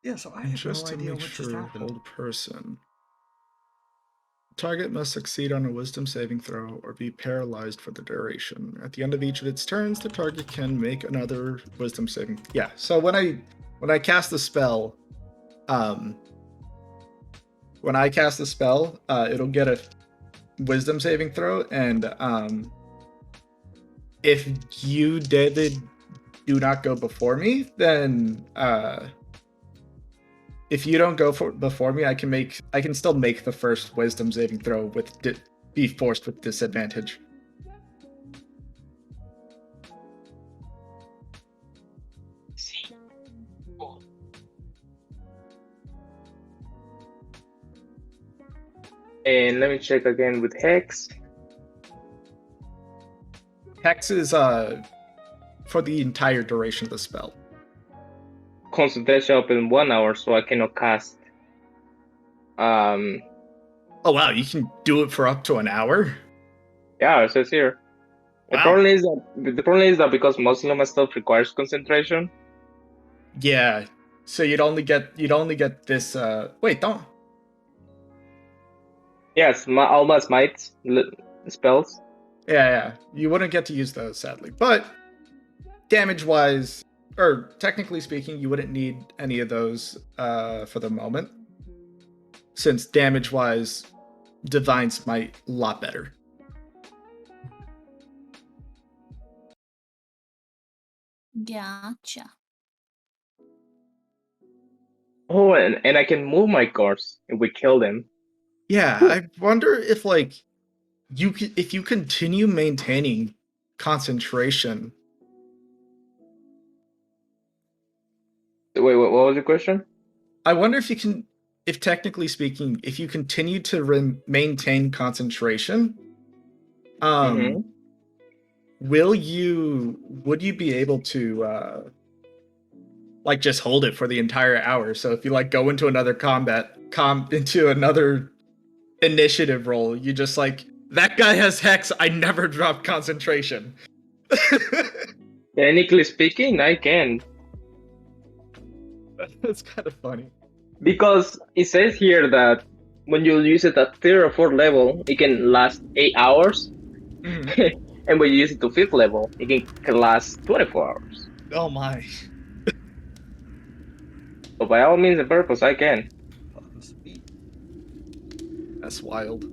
Yeah, so I And have just no to idea make what just sure, happened. hold person. Target must succeed on a wisdom saving throw or be paralyzed for the duration. At the end of each of its turns, the target can make another wisdom saving. Yeah, so when I cast the spell, um it'll get a wisdom saving throw, and if you David do not go before me, then if you don't go before me, I can still make the first wisdom saving throw with be forced with disadvantage. See. Cool. And let me check again with Hex. Hex is for the entire duration of the spell. Concentration up in 1 hour, so I cannot cast. Oh wow, you can do it for up to an hour. Yeah, it says here. Wow. The problem is that because most of my stuff requires concentration. Yeah. So you'd only get this. Wait, don't. Yes, all my smites spells. Yeah. You wouldn't get to use those, sadly. But damage wise, or technically speaking, you wouldn't need any of those for the moment, since damage wise, Divine Smite a lot better. Gotcha. Oh, and I can move my cards if we kill them. Yeah, I wonder if if you continue maintaining concentration. Wait, what was your question? I wonder if technically speaking, if you continue to maintain concentration, Mm-hmm. would you be able to just hold it for the entire hour? So if you go into another into another initiative roll, you just that guy has hex. I never drop concentration. Technically speaking, I can. That's kind of funny. Because it says here that when you use it at 3rd or 4th level, it can last 8 hours. Mm-hmm. And when you use it to 5th level, it can last 24 hours. Oh my. So by all means and purpose, I can. Fucking sweet. That's wild.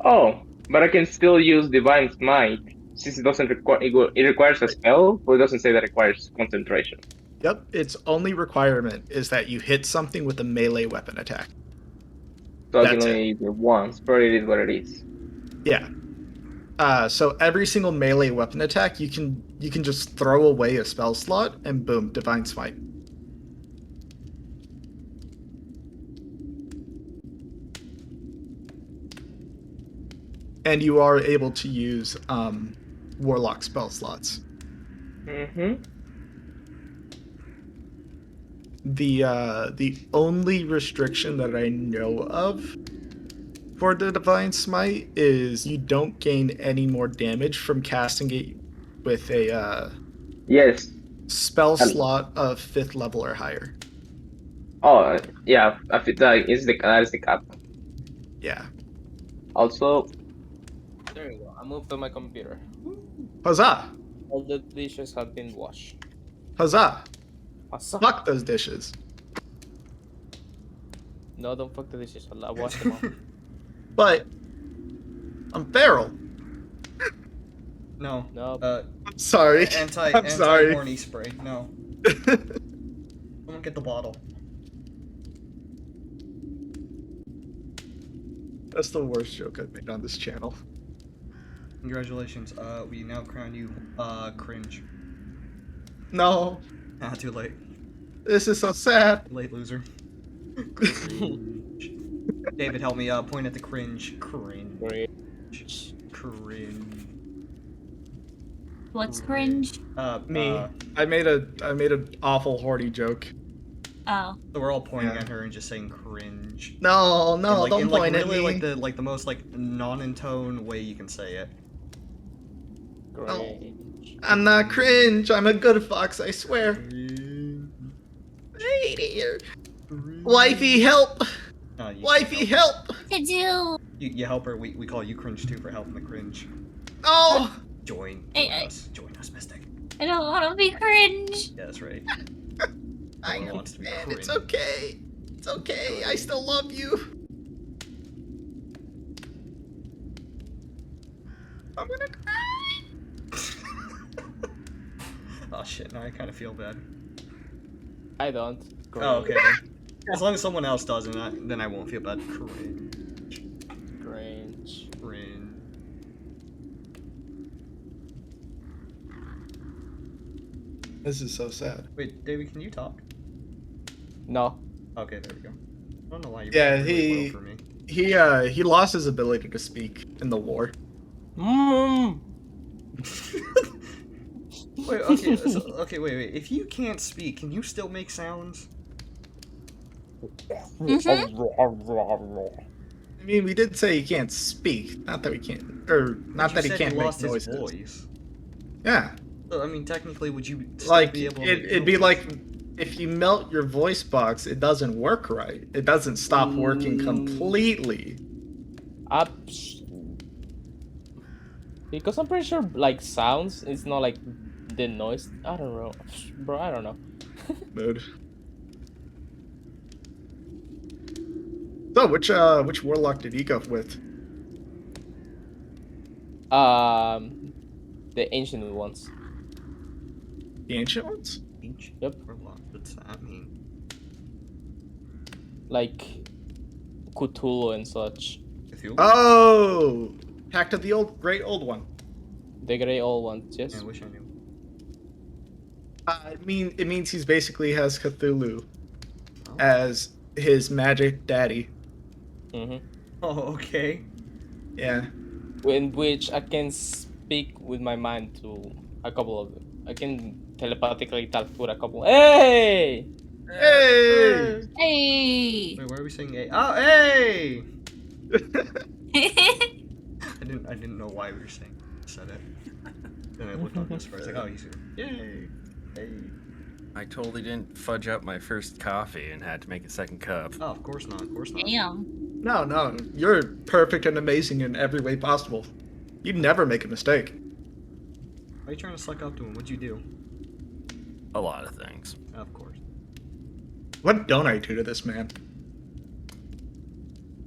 Oh, but I can still use Divine Smite since it doesn't require it requires a spell, but it doesn't say that it requires concentration. Yep, its only requirement is that you hit something with a melee weapon attack. So I can That's it. only use it once, but it is what it is. Yeah. So every single melee weapon attack, you can just throw away a spell slot and boom, Divine Smite. And you are able to use Warlock spell slots. Mm-hmm. The only restriction that I know of for the Divine Smite is you don't gain any more damage from casting it with a Yes. spell slot of 5th level or higher. Oh, yeah. I think that is the cap. Yeah. Also, There you go. I moved to my computer. Huzzah! All the dishes have been washed. Huzzah! What's up? Fuck those dishes. No, don't fuck the dishes. I'll wash them off. But I'm feral. No. No. I'm sorry. I'm sorry. Horny spray. No. Someone get the bottle. That's the worst joke I've made on this channel. Congratulations. We now crown you cringe. No. Ah, too late. This is so sad. Late loser. Cringe. David, help me point at the cringe. Cringe. Cringe. What's cringe? Me. I made an awful horny joke. Oh. So we're all pointing Yeah. at her and just saying cringe. No, in like, don't in like point at really me. like the most like non-in-tone way you can say it. Great. I'm not cringe. I'm a good fox, I swear. Cringe. Hey, wifey, help! No, you Wifey, can't help! To do. You help her. We call you cringe too for helping the cringe. No! Join Hey, us. Join us, Mystic. I don't want to be cringe. Yeah, that's right. I Everyone wants to be understand. It's cringe. okay. It's okay. I still love you. I'm gonna cry. Oh shit! Now I kind of feel bad. I don't. Great. Oh, okay then. As long as someone else doesn't, then I won't feel bad. Cringe. Cringe. Cringe. This is so sad. Wait, David, can you talk? No. Okay, there we go. I don't know why you Yeah, really low for me. he lost his ability to speak in the war. Mm. Wait, okay, wait. If you can't speak, can you still make sounds? I mean, we did say he can't speak, not that we can't, or not But that you he said can't make lost his noises. voice. Yeah, So, I mean, technically, would you still like be able to make it'd be noises? like if you melt your voice box, it doesn't work right. It doesn't stop working completely. Because I'm pretty sure like sounds, it's not like the noise. I don't know, bro. I don't know. Dude. So which warlock did he go with? The ancient ones. The ancient ones? Ancient Yep. warlock, what's that mean? Like Cthulhu and such. Cthulhu? Oh, Pact of the Great Old One. The grey old ones, yes. Yeah, I wish I knew. It means he's basically has Cthulhu Oh. as his magic daddy. Mm-hmm. Oh, okay. Yeah. In which I can speak with my mind to a couple of them. I can telepathically talk to a couple. Hey! Hey! Hey. Wait, why are we saying A? Oh, hey! I didn't know why we were saying said it. Then I looked on this first, like, oh, he's here. Yay! Hey. I totally didn't fudge up my first coffee and had to make a second cup. Oh, of course not. Of course not. Damn. No, you're perfect and amazing in every way possible. You'd never make a mistake. Why are you trying to suck up to him? What'd you do? A lot of things. Of course. What don't I do to this man?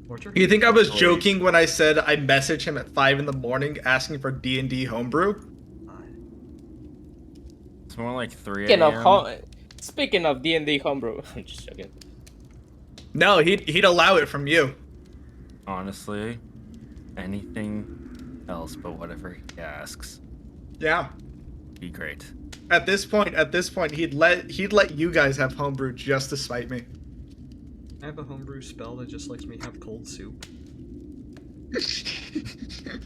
Torture? You think I was joking when I said I messaged him at 5 in the morning asking for D&D homebrew? It's more like 3 Speaking of a.m. speaking of D&D homebrew, I'm just joking. No, he'd allow it from you. Honestly, anything else but whatever he asks. Yeah. Be great. At this point, he'd let you guys have homebrew just to spite me. I have a homebrew spell that just lets me have cold soup.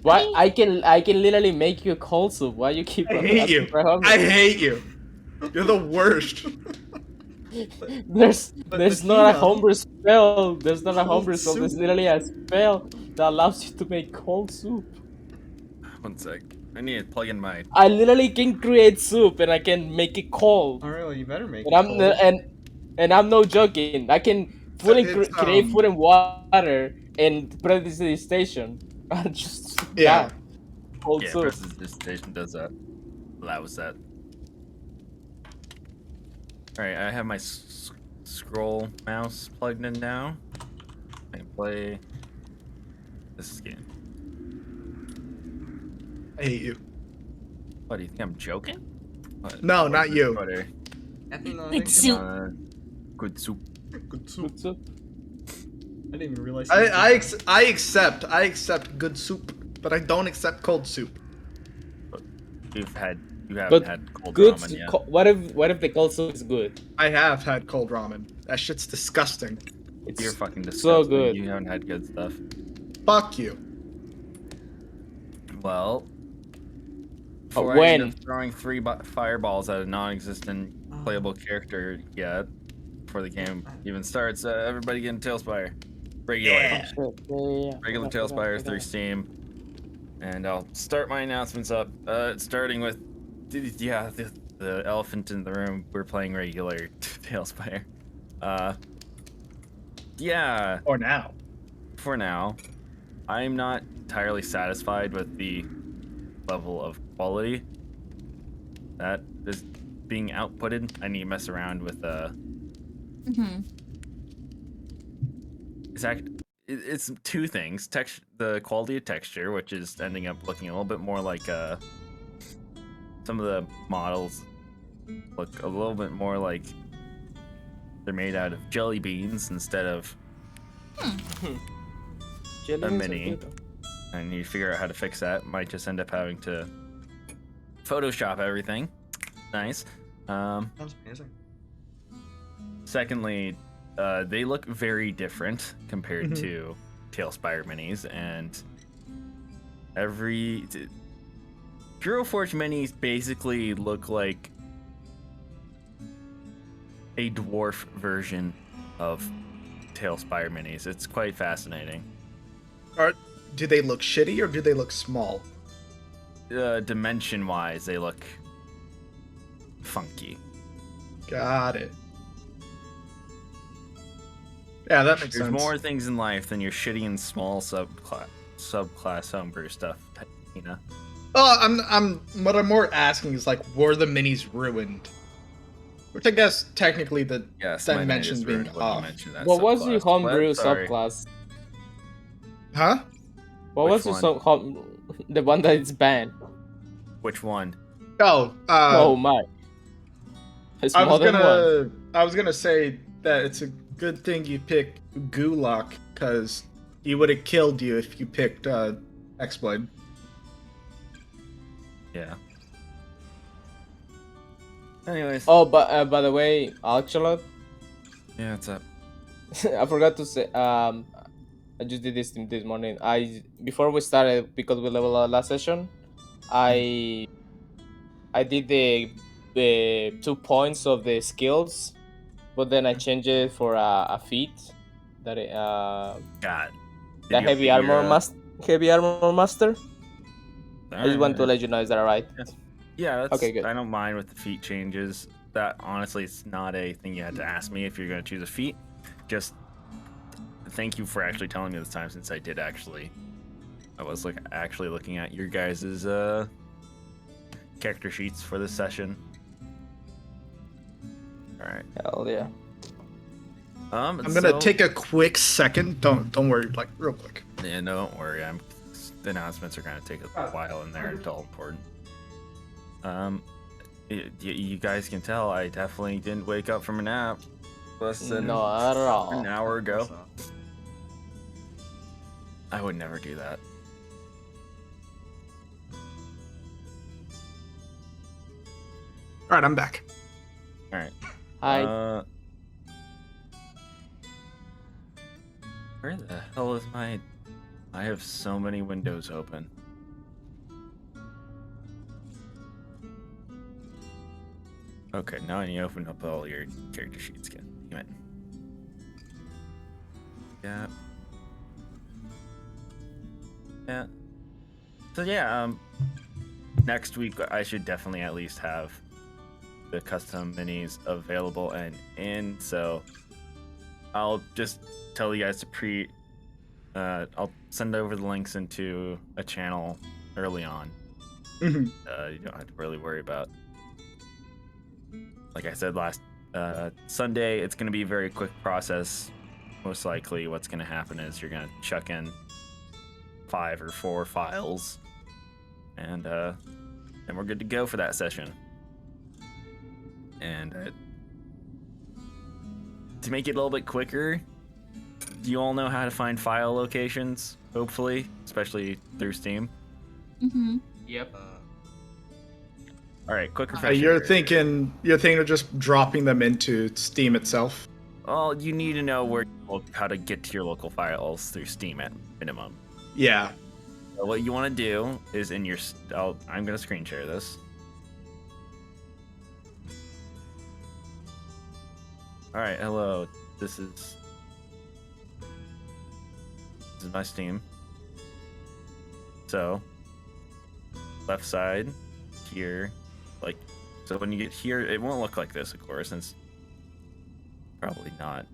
Why I can literally make you cold soup. Why you keep I on hate asking you. for homebrew? I hate you. You're the worst. There's not a Tina- homebrew spell. There's not a Cold homebrew spell. There's soup. literally a spell that allows you to make cold soup. One sec. I need to plug in my. I literally can create soup and I can make it cold. Alright, well, you better make And it I'm cold. and I'm no joking. I can fully It's, create food and water and put it to the station. Just Yeah. cold Yeah, soup. versus this station does that. Allows that. Alright, I have my scroll mouse plugged in now. I can play this game. I hate you. What, do you think I'm joking? What? No, What not is you. Butter? Good soup. Good soup. Good soup. Good soup. I didn't even realize. I accept good soup, but I don't accept cold soup. You haven't But had cold good. ramen yet. What if the cold soup is good? I have had cold ramen. That shit's disgusting. It's You're fucking disgusting. so good. You haven't had good stuff. Fuck you. Well, Before I end up throwing 3 fireballs at a non-existent playable character yet, before the game even starts, everybody get in Tailspire. Regular. Yeah. Regular Tailspire through Steam. And I'll start my announcements up, starting with, the elephant in the room. We're playing regular Tailspire. Yeah. Or now. For now, I'm not entirely satisfied with the level of quality that is being outputted. I need to mess around with it's two things: the quality of texture, which is ending up looking a little bit more like some of the models look a little bit more like they're made out of jelly beans instead of a mini. I need to figure out how to fix that. Might just end up having to Photoshop everything. Nice. Sounds amazing. Secondly, they look very different compared to Tailspire minis, and Hero Forge minis basically look like a dwarf version of Tailspire minis. It's quite fascinating. Do they look shitty or do they look small? Dimension-wise, they look funky. Got it. Yeah, that makes There's sense. more things in life than your shitty and small subclass homebrew stuff, Tina. Oh, what I'm more asking is, like, were the minis ruined? Which I guess technically the dimensions being off. What was your homebrew subclass? Huh? What was your the one that is banned? Which one? Oh, oh my. It's I more than one. was gonna say that it's a good thing you picked Gulak, because he would have killed you if you picked X-Blade. Yeah. Anyways. Oh, but by the way, Alchalot. Yeah, what's up? I forgot to say. I just did this morning. Before we started, because we leveled up last session, I did the 2 points of the skills, but then I changed it for a feat that God. The heavy armor master. I just want to let you know, is that alright? Yeah, that's okay. Good. I don't mind with the feat changes. That honestly, it's not a thing you had to ask me if you're going to choose a feat. Just thank you for actually telling me this time, since I was actually looking at your guys' character sheets for this session. All right. Hell yeah. I'm gonna take a quick second. Don't worry, like real quick. Yeah, no, don't worry. The announcements are gonna take a while, and they're all important. You guys can tell I definitely didn't wake up from a nap less than not at all. an hour ago. I would never do that. All right, I'm back. All right. Hi. Where the hell is my... I have so many windows open. Okay, now I need to open up all your character sheets again. Damn it. Yeah. Yeah. So yeah, next week I should definitely at least have the custom minis available and in, so I'll just tell you guys to I'll send over the links into a channel early on. You don't have to really worry about, like I said last Sunday, it's going to be a very quick process. Most likely what's going to happen is you're going to chuck in 5 or 4 files, and then we're good to go for that session. And to make it a little bit quicker, you all know how to find file locations, hopefully, especially through Steam. Yep. All right, quick refresher. You're thinking of just dropping them into Steam itself? Well, you need to know how to get to your local files through Steam at minimum. Yeah. So what you want to do is in your. I'm gonna screen share this. All right, hello. This is my Steam. So left side here, like so. When you get here, it won't look like this, of course, since probably not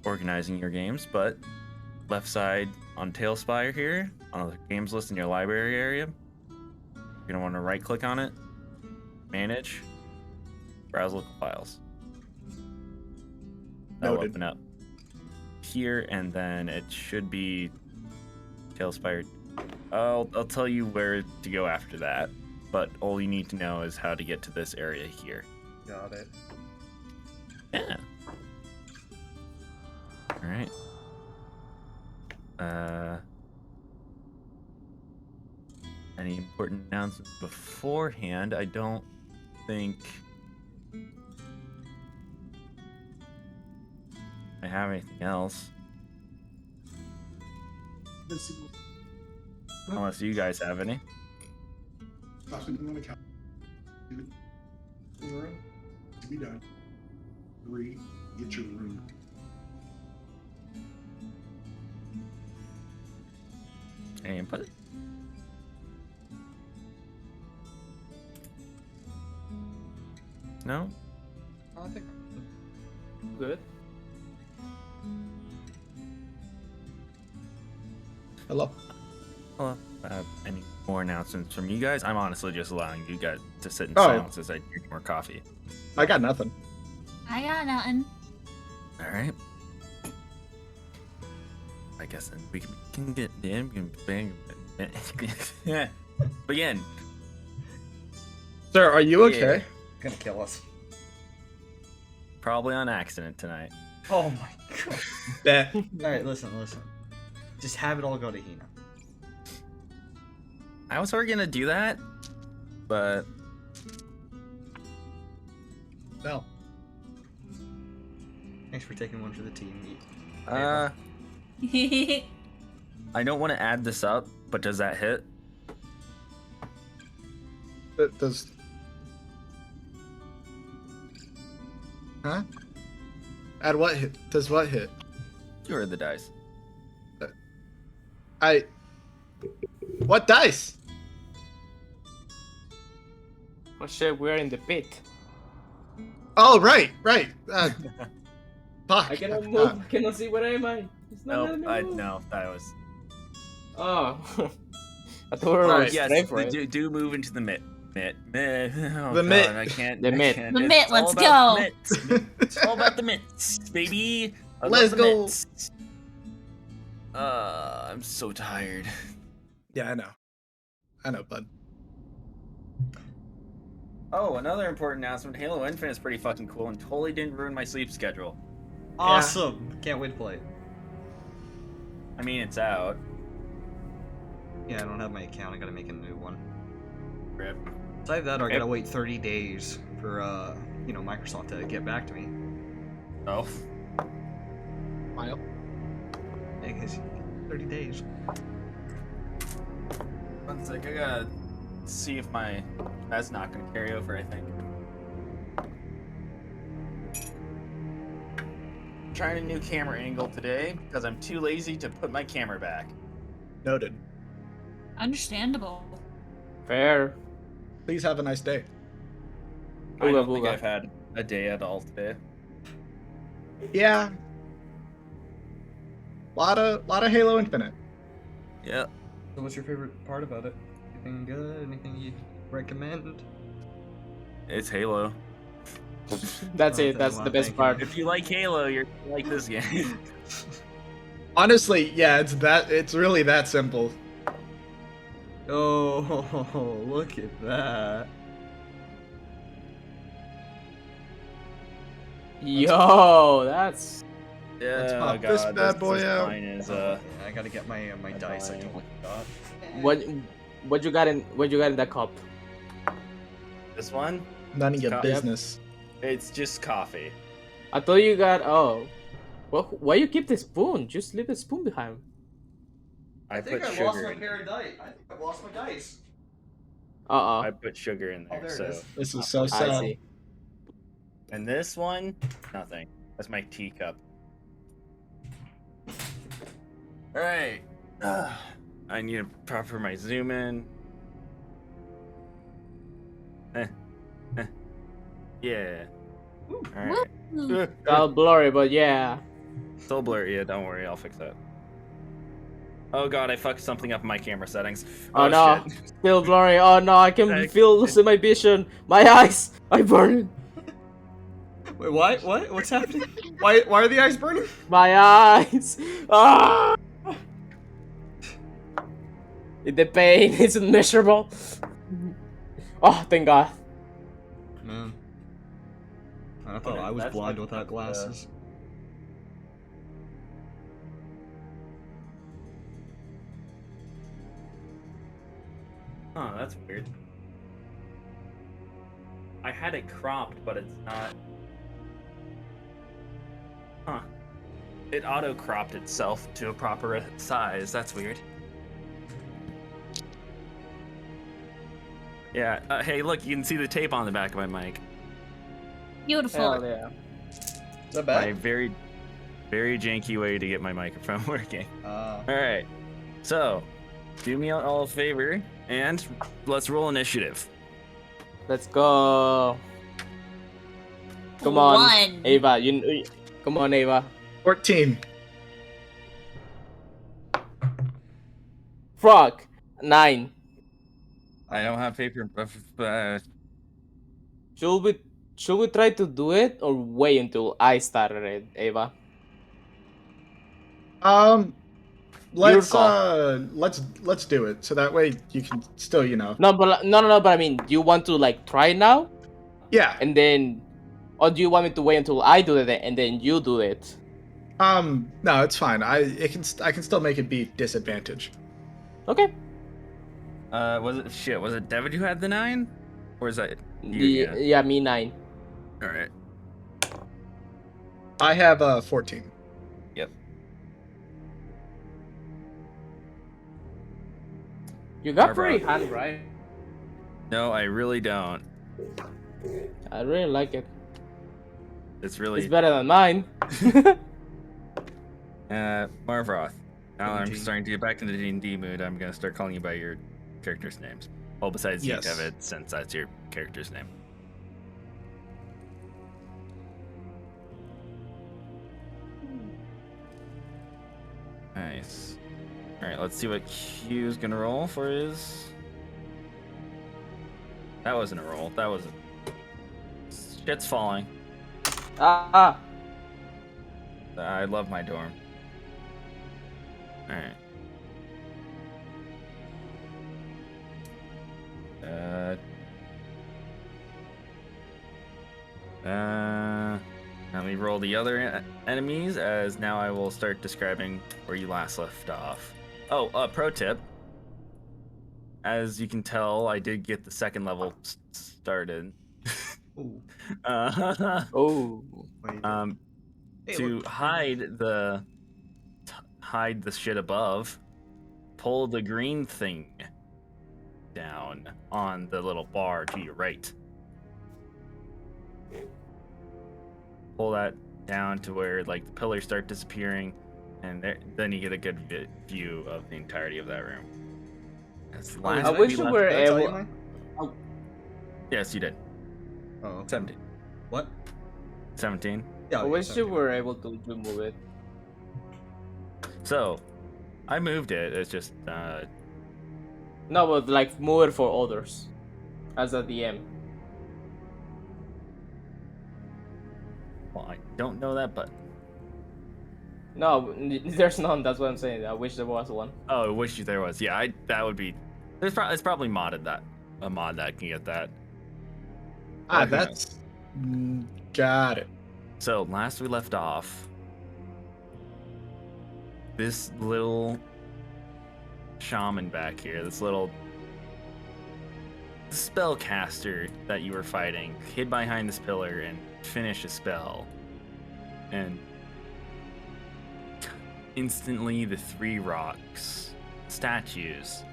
organizing your games, but left side on Tailspire here, on the games list in your library area, you're gonna want to right click on it, manage, browse local files. That'll Noted. open up here, and then it should be Tailspire. I'll tell you where to go after that, but all you need to know is how to get to this area here. Got it. Yeah. All right. Any important announcements beforehand? I don't think I have anything else. Unless you guys have any. Be done. 3, get your room. Any input? No? I think. Good. Hello. Hello. Any more announcements from you guys? I'm honestly just allowing you guys to sit in Oh. silence as I drink more coffee. I got nothing. I got nothing. All right. I guess then we can get in. Begin. Sir, are you okay? Gonna kill us. Probably on accident tonight. Oh my god. Bet. Alright, listen. Just have it all go to Hina. I was already gonna do that, but No. Thanks for taking one for the team. I don't want to add this up, but does that hit? That does. Huh? Add what hit? Does what hit? You heard the dice. What dice? Oh shit, we're in the pit. Oh, right. Fuck. I cannot move. Cannot see where am I? It's not Nope. letting me move. No, that was. Oh. I thought we were Alright, Yes, straight for it. do move into the mitt. Oh, The mitt. God, I can't. The I mitt. can't. The It's mitt, all let's about go. the mitts. It's all about the mitts, baby. I love Let's the go. mitts. I'm so tired. Yeah, I know, bud. Oh, another important announcement. Halo Infinite is pretty fucking cool and totally didn't ruin my sleep schedule. Awesome! Can't wait to play it. I mean, it's out. Yeah, I don't have my account. I gotta make a new one. Rip. Besides that, I gotta wait 30 days for Microsoft to get back to me. Oh. Mile. Because 30 days. One sec, I gotta see if that's not gonna carry over, I think. Trying a new camera angle today because I'm too lazy to put my camera back. Noted. Understandable. Fair. Please have a nice day. I don't Booga, think booga. I've had a day at all today. Yeah. Lot of Halo Infinite. Yeah. So what's your favorite part about it? Anything good? Anything you'd recommend? It's Halo. That's Oh, it. That's well, the best thank part. you. If you like Halo, you're gonna like this game. Honestly, yeah, it's really that simple. Oh, look at that. Yo, that's Let's Yeah, pop this bad boy this out. line is Yeah, I gotta get my dice. I annoying. totally forgot. what you got in that cup. this one. None of your Yep. business. It's just coffee. I thought you got why you keep the spoon? Just leave the spoon behind. I put lost sugar my in. pair of dice. I think I lost my dice. I put sugar in Oh, there. there it So is. This is so I sad. see. and this one, nothing. That's my teacup. All right. I need to proper my zoom in. Yeah. All right. Woo. All blurry, but yeah. Still blurry. Yeah, don't worry. I'll fix that. Oh god, I fucked something up in my camera settings. Oh, no, shit. still blurry. Oh no, I can feel losing my vision. My eyes, I burn. Wait, what? What? What's happening? Why are the eyes burning? My eyes. Ah! The pain is miserable. Oh, thank God. Man. I thought Okay, I was that's blind like- without glasses. Huh, that's weird. I had it cropped, but it's not. Huh. It auto-cropped itself to a proper size. That's weird. Yeah, hey, look, you can see the tape on the back of my mic. Beautiful. Hell yeah. Is that My bad? very, very janky way to get my microphone working. Uh, Alright, so, do me all a favor, and let's roll initiative. Let's go. Come on, One. Ava. Come on, Ava. 14. Frog. 9. I don't have paper. Should we try to do it or wait until I started it, Ava? Let's call. let's do it so that way you can still, you know. No, but I mean, do you want to like try now Yeah. and then, or do you want me to wait until I do it and then you do it? No, it's fine. I can still make it be disadvantage. Okay. Was it David who had the 9? Or is that you? Yeah, me 9. Alright. I have 14. Yep. You got Barbara. pretty hand, right? No, I really don't. I really like it. It's really It's better than mine. Marvroth. Now that I'm D&D. starting to get back into the D&D mood, I'm gonna start calling you by your characters' names. Well, besides Yes. you, David, since that's your character's name. Nice. Alright, let's see what Q's gonna roll for his... That wasn't a roll. That was... Shit's falling. Ah. I love my dorm. Alright. Let me roll the other enemies, as now I will start describing where you last left off. Oh, pro tip. As you can tell, I did get the second level started. ooh. Oh. Wait, hey, To look. hide the shit above, pull the green thing down on the little bar to your right. Pull that down to where like the pillars start disappearing, and then you get a good view of the entirety of that room. That's the last I wish you were Did I tell you able. mine? Yes, you did. Oh, okay. 17. What? 17. Yeah, I yeah, wish you 17. were able to move it. So, I moved it. It's just No, but like move it for others, as a DM. well, I don't know that button. No, there's none. That's what I'm saying. I wish there was one. Oh, I wish there was. Yeah, that would be. It's probably modded that. A mod that can get that. Ah, Okay. that's got it. So last we left off, this little shaman back here, this little spellcaster that you were fighting, hid behind this pillar and finished a spell, and instantly the 3 rocks statues,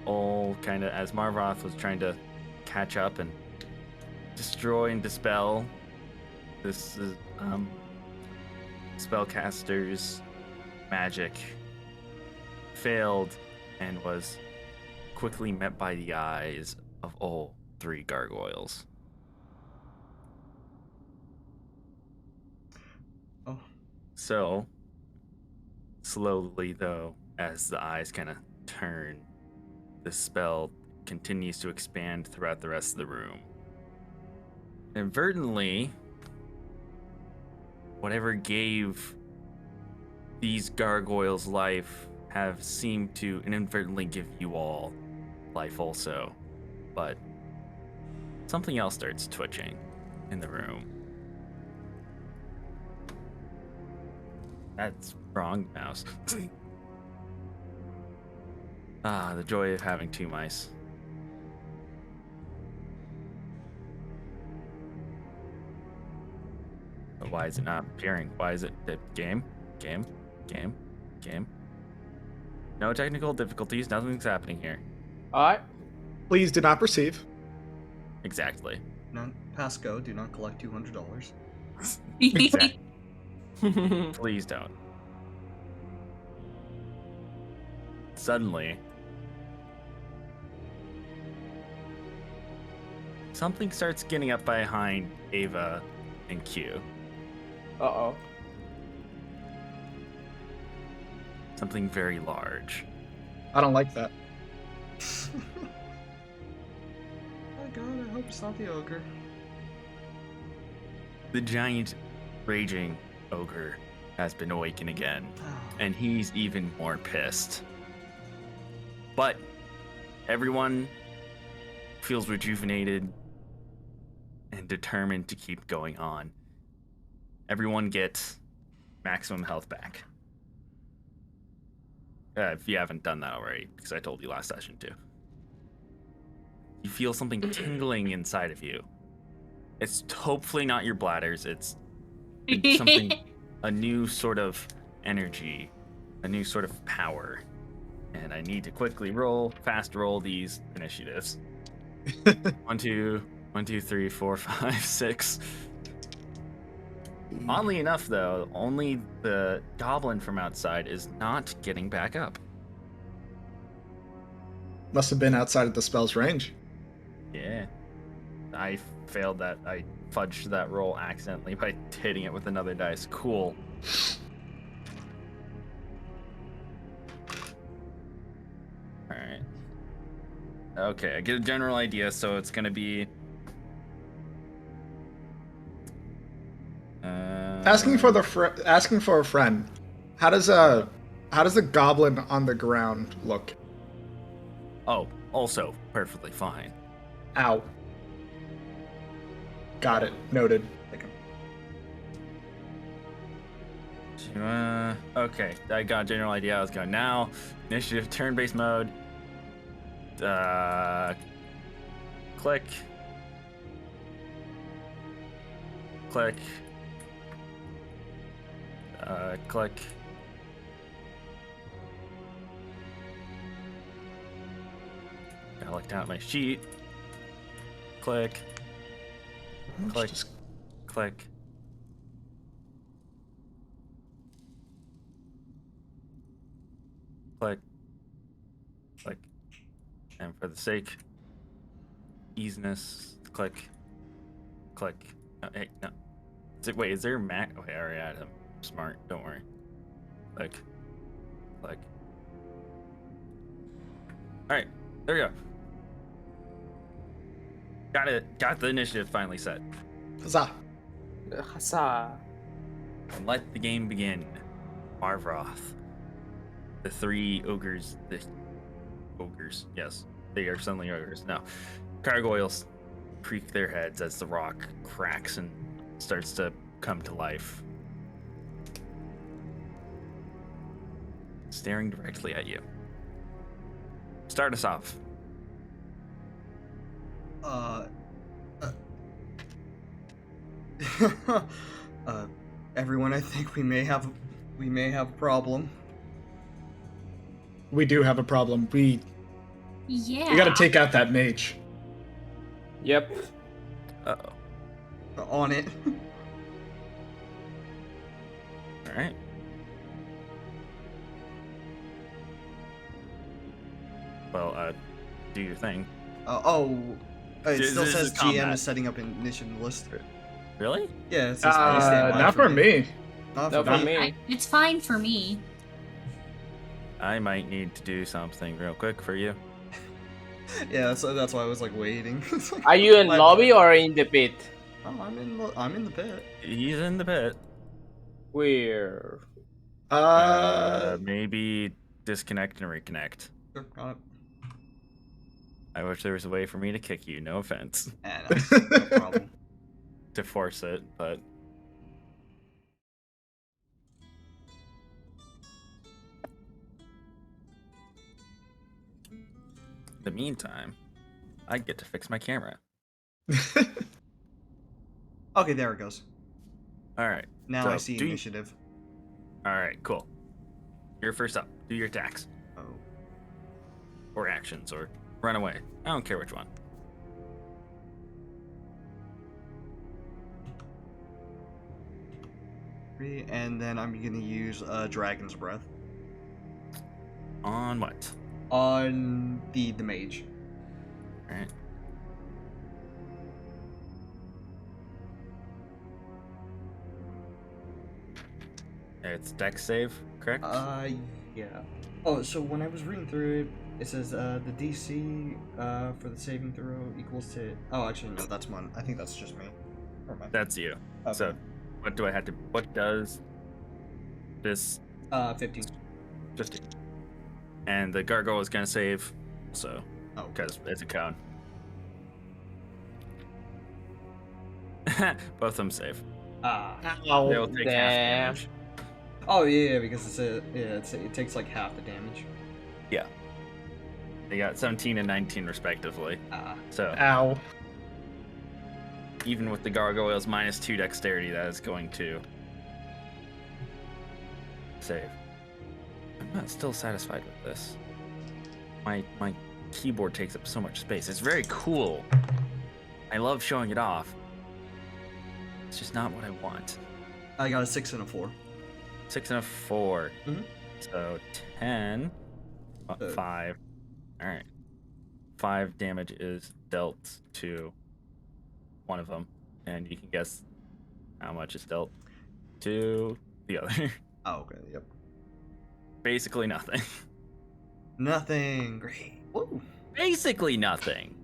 all kind of as Marvoth was trying to catch up and destroy and dispel this spellcaster's magic, failed and was quickly met by the eyes of all 3 gargoyles. Oh. So, slowly though, as the eyes kind of turn, the spell continues to expand throughout the rest of the room. Inadvertently, whatever gave these gargoyles life have seemed to inadvertently give you all life also. But something else starts twitching in the room. That's wrong, mouse. The joy of having 2 mice. But why is it not appearing? Why is it game? No technical difficulties, nothing's happening here. Alright. Please do not perceive. Exactly. Pass go. Do not collect $200. Exactly. Please don't. Suddenly, something starts getting up behind Ava and Q. Uh-oh. Something very large. I don't like that. Oh god, I hope it's not the ogre. The giant, raging ogre has been awakened again, Oh. and he's even more pissed. But everyone feels rejuvenated and determined to keep going on. Everyone gets maximum health back. If you haven't done that already, because I told you last session too. You feel something tingling inside of you. It's hopefully not your bladders. It's something, a new sort of energy, a new sort of power. And I need to quickly fast roll these initiatives. 1, 2, 3, 4, 5, 6. Oddly enough, though, only the goblin from outside is not getting back up. Must have been outside of the spell's range. Yeah. I failed that. I fudged that roll accidentally by hitting it with another dice. Cool. Alright. Okay, I get a general idea, so it's gonna be... Asking for a friend. How does a goblin on the ground look? Oh, also perfectly fine. Ow. Got it. Noted. Okay, I got a general idea. I was going now. Initiative, turn-based mode. Click. Click. Click. Gotta look down at my sheet. Click. Click. Just- Click. Click. Click. And for the sake easiness, click. Click. No, hey, no. Wait, is there a Mac? Okay, I already had him. Smart, don't worry. Click. Click. Alright, there we go. Got it. Got the initiative finally set. Huzzah. Huzzah. And let the game begin. Marvroth. The 3 ogres. The ogres, yes. They are suddenly ogres. No. Gargoyles creak their heads as the rock cracks and starts to come to life. Staring directly at you. Start us off. Everyone, I think we may have a problem. we do have a problem. We Yeah. gotta take out that mage. Yep. Uh-oh. On it. All right. Well, do your thing. It This still is says GM combat. is setting up an initiative list. Really? Yeah, it says please stand by Not for me. Not No, for for me. me. It's fine for me. I might need to do something real quick for you. Yeah, so that's why I was like waiting. It's like, Are you in my lobby bad. or in the pit? Oh, I'm in the pit. He's in the pit. Where? Maybe disconnect and reconnect. Sure, got it. I wish there was a way for me to kick you. No offense. No problem. To force it, but in the meantime, I get to fix my camera. Okay, there it goes. All right. Now So, I see do you- initiative. All right. Cool. You're first up. Do your attacks Oh. or actions or run away. I don't care which one. And then I'm gonna use Dragon's Breath On what? on the mage. All right. It's dex save, correct? Yeah. Oh, so when I was reading through it, it says the DC for the saving throw equals to. Oh, actually no, that's mine. I think that's just me. Or mine. That's you. Okay. So, what do I have to? What does this 15. just? And the gargoyle is gonna save, so Oh, because it's a cone. Both of them save. ah. They'll take half damn. damage. Oh yeah, because it takes like half the damage. Yeah. They got 17 and 19 respectively. Ah. So Ow. even with the gargoyles minus 2 dexterity, that is going to save. I'm not still satisfied with this. My keyboard takes up so much space. It's very cool. I love showing it off. It's just not what I want. I got a 6 and a 4. 6 and a 4. Mhm. So 10. Uh, 5. Alright. 5 damage is dealt to one of them. And you can guess how much is dealt to the other. Oh, okay. Yep. Basically nothing. Nothing. Great. Woo. Basically nothing.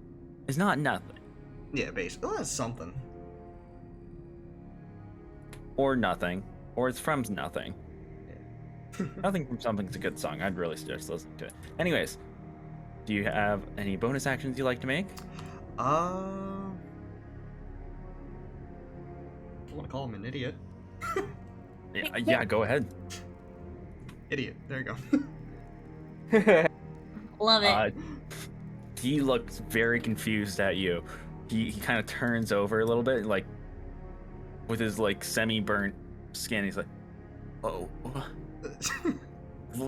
It's not nothing. Yeah, basically. Well, that's something. Or nothing. Or it's from nothing. Nothing from something's a good song. I'd really suggest listening to it. Anyways, do you have any bonus actions you like to make? I want to call him an idiot. Yeah, go ahead. Idiot. There you go. Love it. He looks very confused at you. He kind of turns over a little bit, like with his like semi-burnt skin. He's like, "Oh,"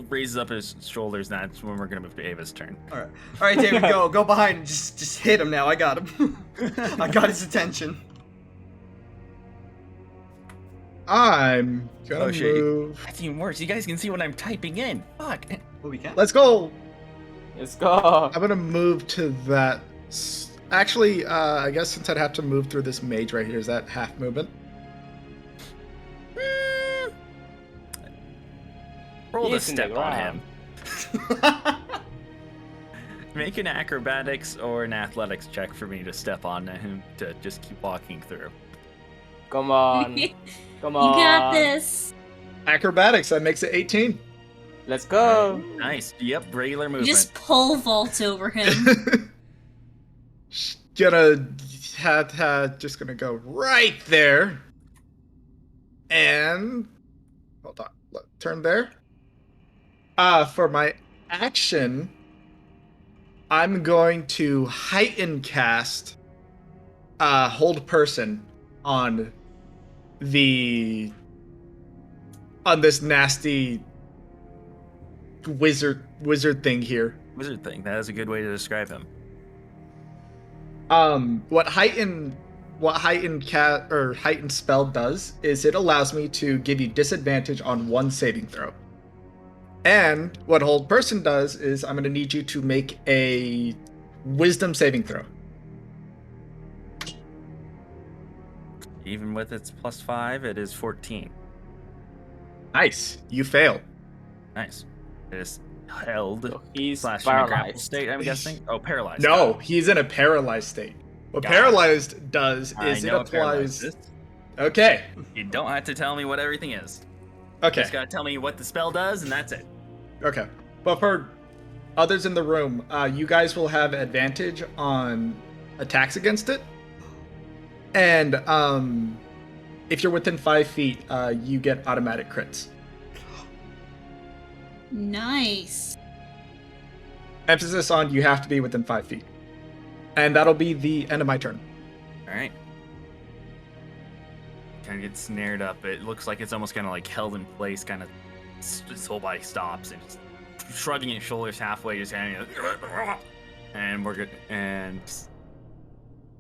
raises up his shoulders. And that's when we're gonna move to Ava's turn. All right, David, go behind and just hit him now. I got him. I got his attention. I'm gonna Oh, shit. move. That's even worse. You guys can see what I'm typing in. Fuck. Oh, we can. Let's go. Let's go. I'm gonna move to that. Actually, I guess since I'd have to move through this mage right here, is that half movement? Roll the He's in the step on him. ground. Make an acrobatics or an athletics check for me to step on him to just keep walking through. Come on. You Come on. got this. Acrobatics, that makes it 18. Let's go. Nice. Yep, regular You movement. just pole vault over him. Just gonna go right there. And hold on, turn there. For my action, I'm going to heighten cast hold person on this nasty wizard thing here. Wizard thing. That is a good way to describe him. What heightened spell does is it allows me to give you disadvantage on one saving throw. And what hold person does is I'm going to need you to make a wisdom saving throw. Even with its +5, it is 14. Nice. You fail. Nice. It is held. So he's / in a grapple paralyzed. state, I'm guessing. Oh, paralyzed. No, he's in a paralyzed state. What Got it. paralyzed does I is it know what paralyzed applies. is. Okay. You don't have to tell me what everything is. Okay. Just gotta tell me what the spell does, and that's it. Okay. But for others in the room, you guys will have advantage on attacks against it. And if you're within 5 feet, you get automatic crits. Nice. Emphasis on you have to be within 5 feet. And that'll be the end of my turn. Alright. Kind of gets snared up. It looks like it's almost kind of like held in place, kind of. Its whole body stops and just shrugging its shoulders halfway, just kind of. And we're good. And it's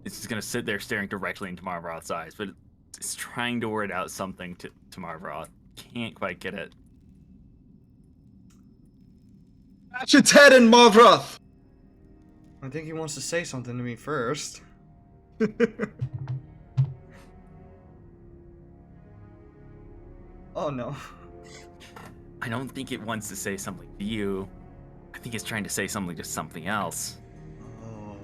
just gonna sit there staring directly into Marvroth's eyes, but it's trying to word out something to Marvroth. Can't quite get it. Match its head in Marvroth! I think he wants to say something to me first. Oh no. I don't think it wants to say something to you. I think it's trying to say something to something else. Oh.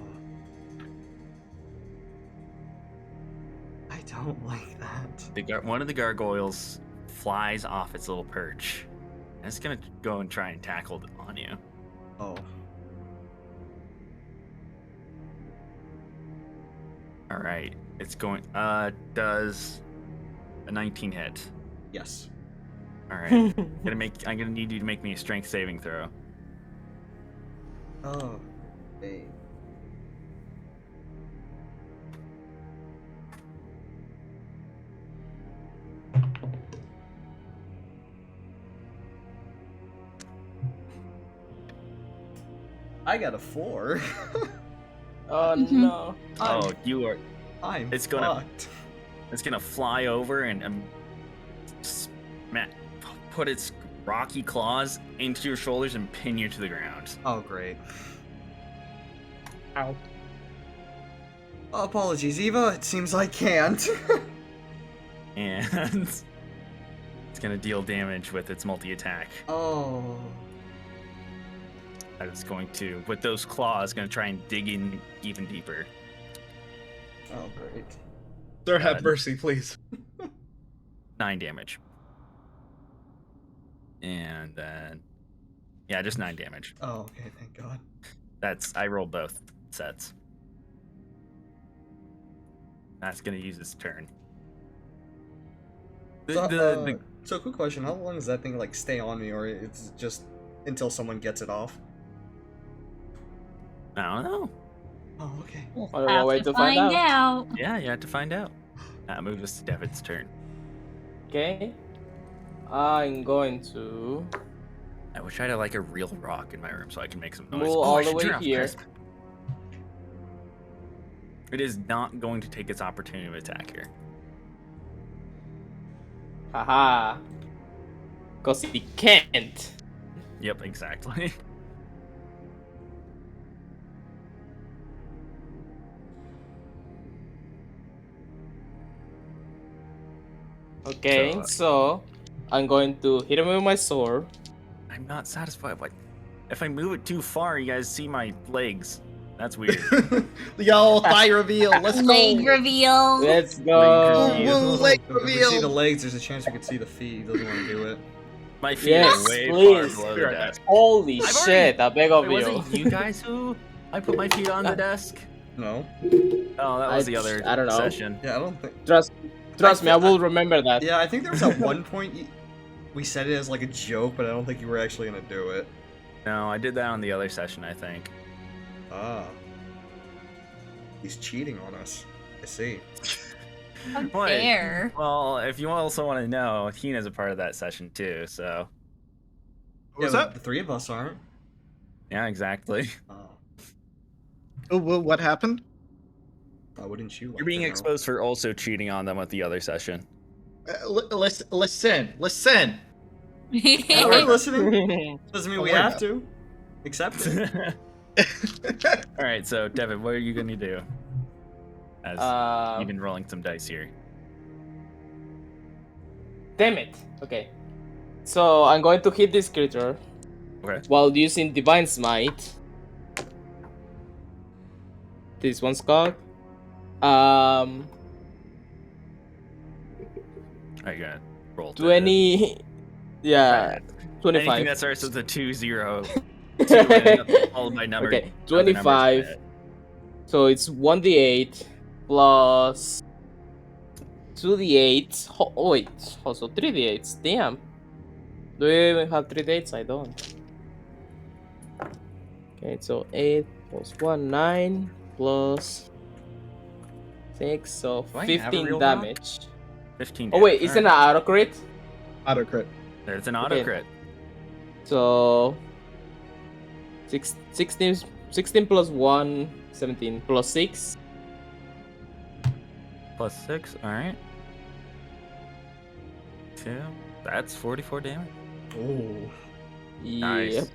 I don't like that. One of the gargoyles flies off its little perch. And it's gonna go and try and tackle it on you. Oh. Alright. It's going does a 19 hit. Yes. Alright. I'm gonna need you to make me a strength saving throw. Oh. Hey. I got a 4. Oh no. Oh, you are I'm It's gonna- fucked. it's gonna fly over and put its rocky claws into your shoulders and pin you to the ground. Oh, great. Ow. Apologies, Eva. It seems I can't. And it's gonna deal damage with its multi-attack. Oh. It's going to, with those claws, gonna try and dig in even deeper. Oh, great. Sir, have mercy, please. 9 damage. And then, yeah, just 9 damage. Oh, okay. Thank God. I rolled both sets. That's gonna use its turn. So, quick question: how long does that thing like stay on me, or it's just until someone gets it off? I don't know. Oh, okay. I'll Have wait to to find find out. out. Yeah, you have to find out. That moves us to Devin's turn. Okay. I'm going to I wish I had like a real rock in my room so I can make some noise. move Oh, all I the should way turn off here. crisp. It is not going to take its opportunity to attack here. Haha. Because he can't. Yep, exactly. Okay, So, so I'm going to hit him with my sword. I'm not satisfied. If I move it too far, you guys see my legs. That's weird. Yo, thigh reveal. Let's go. Leg reveal. Let's Woo, go. woo, leg If we see the reveal. legs, there's a chance we could see the feet. He doesn't want to do it. My feet Yes, are way please. far below Be the right back. desk. Holy I've shit, I beg of Wait, you. was it you guys who I put my feet on the desk? No. Oh, that was the other I don't know. session. Yeah, I don't think. Trust me, I will remember that. Yeah, I think there was at one point we said it as like a joke, but I don't think you were actually gonna do it. No, I did that on the other session, I think. Ah. He's cheating on us. I see. How What? dare. Well, if you also want to know, Hina's a part of that session too, so. What's but up? the three of us aren't. Yeah, exactly. Oh, what happened? Why wouldn't you? You're being to know? exposed for also cheating on them with the other session. Listen. Yeah, we're listening. Doesn't mean Don't we worry have about to. Accept it. All right, so Devin, what are you gonna do? As you've been rolling some dice here. Damn it. Okay. So I'm going to hit this creature Okay. while using Divine Smite. This one's called. Are you gonna roll? 20. Yeah, Anything 25. that starts with a 2-0, followed by number. Okay, other numbers 25. hit. So it's 1d8 plus 2d8. Oh, wait. Also 3d8s. Damn. Do you even have 3d8s? I don't. Okay, so 8 plus 1, 9 plus 6, so Do I have a 15 real dog? damage. 15. Oh, wait, damage. isn't it All right. auto crit? Auto crit. There's an auto Okay. crit. So 16 plus 1, 17 plus 6. Plus 6. All right. 2. That's 44 damage. Oh. Nice. Yep.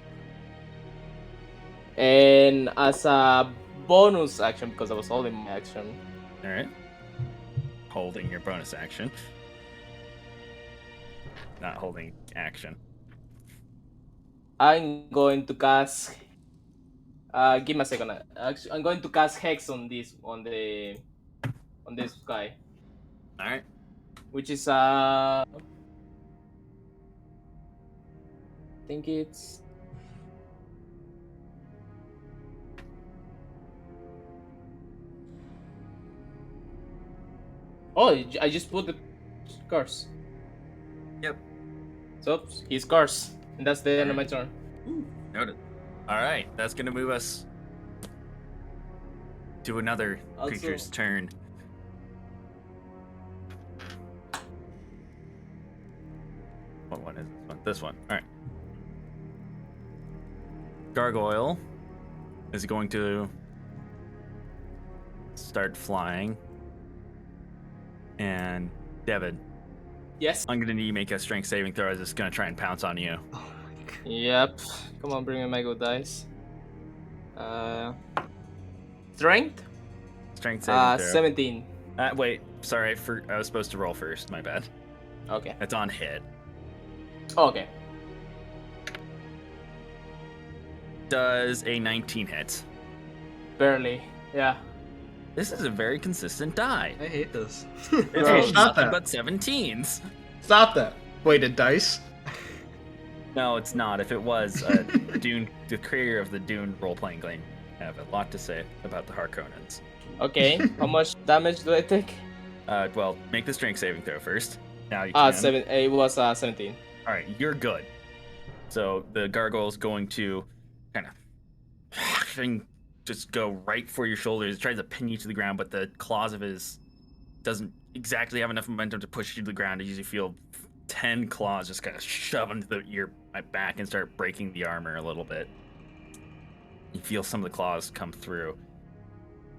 And as a bonus action, because I was holding my action, All right. Holding your bonus action. Not holding action. I'm going to cast. Give me a second. Actually, I'm going to cast Hex on this guy, All right. which is I think it's. Oh, I just put the curse. Yep. So he's curse, and that's the end of my turn. Noted. All right. That's gonna move us to another Also- creature's turn. What one is this one? This one. All right. Gargoyle is going to start flying. And David, Yes. I'm gonna need you to make a strength saving throw. It's just gonna try and pounce on you. Oh my god. Yep. Come on, bring me my good dice. Strength. Strength saving throw. 17. Wait, sorry. I was supposed to roll first. My bad. Okay. It's on hit. Okay. Does a 19 hit? Barely. Yeah. This is a very consistent die. I hate this. It's Bro, rolled stop nothing that. but 17s. Stop that. Weighted dice. No, it's not. If it was, Dune, the creator of the Dune role-playing game, have a lot to say about the Harkonnens. Okay. How much damage do I take? Well, make the strength saving throw first. Now you can. It was 17. All right, you're good. So the gargoyle's going to kind of just go right for your shoulders. It tries to pin you to the ground, but the claws of his doesn't exactly have enough momentum to push you to the ground. You usually feel 10 claws just kind of shove into your back and start breaking the armor a little bit. You feel some of the claws come through.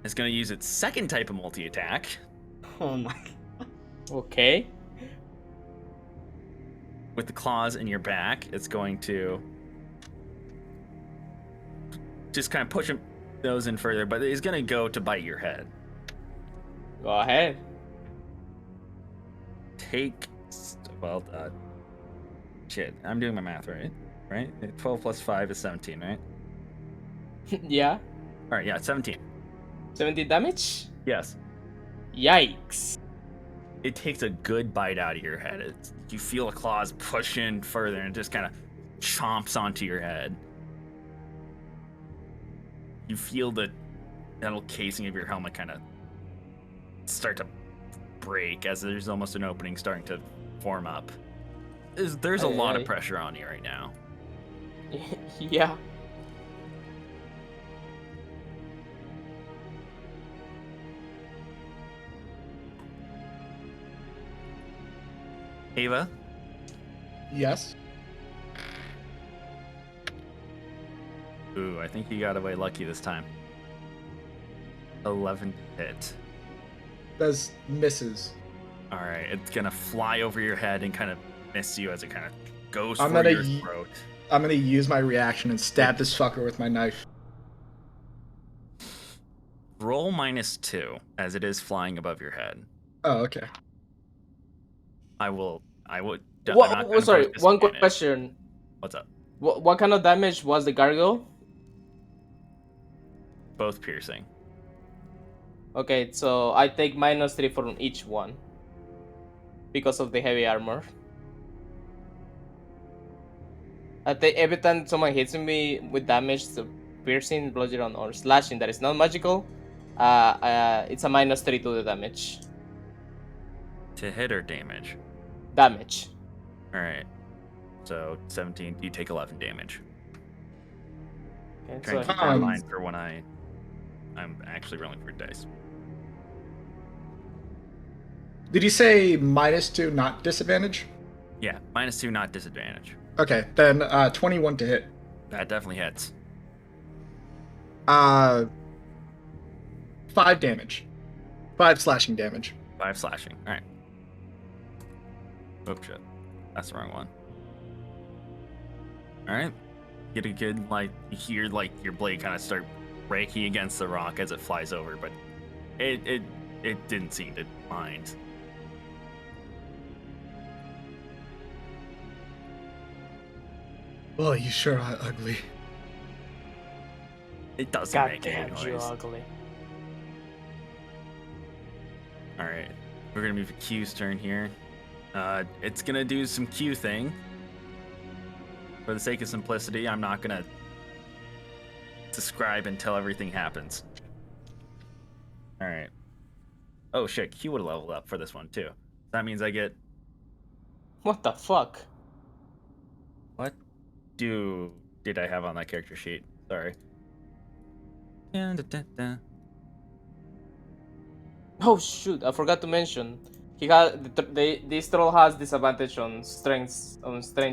It's going to use its second type of multi-attack. Oh my. Okay. With the claws in your back, it's going to just kind of push those in further, but it's going to go to bite your head. Go ahead. Take, well, shit, I'm doing my math right? Right? 12 plus 5 is 17, right? Yeah. All right, yeah, 17. 17 damage? Yes. Yikes. It takes a good bite out of your head. You feel the claws push in further and it just kind of chomps onto your head. You feel the metal casing of your helmet kind of start to break as there's almost an opening starting to form up. There's a lot of pressure on you right now. Yeah. Ava, Yes. Ooh, I think you got away lucky this time. 11 to hit. Does misses. All right, it's gonna fly over your head and kind of miss you as it kind of goes I'm for gonna your ye- throat. I'm gonna use my reaction and stab this fucker with my knife. Roll -2 as it is flying above your head. Oh, okay. I would. I'm not What? gonna Sorry, push one quick disadvantage. question. What's up? What kind of damage was the gargoyle? Both piercing. Okay, so I take -3 from each one because of the heavy armor. I think every time someone hits me with damage, so piercing, bludgeoning, or slashing that is not magical, it's a -3 to the damage. To hit or damage? Damage. Alright. So 17, you take 11 damage. Okay, Try and so keep that in Um, mind for when I'm actually rolling for dice. Did you say -2, not disadvantage? Yeah, -2, not disadvantage. Okay, then 21 to hit. That definitely hits. 5 damage. 5 slashing damage. 5 slashing. Alright. Oh shit. That's the wrong one. Alright. Get a good, like, you hear, like, your blade kind of start breaking against the rock as it flies over, but it didn't seem to mind. Oh, you sure are ugly. It doesn't God make any damn, you noise. ugly. Alright. We're gonna move to Q's turn here. It's gonna do some Q thing. For the sake of simplicity, I'm not gonna describe until everything happens. Alright. Oh shit, Q would have leveled up for this one too. That means I get... What the fuck? What did I have on that character sheet? Sorry. Oh shoot! I forgot to mention. This troll has disadvantage on strength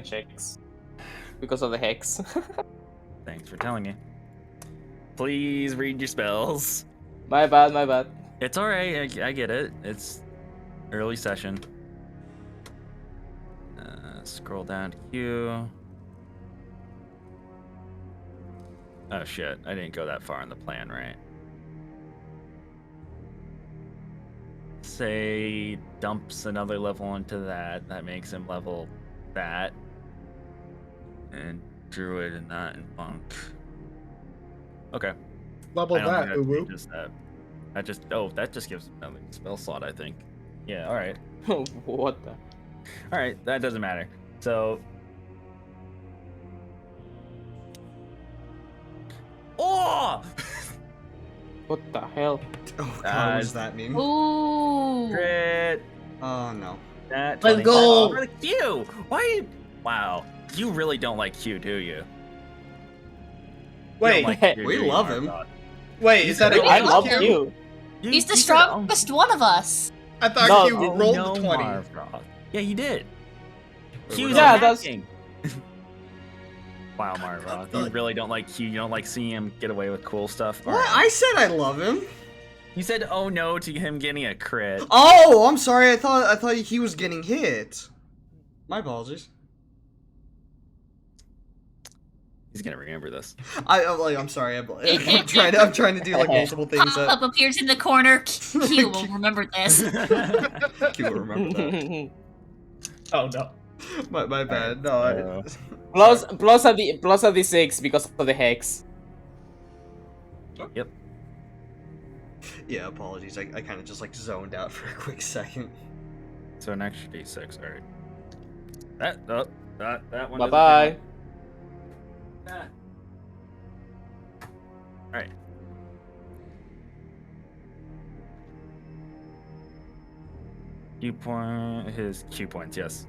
checks because of the hex. Thanks for telling me. Please read your spells. My bad, my bad. It's alright, I get it. It's early session. Scroll down to Q. Oh shit, I didn't go that far in the plan, right? Say dumps another level into that. That makes him level that. And druid and that and monk. Okay. Level I don't that, think woo that woo. changes that. That just gives him another spell slot, I think. Yeah, alright. What the? Alright, that doesn't matter. So oh! What the hell? Oh god, what does that mean? Ooh. Crit. Oh no. That Let's 20. go. Oh, for the Q. Why? Wow. You really don't like Q, do you? You Wait, don't like Q, We do you, love him. Margot? wait, You is that said a it I was love Q? you. He's the you said, strongest one of us. I thought No, Q oh, rolled no, the 20. Margot. Yeah, you did. Wait, Q's Yeah, attacking. that's- Wow, Margot. You really don't like Q. You don't like seeing him get away with cool stuff. What? Alright. I said I love him. You said oh no to him getting a crit. Oh, I'm sorry. I thought he was getting hit. My apologies. He's gonna remember this. I'm sorry. I'm trying to do like multiple things. Pop-up appears in the corner. Q will remember this. Q will remember that. Oh no. My bad. No. plus a d6 because of the hex. Yep. Yeah, apologies. I kind of just like zoned out for a quick second. So an extra d6. All right. That one. Bye doesn't bye. count. All right. His Q points, yes.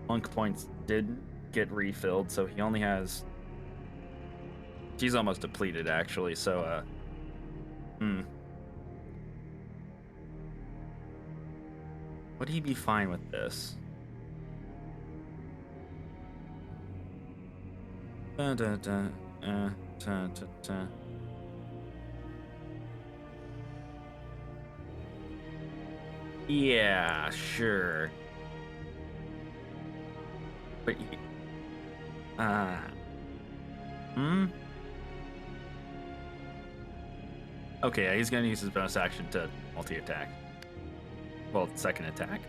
Monk points did get refilled, so he only has. He's almost depleted, actually. So, would he be fine with this? Dun, dun, dun. Yeah, sure. But hmm. Okay, yeah, he's gonna use his bonus action to multi-attack. Well, second attack.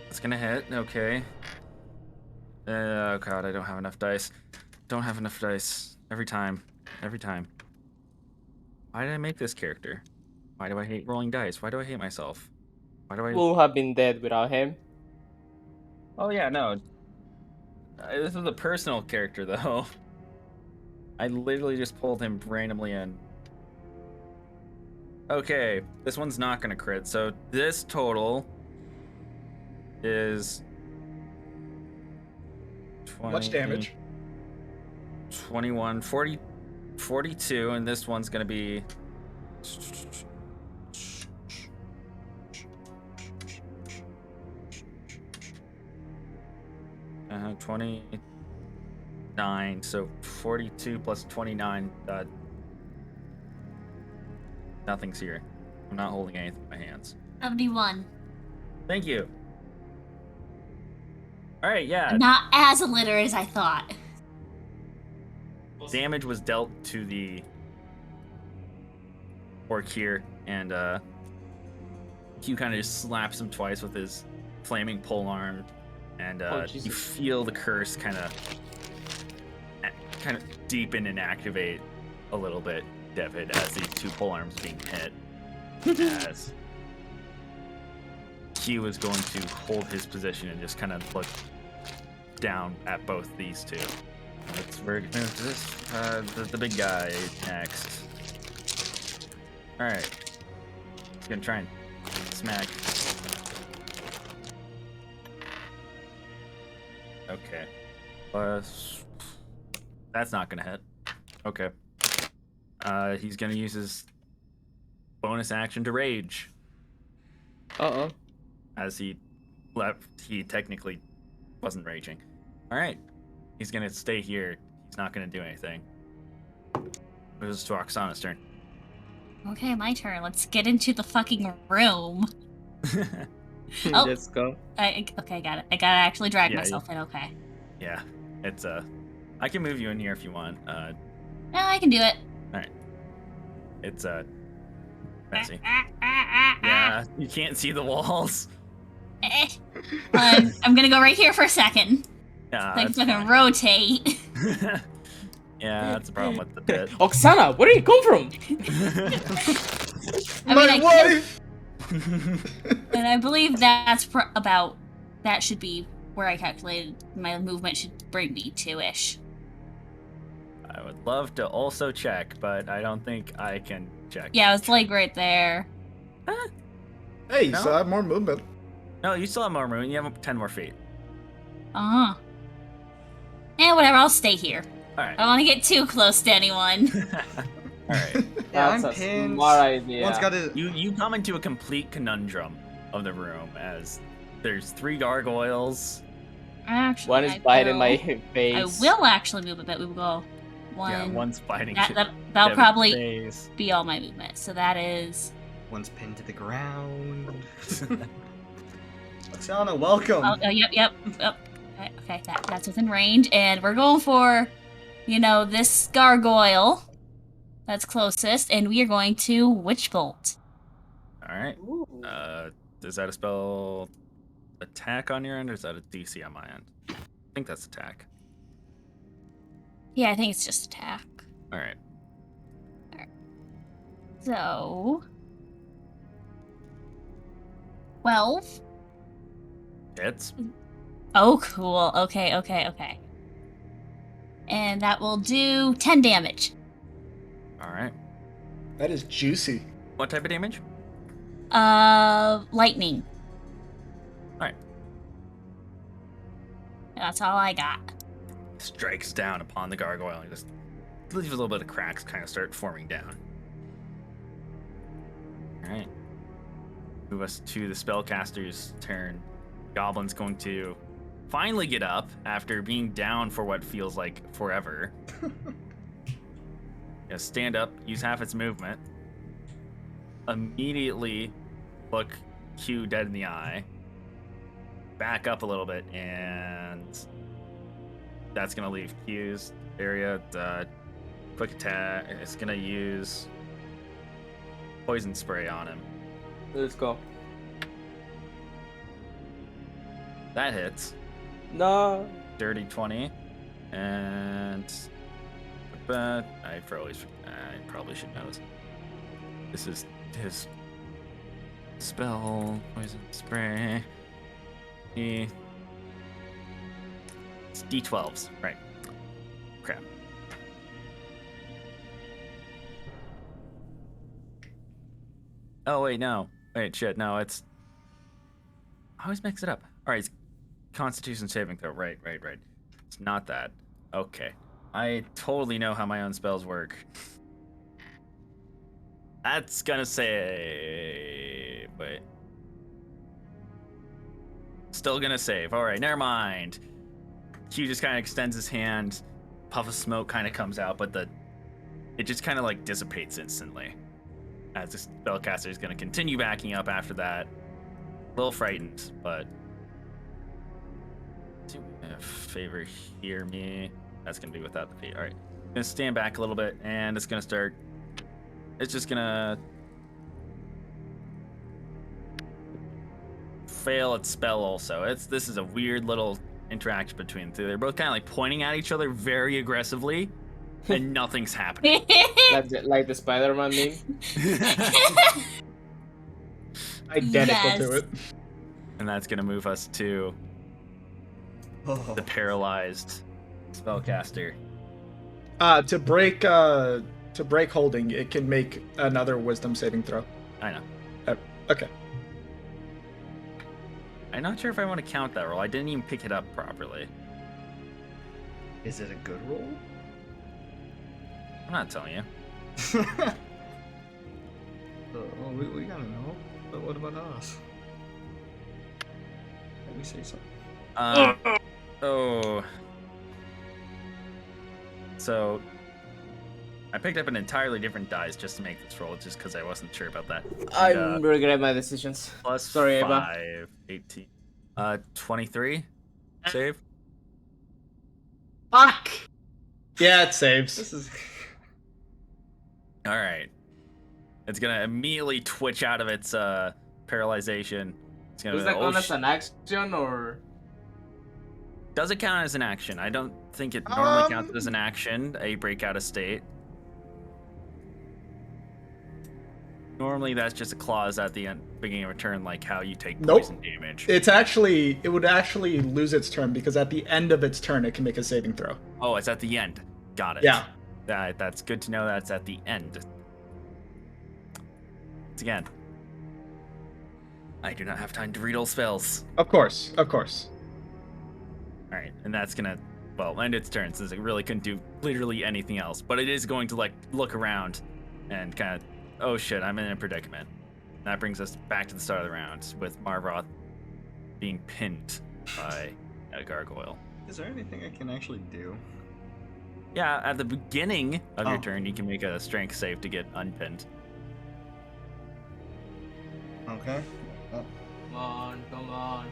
It's gonna hit. Okay. Oh god, I don't have enough dice. Don't have enough dice. Every time. Every time. Why did I make this character? Why do I hate rolling dice? Why do I hate myself? Why do I... We'll have been dead without him. Oh yeah, no. This is a personal character though. I literally just pulled him randomly in. Okay, this one's not gonna crit, so this total is 20, Much damage. 21, 40, 42, and this one's gonna be 29, so 42 plus 29, nothing's here. I'm not holding anything in my hands. 71. Thank you. Alright, yeah. Not as illiterate as I thought. Damage was dealt to the orc here, and Q kind of just slaps him twice with his flaming polearm, and you feel the curse kind of deepen and activate a little bit, David, as these two polearms being hit. As Q is going to hold his position and just kind of look down at both these two. We're gonna move to this, the big guy next. Alright. He's gonna try and smack. Okay. That's not gonna hit. Okay. He's gonna use his bonus action to rage. Uh-oh. As he technically wasn't raging. Alright. He's gonna stay here. He's not gonna do anything. Moves to Oksana's turn. Okay, my turn. Let's get into the fucking room. Oh. Let's go. Okay, got it. I gotta actually drag Yeah, myself in, okay. Yeah. It's I can move you in here if you want. No, I can do it. Alright. It's messy. Yeah. Yeah, you can't see the walls. I'm gonna go right here for a second. Yeah, So I can that's fucking fine. rotate. Yeah, that's the problem with the pit. Oksana, where did you come from? I mean, My I wife! and I believe that should be where I calculated my movement should bring me to-ish. I would love to also check, but I don't think I can check. Yeah, it's like right there. Hey, No? so I have more movement. No, you still have more room. You have 10 more feet. Uh-huh. Whatever, I'll stay here. Alright. I don't want to get too close to anyone. Alright. Yeah, That's I'm a pinned. smart idea. One's got to. You come into a complete conundrum of the room as there's 3 gargoyles. Actually, One is I biting will- my I face. will actually move a bit. We will go one. Yeah, one's fighting. That'll Devin's probably face. be all my movement. So that is. One's pinned to the ground. Oksana, welcome. Oh, yep. Okay, that's within range, and we're going for, this gargoyle that's closest, and we are going to Witch Bolt. Alright. Ooh. Is that a spell attack on your end, or is that a DC on my end? I think that's attack. Yeah, I think it's just attack. Alright. So 12. Hits. Oh, cool. Okay. And that will do 10 damage. Alright. That is juicy. What type of damage? Lightning. Alright. That's all I got. Strikes down upon the gargoyle and just leaves a little bit of cracks kind of start forming down. All right. Move us to the spellcaster's turn. Goblin's going to finally get up after being down for what feels like forever. Gonna stand up, use half its movement. Immediately look Q dead in the eye. Back up a little bit, and that's gonna leave Q's area. Quick attack. It's gonna use poison spray on him. Let's go. That hits. No. Dirty 20. And I probably should know this. This is his spell, poison spray. It's D12s, right? Crap. Oh wait, no. Wait, shit, no, it's. I always mix it up. All right, it's Constitution saving throw. Right. It's not that. Okay. I totally know how my own spells work. That's gonna say. Wait. Still gonna save. All right, never mind. Q just kind of extends his hand. Puff of smoke kind of comes out, but it just kind of like dissipates instantly. As the spellcaster is gonna continue backing up after that. A little frightened, but. Do me a favor here, me. That's gonna be without the feet. All right, gonna stand back a little bit, and it's gonna start. It's just gonna fail its spell. Also, this is a weird little interaction between the two. They're both kind of like pointing at each other very aggressively, and nothing's happening. Like the Spider-Man meme. Identical Yes. to it. And that's gonna move us to Oh. the paralyzed spellcaster. To break holding, it can make another wisdom saving throw. I know. Okay. I'm not sure if I want to count that roll. I didn't even pick it up properly. Is it a good roll? I'm not telling you. We gotta know. But what about us? Let me say something. Oh. So, I picked up an entirely different dice just to make this roll, just because I wasn't sure about that. I And, regret my decisions. plus Sorry, Eva. 5, 18. 23 save. Fuck! Yeah, it saves. This is. All right. It's gonna immediately twitch out of its paralyzation. It's gonna Does be that like, count as an action or? Does it count as an action? I don't think it normally counts as an action, a break out of state. Normally, that's just a clause at the beginning of a turn, like how you take Nope. poison damage. It would actually lose its turn because at the end of its turn, it can make a saving throw. Oh, it's at the end. Got it. Yeah. That's good to know. That's at the end. It's again. I do not have time to read all spells. Of course. All right, and that's gonna, end its turn since it really couldn't do literally anything else. But it is going to like look around and kind of, oh shit, I'm in a predicament. And that brings us back to the start of the round with Marvoth being pinned by a gargoyle. Is there anything I can actually do? Yeah, at the beginning of your Oh. turn, you can make a strength save to get unpinned. Okay. Well, Come on.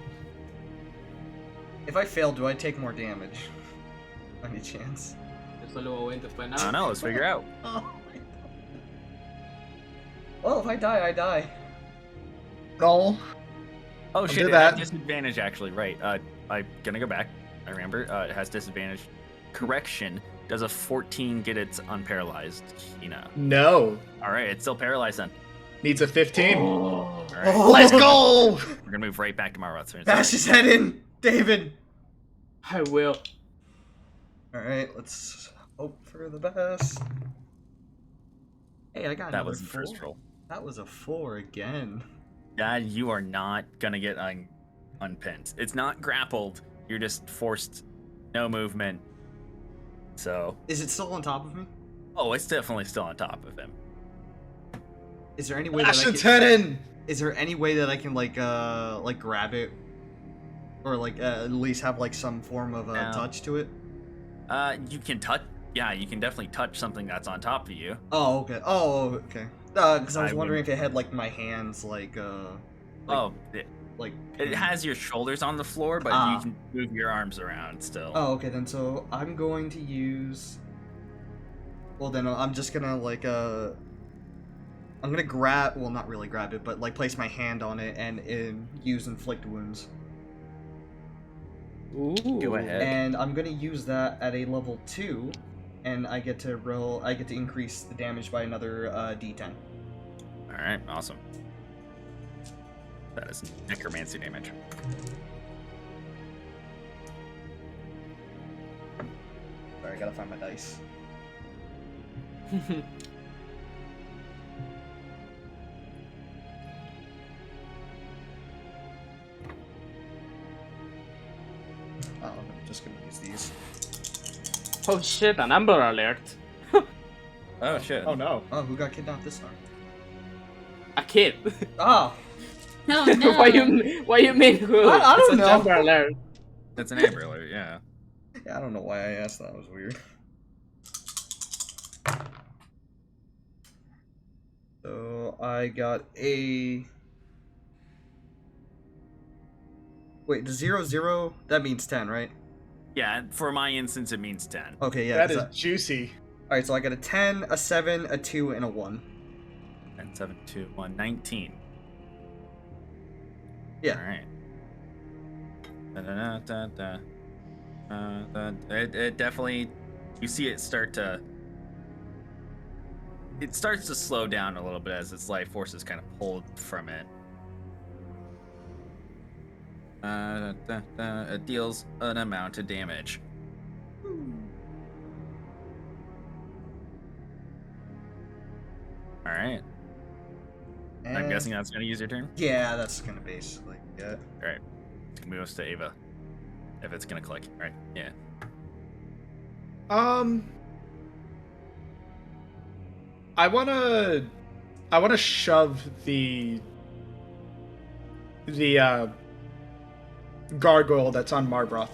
if I fail, do I take more damage? Any chance? Yo solo voy a 20 después I don't know, let's figure out. Oh my god. Well, if I die, I die. No. Oh shit, do it that. has disadvantage actually, right. I'm gonna go back. I remember, it has disadvantage. Correction, does a 14 get its unparalyzed? No. Alright, it's still paralyzed then. Needs a 15. Alright, Let's go! we're gonna move right back to Marvoth's turn. Bash his head in, David. I will. All right, let's hope for the best. Hey, I got That another was the first 4. roll. That was a 4 again. Dad, you are not gonna get unpinned. It's not grappled. You're just forced, no movement. So, Is it still on top of me? oh, it's definitely still on top of him. Is there any way that Bash I its can, head in! is there any way that I can like grab it, or like at least have like some form of touch to it? You can touch. Yeah, you can definitely touch something that's on top of you. Oh, okay. Oh, okay. Because I was I wondering if wouldn't- it had like my hands like Oh, like. it has your shoulders on the floor, but Ah. you can move your arms around still. Oh, okay then. So I'm going to use. Well, then I'm just gonna like I'm gonna grab. Well, not really grab it, but like place my hand on it and use inflict wounds. Ooh. Go ahead. And I'm gonna use that at a level 2, and I get to roll. I get to increase the damage by another D10. All right, awesome. That is necromancy damage. Sorry, I gotta find my dice. Oh, I'm just gonna use these. Oh shit, an Amber Alert. Oh shit. Oh no. Oh, who got kidnapped this time? A kid. Ah, Oh no. Why you mean who? I don't It's an know. Amber Alert. That's an Amber Alert, yeah. yeah, I don't know why I asked that. It was weird. So I got a. Wait, the 0-0, that means 10, right? Yeah, for my instance, it means 10. Okay, yeah. That is juicy. Alright, so I got a 10, a 7, a 2, and a 1. 10, 7, 2, 1, 19. Yeah. Alright. It definitely, you see it start to, it starts to slow down a little bit as its life force is kind of pulled from it. It deals an amount of damage. Alright. I'm And- guessing that's going to use your turn? Yeah, that's gonna basically it. Alright. It moves to Ava. If it's going to click. Alright, yeah. I wanna shove the gargoyle that's on Marbroth.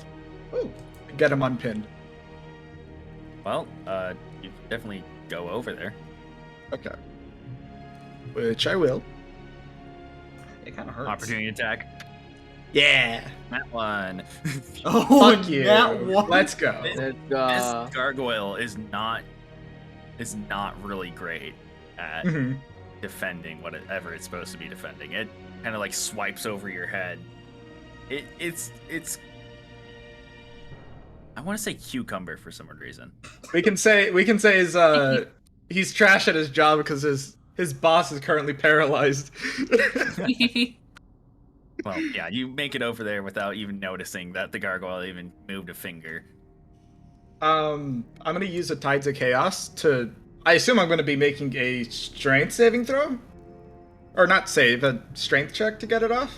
Ooh. Get him unpinned. Well, you definitely go over there. Okay. Which I will. It kind of hurts. Opportunity attack. Yeah. That one. Oh, Fuck you. that one. Let's go. This Let's gargoyle is not really great at Mhm. defending whatever it's supposed to be defending. It kind of like swipes over your head. It's I want to say cucumber for some weird reason. We can say he's trash at his job because his boss is currently paralyzed. Well, yeah, you make it over there without even noticing that the gargoyle even moved a finger. I'm gonna use a Tides of Chaos to. I assume I'm gonna be making a strength saving throw, or not save, a strength check to get it off.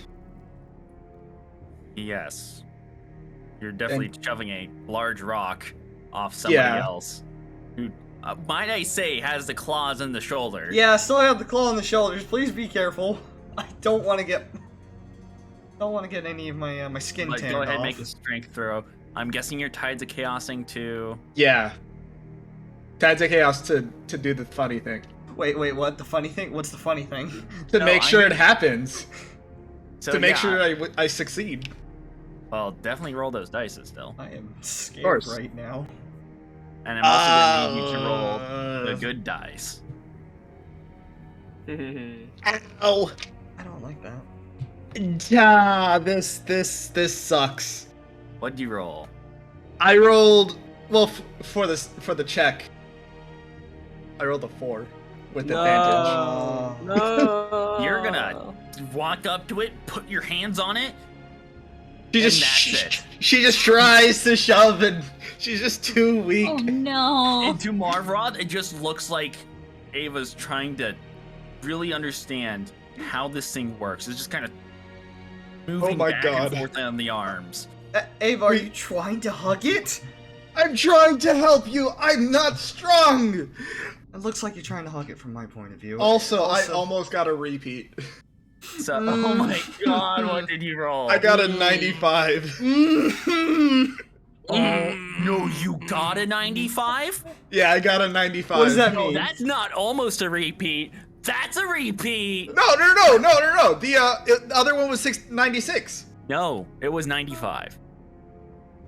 Yes. You're definitely shoving a large rock off somebody else who, might I say, has the claws in the shoulder. Yeah, I still have the claw on the shoulders. Please be careful. I don't want to get any of my my skin But tanned go ahead, off. make a strength throw. I'm guessing your Tides of Chaosing to... Yeah. Tides of Chaos to do the funny thing. Wait, what? The funny thing? What's the funny thing? To No, make I sure mean- it happens. So, To make yeah, sure I succeed. Well, definitely roll those dice still. I am scared course. right now. And I'm also going to need you to roll the good dice. Ow! I don't like that. This sucks. What'd you roll? I rolled for the check. I rolled a 4 with advantage. No. You're gonna walk up to it, put your hands on it. She And just that's it. she just tries to shove and she's just too weak. Oh no. And to Marvrod, it just looks like Ava's trying to really understand how this thing works. It's just kind of moving my back God. and forth on the arms. Ava, are you trying to hug it? I'm trying to help you. I'm not strong. It looks like you're trying to hug it from my point of view. Also, I almost got a repeat. So, oh my god, what did you roll? I got a 95. Mhm. Oh, no, you got a 95? Yeah, I got a 95. What does that No, mean? that's not almost a repeat. That's a repeat. No. The other one was 96. No, it was 95.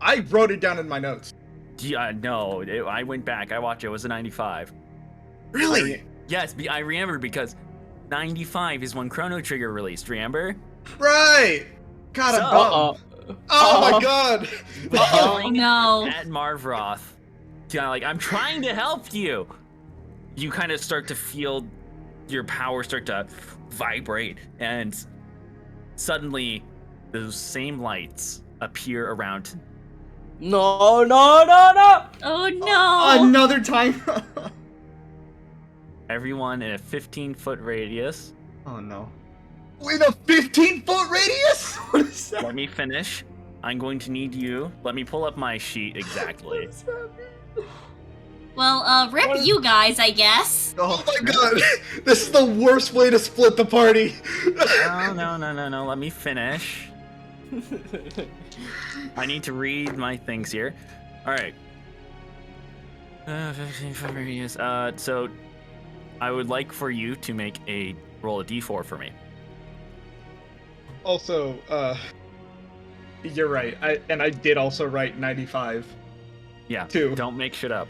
I wrote it down in my notes. Yeah, no, I went back. I watched it. It was a 95. Really? Yes, I remember because 95 is when Chrono Trigger released, remember? Right. God, I'm Uh-oh. dumb. Oh my god. Oh no. At Marvroth, like, I'm trying to help you. You kind of start to feel your power start to vibrate, and suddenly those same lights appear around. No. Oh no. Another time. Everyone in a 15-foot radius. Oh no. In a 15-foot radius? What is that? Let me finish. I'm going to need you. Let me pull up my sheet exactly. Well, rip you guys, I guess. Oh my god. This is the worst way to split the party. No. Let me finish. I need to read my things here. All right. 15-foot radius. So I would like for you to make a roll a d4 for me. Also, you're right. I did also write 95. Yeah. Two. Don't make shit up.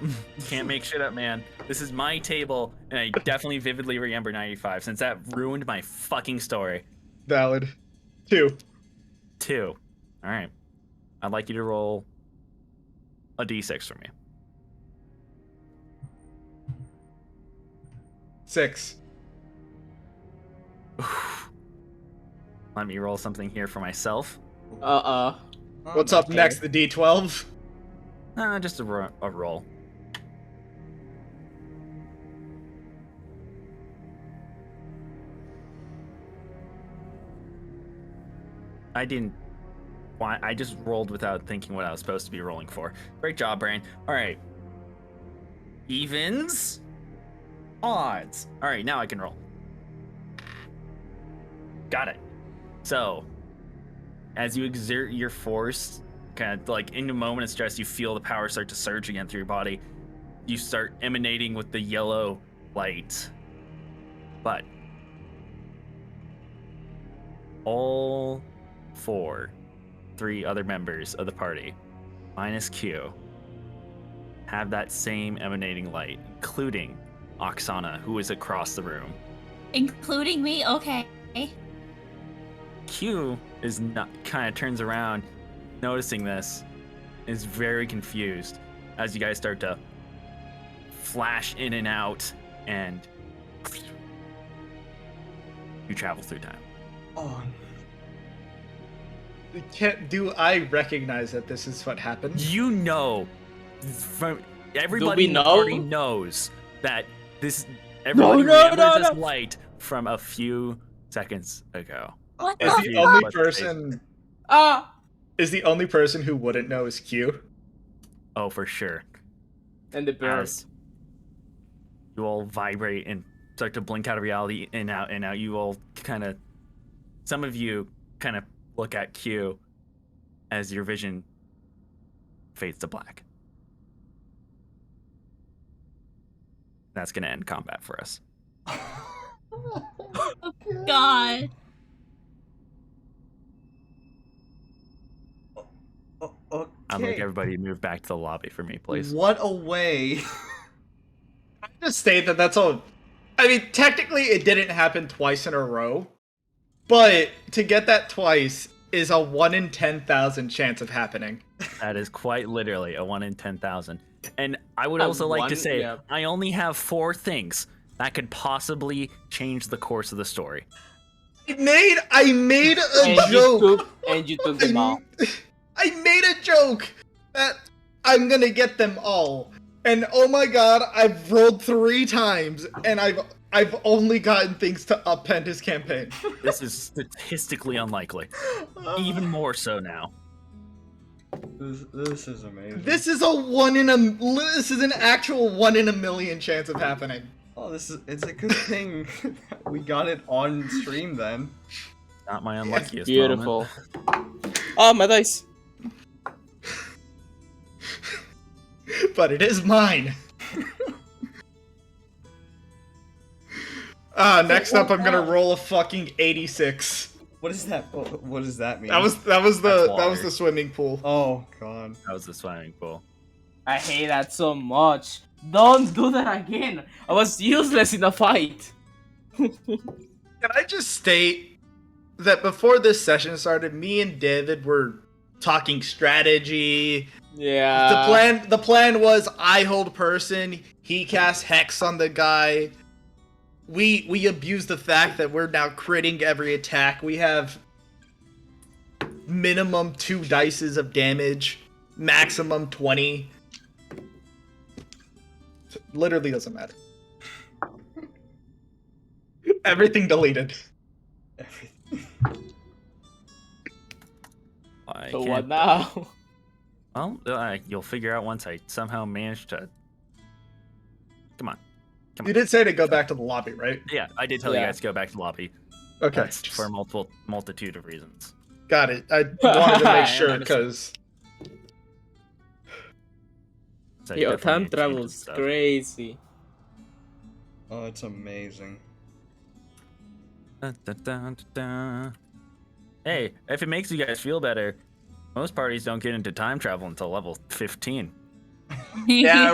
Can't make shit up, man. This is my table, and I definitely vividly remember 95 since that ruined my fucking story. Valid. 2. 2. All right. I'd like you to roll a d6 for me. 6. Let me roll something here for myself. What's up next? The D12? Just a roll. I just rolled without thinking what I was supposed to be rolling for. Great job, Brain. All right. Evens. Odds. All right, now I can roll. Got it. So, as you exert your force, kind of like in a moment of stress, you feel the power start to surge again through your body. You start emanating with the yellow light. But all 3 other members of the party, minus Q, have that same emanating light, including Oksana, who is across the room. Including me? Okay. Q is not kind of turns around, noticing this, is very confused as you guys start to flash in and out, and you travel through time. Oh. Do I recognize that this is what happened? You know, from everybody in the party knows that this. Everybody remembers this light from a few seconds ago. What Is the the fuck? only person is the only person who wouldn't know is Q? Oh, for sure. And the bird. As you all vibrate and start to blink out of reality and out, you all kind of, some of you kind of look at Q as your vision fades to black. That's going to end combat for us. God. Okay. I'd like everybody to move back to the lobby for me, please. What a way. I just state that that's all. I mean, technically, it didn't happen twice in a row, but to get that twice is a 1 in 10,000 chance of happening. That is quite literally a 1 in 10,000. And I would also like to say, I only have 4 things that could possibly change the course of the story. I made a joke. You took them all. I made a joke that I'm gonna get them all. And oh my god, I've rolled 3 times, and I've only gotten things to upend his campaign. This is statistically unlikely. Even more so now. This is amazing. This is this is an actual 1 in a million chance of happening. Oh, it's a good thing that we got it on stream then. Not my unluckiest Beautiful. moment. Oh, my dice. But it is mine. Next up, I'm gonna roll a fucking 86. What is that? What does that mean? That was the swimming pool. Oh god. That was the swimming pool. I hate that so much. Don't do that again. I was useless in a fight. Can I just state that before this session started, me and David were talking strategy. Yeah. The plan was I hold person, he casts hex on the guy. We abuse the fact that we're now critting every attack. We have minimum 2 dices of damage, maximum 20. Literally doesn't matter. Everything deleted. Everything. I So can't- what now? Well, you'll figure out once I somehow manage to. Come on. You did say to go back to the lobby, right? Yeah, I did tell you Yeah. guys to go back to lobby. Okay. That's for a multitude of reasons. Got it. I wanted to make sure because So Yo, definitely time changes travel's stuff. crazy. Oh, it's amazing. Dun, dun, dun, dun, dun. Hey, if it makes you guys feel better, most parties don't get into time travel until level 15. yeah,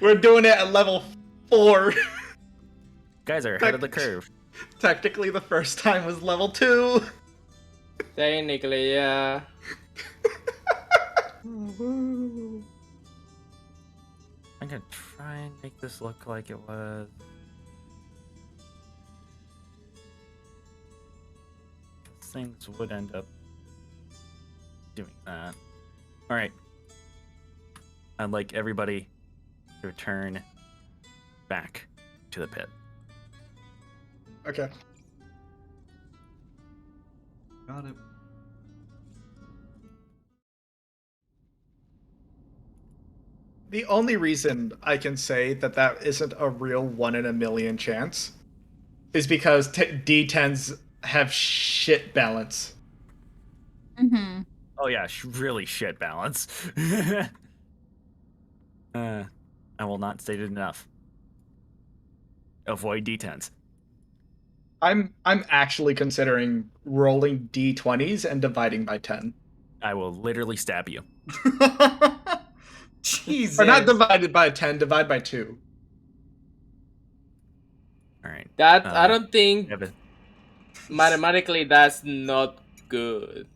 we're doing it at level 4. Guys are ahead of the curve. Technically, the first time was level 2. Technically, yeah. I'm gonna try and make this look like it was. Things would end up doing that. Alright. I'd like everybody to return back to the pit. Okay. Got it. The only reason I can say that isn't a real 1 in a million chance is because D10s have shit balance. Mm-hmm. Oh yeah, really shit balance. I will not state it enough. Avoid D10s. I'm actually considering rolling D20s and dividing by 10. I will literally stab you. Jesus. Or not divided by 10, divide by 2. Alright. That I don't think Evan, mathematically that's not good.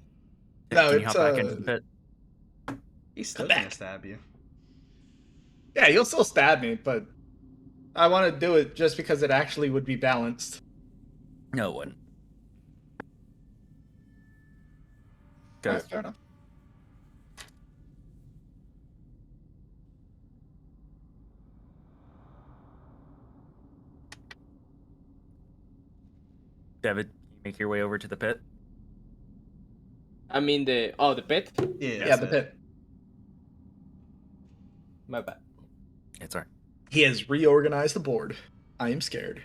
No, can you it's, hop back into the pit? He's still Come gonna back. stab you. Yeah, you'll still stab me, but I want to do it just because it actually would be balanced. No, it wouldn't. Go. Alright, fair enough. David, make your way over to the pit. I mean the pit? Yeah, Yeah, the pit. My bad. It's alright. He has reorganized the board. I am scared.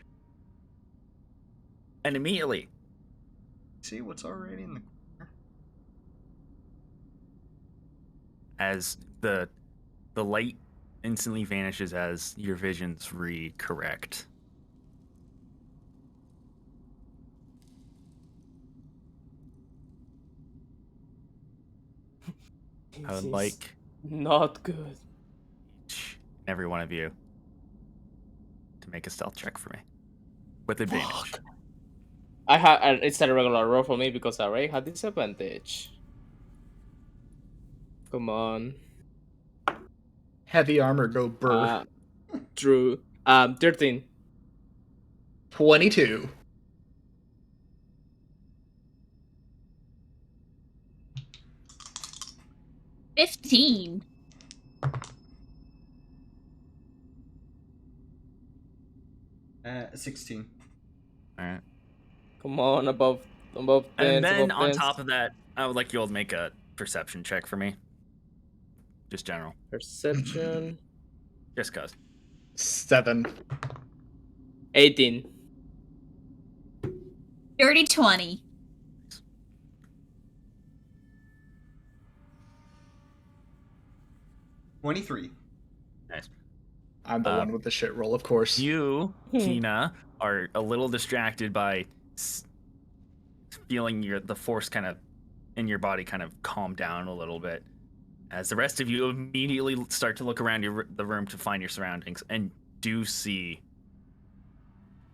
And immediately, See what's already in the corner? as the light instantly vanishes as your visions recorrect. I This would is like not good. each and every one of you to make a stealth check for me with advantage. I have it's a regular roll for me because I already had disadvantage. Come on. Heavy armor, go burr. True. 13. 22. $15. 16. All right. Come on, above 10. And then above on 10s. top of that, I would like you all to make a perception check for me. Just general. Perception. Just cause. 7. 18. Dirty 20. $23. Nice. I'm the one with the shit roll, of course. You, Tina, are a little distracted by feeling the force kind of in your body kind of calm down a little bit. As the rest of you immediately start to look around the room to find your surroundings and do see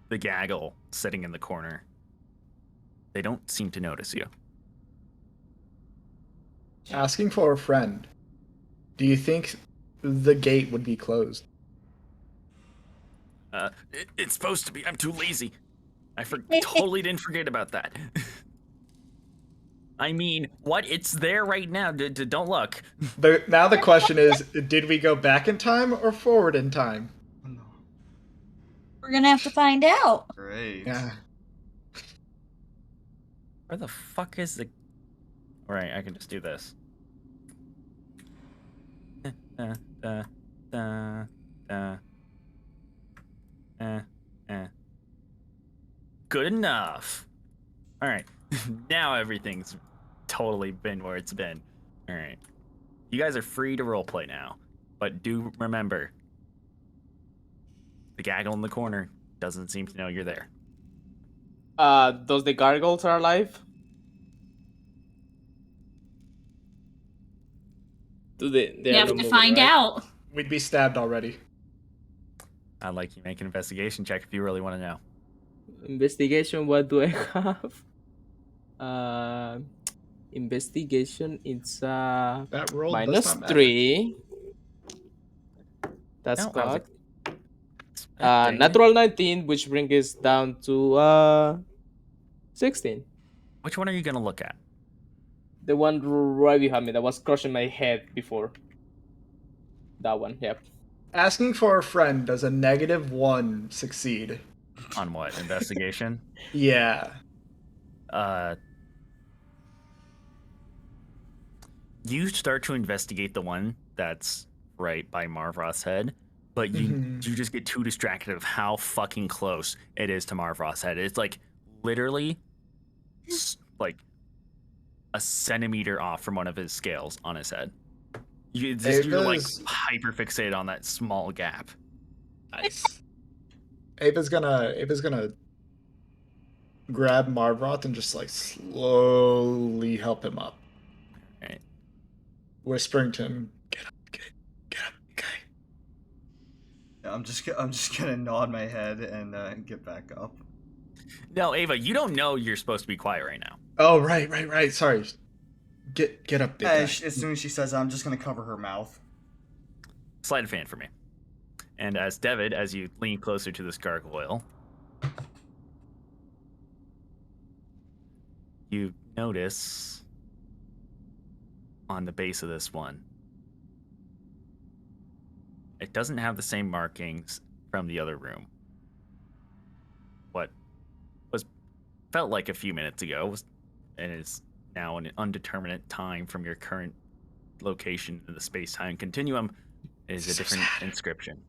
the gaggle sitting in the corner. They don't seem to notice you. Asking for a friend. Do you think the gate would be closed? It's supposed to be. I'm too lazy. I totally didn't forget about that. I mean, what? It's there right now. Don't look. Now the question is, did we go back in time or forward in time? Oh, no. We're gonna have to find out. Great. Yeah. Where the fuck is the... Alright, I can just do this. Good enough. Alright. Now everything's totally been where it's been. Alright. You guys are free to roleplay now. But do remember, the gaggle in the corner doesn't seem to know you're there. Does the gargoyles are alive? They We are have not to moving, find right? out. We'd be stabbed already. I'd like you to make an investigation check if you really want to know. Investigation, what do I have? Investigation, it's That roll does minus not matter. 3. That's No, I was got. Natural 19, which brings us down to 16. Which one are you going to look at? The one right behind me that was crushing my head before. That one, yep. Asking for a friend, does a -1 succeed? On what? Investigation? Yeah. You start to investigate the one that's right by Marvroth's head, but you just get too distracted of how fucking close it is to Marvroth's head. It's like literally like a centimeter off from one of his scales on his head. You're like hyper fixated on that small gap. Nice. Ava's gonna grab Marvroth and just like slowly help him up. Right. Whispering to him, get up, okay. I'm just gonna nod my head and get back up. No, Ava, you don't know you're supposed to be quiet right now. Oh, right. Sorry. Get up, big guy. As soon as she says, I'm just gonna cover her mouth. Sleight of hand for me. And as David, as you lean closer to this gargoyle, you notice on the base of this one, it doesn't have the same markings from the other room. What felt like a few minutes ago and is now an undeterminate time from your current location in the space-time continuum is a different inscription.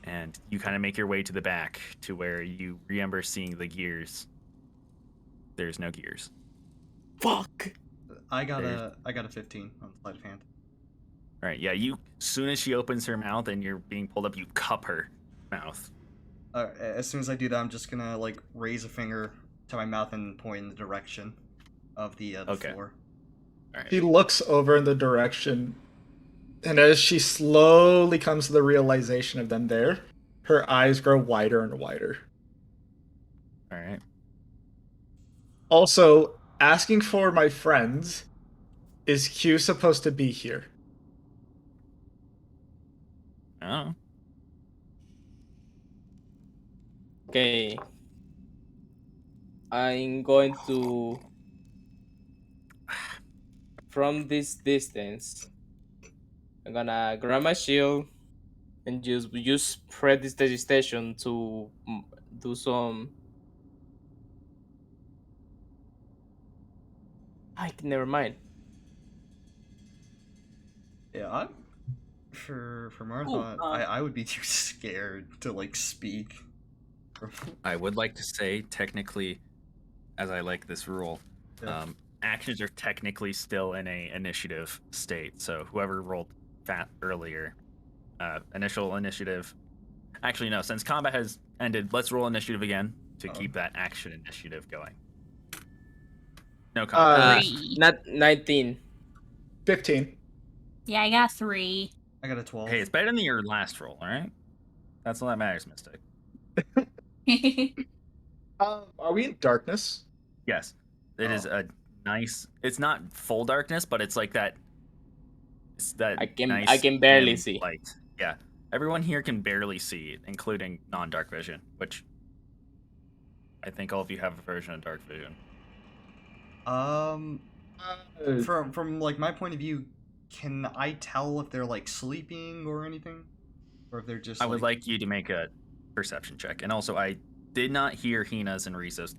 And you kind of make your way to the back to where you remember seeing the gears. There's no gears. Fuck! I got a 15 on sleight of hand. All right, yeah, soon as she opens her mouth and you're being pulled up, you cup her mouth. As soon as I do that, I'm just gonna like raise a finger to my mouth and point in the direction of the floor. All right. She looks over in the direction, and as she slowly comes to the realization of them there, her eyes grow wider and wider. All right. Also, asking for my friends, is Q supposed to be here? Oh. Okay. I'm going to... From this distance, I'm gonna grab my shield and just use spread this digitation to do some... Never mind. Yeah, I'm for Marathon. Oh, I would be too scared to like speak. I would like to say, technically, as I like this rule, Yeah. actions are technically still in a initiative state. So whoever rolled fat earlier, initial initiative. Actually, no. Since combat has ended, let's roll initiative again to keep that action initiative going. No combat. 3. Not 19. 15. Yeah, I got 3. I got a 12. Hey, it's better than your last roll, all right? That's all that matters, Mystic. Are we in darkness? Yes, it is a nice. It's not full darkness, but it's like that. It's that I nice can barely dim see. light. Yeah, everyone here can barely see, including non-dark vision, which I think all of you have a version of dark vision. From like my point of view, can I tell if they're like sleeping or anything, or if they're just? I would like you to make a perception check, and also I did not hear Hina's and Rizzo's.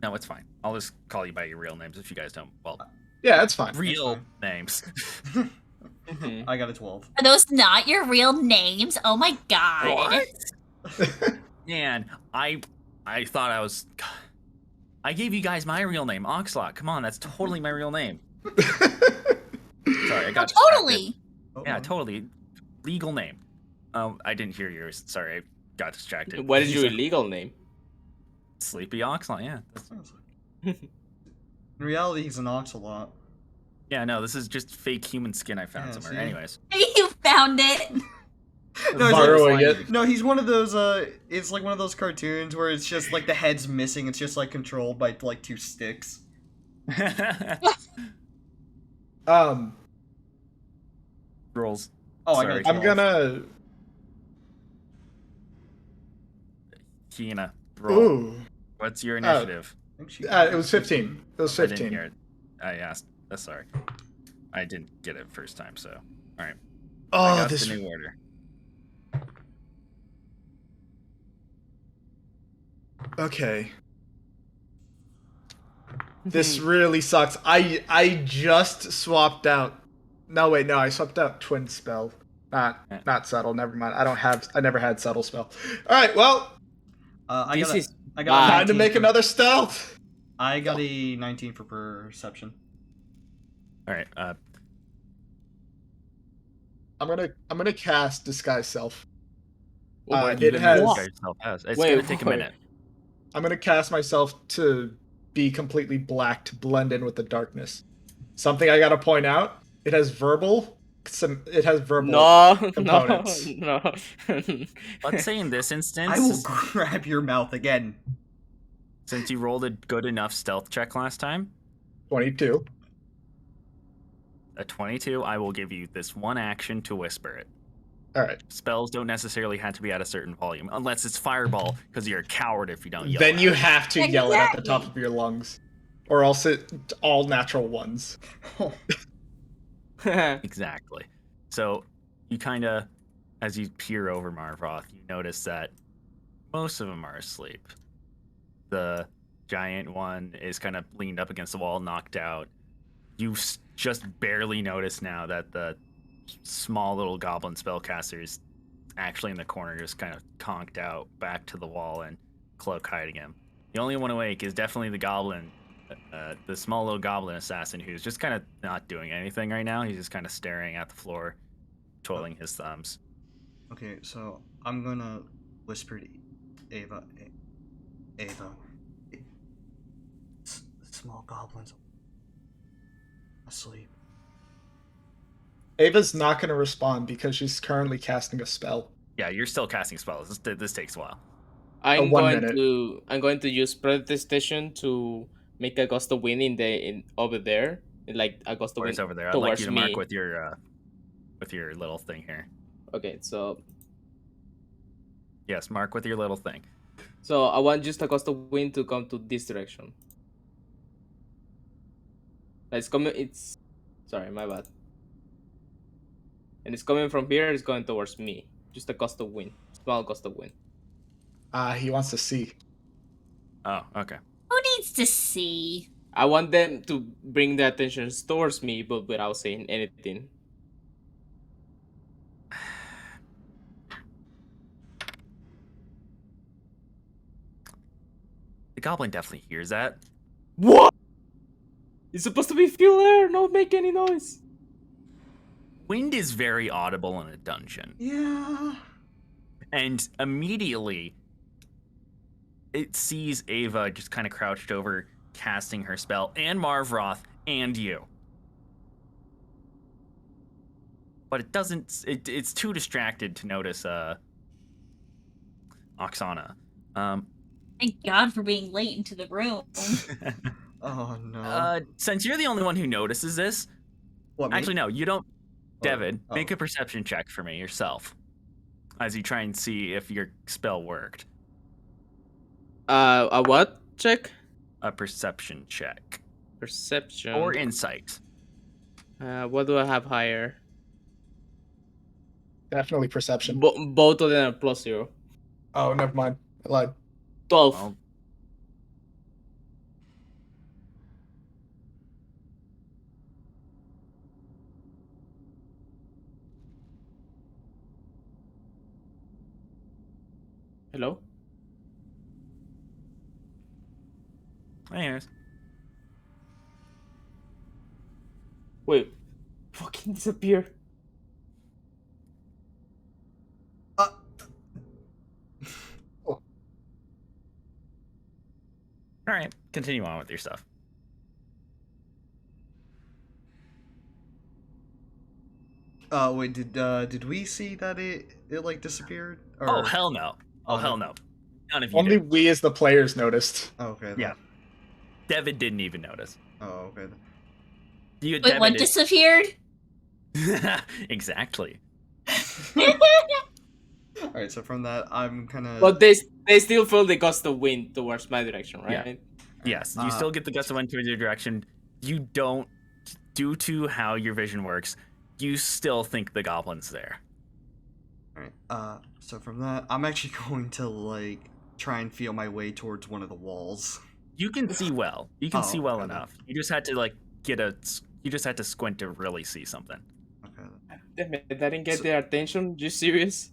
No, it's fine. I'll just call you by your real names if you guys don't. Well, Yeah, that's fine. real names. I got a 12. Are those not your real names? Oh my god. Man, I thought I was. I gave you guys my real name, Oxlot. Come on, that's totally my real name. Sorry, I got Totally. Yeah, totally. Legal name. I didn't hear yours. Sorry, I got distracted. What is your illegal name? Sleepy Oxlot, yeah. In reality, he's an oxalot. Yeah, no, this is just fake human skin I found Yeah, somewhere. see? Anyways. You found it. No, Borrowing it's it. no, he's one of those. It's like one of those cartoons where it's just like the head's missing. It's just like controlled by like 2 sticks. Rolls. Oh, Sorry. I got. I'm gonna. Hina, roll. Ooh. What's your initiative? I think she- It was 15. It was I didn't 15. hear it. I asked. Sorry. I didn't get it first time, so. Alright. I Oh, got this. the new order. Okay. This really sucks. I just swapped out. No, wait, no, I swapped out twin spell. Not subtle. Never mind. I never had subtle spell. All right, well, I This got. is I got. a bad. time to 19 make for- another stealth. I got a 19 for perception. Alright, I'm gonna cast disguise self. what it even has- this guy yourself has. It's Wait, gonna take a what? minute. I'm gonna cast myself to be completely black to blend in with the darkness. Something I gotta point out: it has verbal. It has verbal No, components. no. Let's say in this instance, I will grab your mouth again. since you rolled a good enough stealth check last time, 22. a 22, I will give you this one action to whisper it. All right. Spells don't necessarily have to be at a certain volume, unless it's fireball, because you're a coward if you don't yell. Then you at it. have to yell it at the Exactly. top of your lungs, or else it all natural ones. Exactly. So you kind of, as you peer over Marvoth, you notice that most of them are asleep. The giant one is kind of leaned up against the wall, knocked out. You just barely notice now that the small little goblin spellcaster is actually in the corner, just kind of conked out back to the wall and cloak hiding him. The only one awake is definitely the goblin, the small little goblin assassin who's just kind of not doing anything right now. He's just kind of staring at the floor, twiddling his thumbs. Okay, so I'm gonna whisper to Ava. Ava, small goblins asleep. Ava's not going to respond because she's currently casting a spell. Yeah, you're still casting spells. This takes a while. I'm 1 going minute. to use protestation to make a gust of wind in over there, like a gust of Or wind it's over there. I'd like towards you to me. mark with your little thing here. Okay, so Yes, mark with your little thing. I want just a gust of wind to come to this direction. It's coming. It's sorry, my bad. And it's coming from here. It's going towards me. Just a gust of wind, small gust of wind. He wants to see. Oh, okay. Who needs to see? I want them to bring the attention towards me, but without saying anything. The goblin definitely hears that. What? It's supposed to be feel air, not make any noise. Wind is very audible in a dungeon. Yeah. And immediately, it sees Ava just kind of crouched over, casting her spell, and Marvroth, and you. But it doesn't. It's too distracted to notice Oksana. Thank God for being late into the room. Oh no. Since you're the only one who notices this, What? Me? actually no, you don't. Devin, Oh. make a perception check for me yourself, as you try and see if your spell worked. A what check? A perception check Perception. or insight. What do I have higher? Definitely perception. Both of them are +0. Oh, never mind. I lied. 12. Well, Hello? anyways, Wait. Fucking disappear. all right, continue on with your stuff. Wait, did we see that it like disappeared? Or... Oh hell no! Oh hell no! None of you Only did. we as the players noticed. Oh, okay. Yeah. Devin didn't even notice. Oh, okay. You, Wait, Devin what did- disappeared? Exactly. All right. So from that, I'm kind of. But they still feel the gust of wind towards my direction, right? Yeah. Yes, you still get the gust of wind towards your direction. You don't, due to how your vision works, you still think the goblin's there. All right. So from that, I'm actually going to like try and feel my way towards one of the walls. You can see well. You can Oh, see well okay. enough. You just had to like You just had to squint to really see something. Okay. Damn it, that didn't get So- their attention. You serious?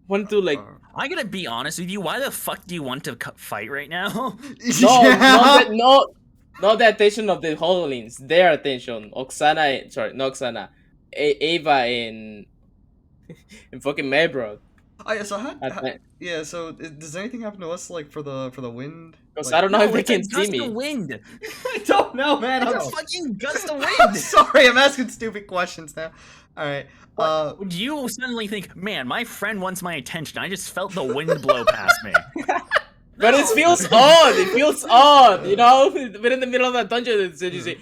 Want to like I gotta be honest with you. Why the fuck do you want to fight right now? no, not the attention of the Hololins. Their attention. Not Oksana. Ava and fucking Maybro. Oh yeah. So yeah. So does anything happen to us like for the wind? Because Like- I don't know if they it's a can see gust me. of wind. I don't know, man. It's I'm, a fucking gust of I'm wind. sorry. I'm asking stupid questions now. All right. Would you suddenly think, man, my friend wants my attention? I just felt the wind blow past me. But it feels odd. It feels odd. You know, we're in the middle of a dungeon, and so you say,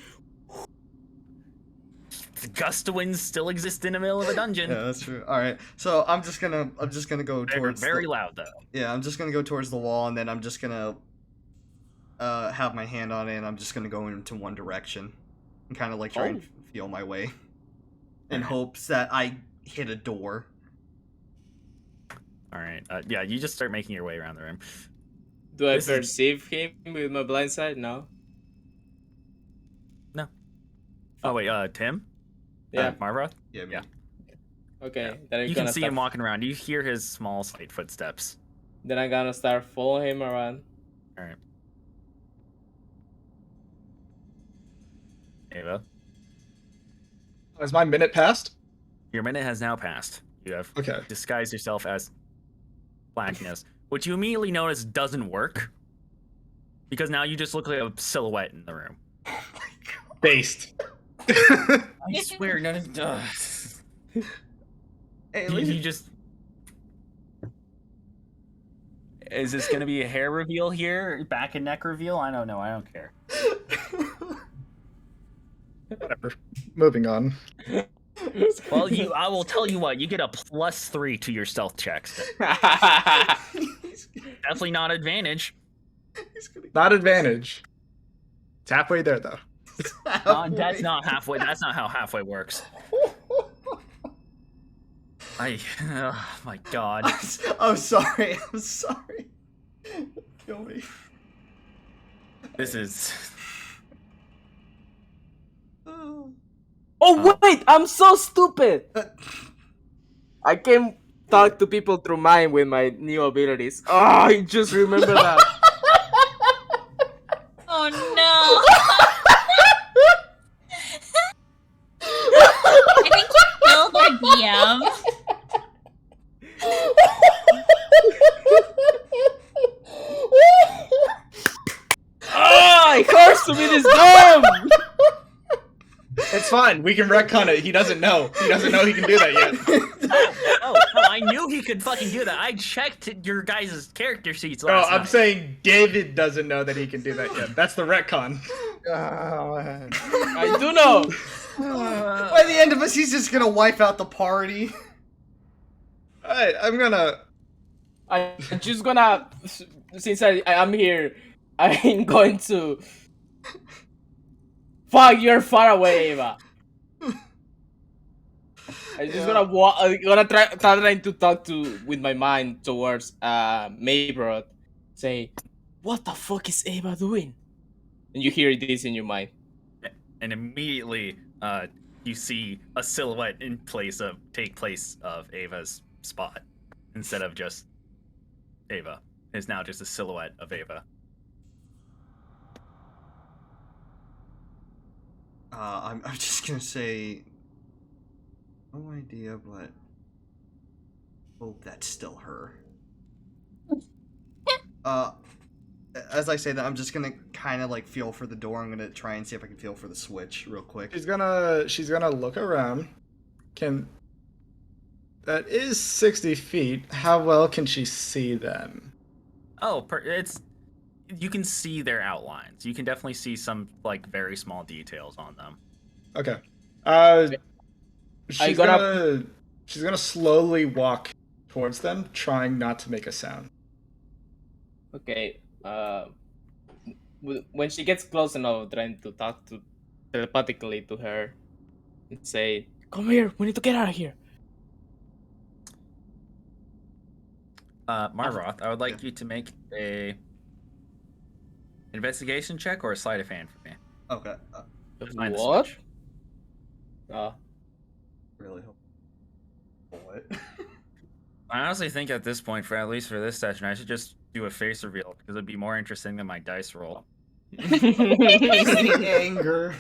The gust of winds still exist in the middle of a dungeon. Yeah, that's true. All right. So I'm just gonna go They're towards very the, loud though. yeah. I'm just gonna go towards the wall, and then I'm just gonna have my hand on it, and I'm just gonna go into one direction, and kind of like try and feel my way, in hopes that I hit a door. All right. Yeah, you just start making your way around the room. do I This is- perceive him with my blind sight? No. Oh wait, Tim? Yeah. Marva? Yeah. Yeah. Okay. Then I'm You can gonna see start, him walking around. You hear his small, slight footsteps. Then I'm gonna start following him around. All right. Ava, Has my minute passed? your minute has now passed. You have Okay. disguised yourself as blackness, which you immediately notice doesn't work. Because now you just look like a silhouette in the room. Based. I swear, none of does. Hey, You just. Is this gonna be a hair reveal here? Back and neck reveal? I don't know. I don't care. Whatever. Moving on. Well, I will tell you what. You get a +3 to your stealth checks. Definitely not advantage. Not advantage. It's halfway there though. That's not halfway. That's not how halfway works. Oh my god. I'm sorry. I'm sorry. Kill me. This is. Oh wait, I'm so stupid. I can talk to people through mind with my new abilities. Oh, I just remember that. He hurts to me this dumb! It's fine. We can retcon it. He doesn't know. He doesn't know he can do that yet. Oh, I knew he could fucking do that. I checked your guys' character sheets No, last I'm night. saying David doesn't know that he can do that yet. That's the retcon. I do know! By the end of us, he's just gonna wipe out the party. Alright, I'm just gonna, since I'm here, I'm going to. Fuck, you're far away, Eva. I'm just gonna trying to talk with my mind towards Maybroth. Say, what the fuck is Eva doing? And you hear this in your mind. And immediately, you see a silhouette take place of Ava's spot instead of just Ava. It's now just a silhouette of Ava. I'm just gonna say, no idea, but hope that's still her. As I say that, I'm just gonna kind of like feel for the door. I'm gonna try and see if I can feel for the switch real quick. She's gonna look around. That is 60 feet. How well can she see them? Oh, you can see their outlines. You can definitely see some like very small details on them. Okay. She's gonna slowly walk towards them, trying not to make a sound. Okay. When she gets close enough, trying to talk telepathically to her, and say, "Come here. We need to get out of here." Marroth, I would like you to make a investigation check or a sleight of hand for me. Okay. Find the What? switch. Really hope. What? I honestly think at this point, at least for this session, I should just do a face reveal because it'd be more interesting than my dice roll. Anger.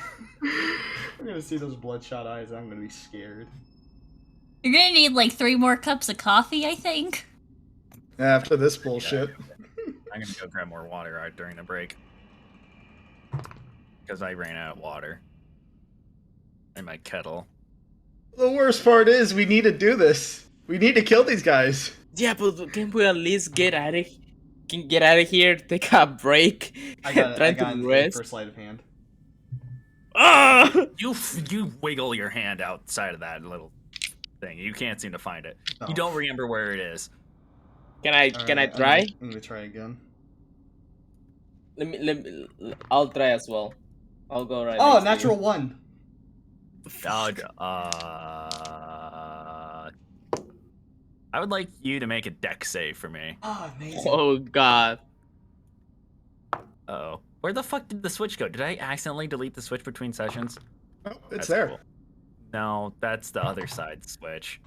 I'm gonna see those bloodshot eyes. I'm gonna be scared. You're gonna need like 3 more cups of coffee, I think. After this bullshit. I'm gonna go grab more water during the break because I ran out of water in my kettle. The worst part is we need to do this. We need to kill these guys. Yeah, but can we at least get out of here, take a break, I got try to an rest? first sleight of hand. Ah! You wiggle your hand outside of that little thing. You can't seem to find it. Oh. You don't remember where it is. Can I try? I'm gonna try again. I'll try as well. I'll go right. Oh, next to natural you. 1. I would like you to make a deck save for me. Oh, amazing. Oh god. Uh-oh. Where the fuck did the switch go? Did I accidentally delete the switch between sessions? Oh, it's That's there. cool. No, that's the other side switch.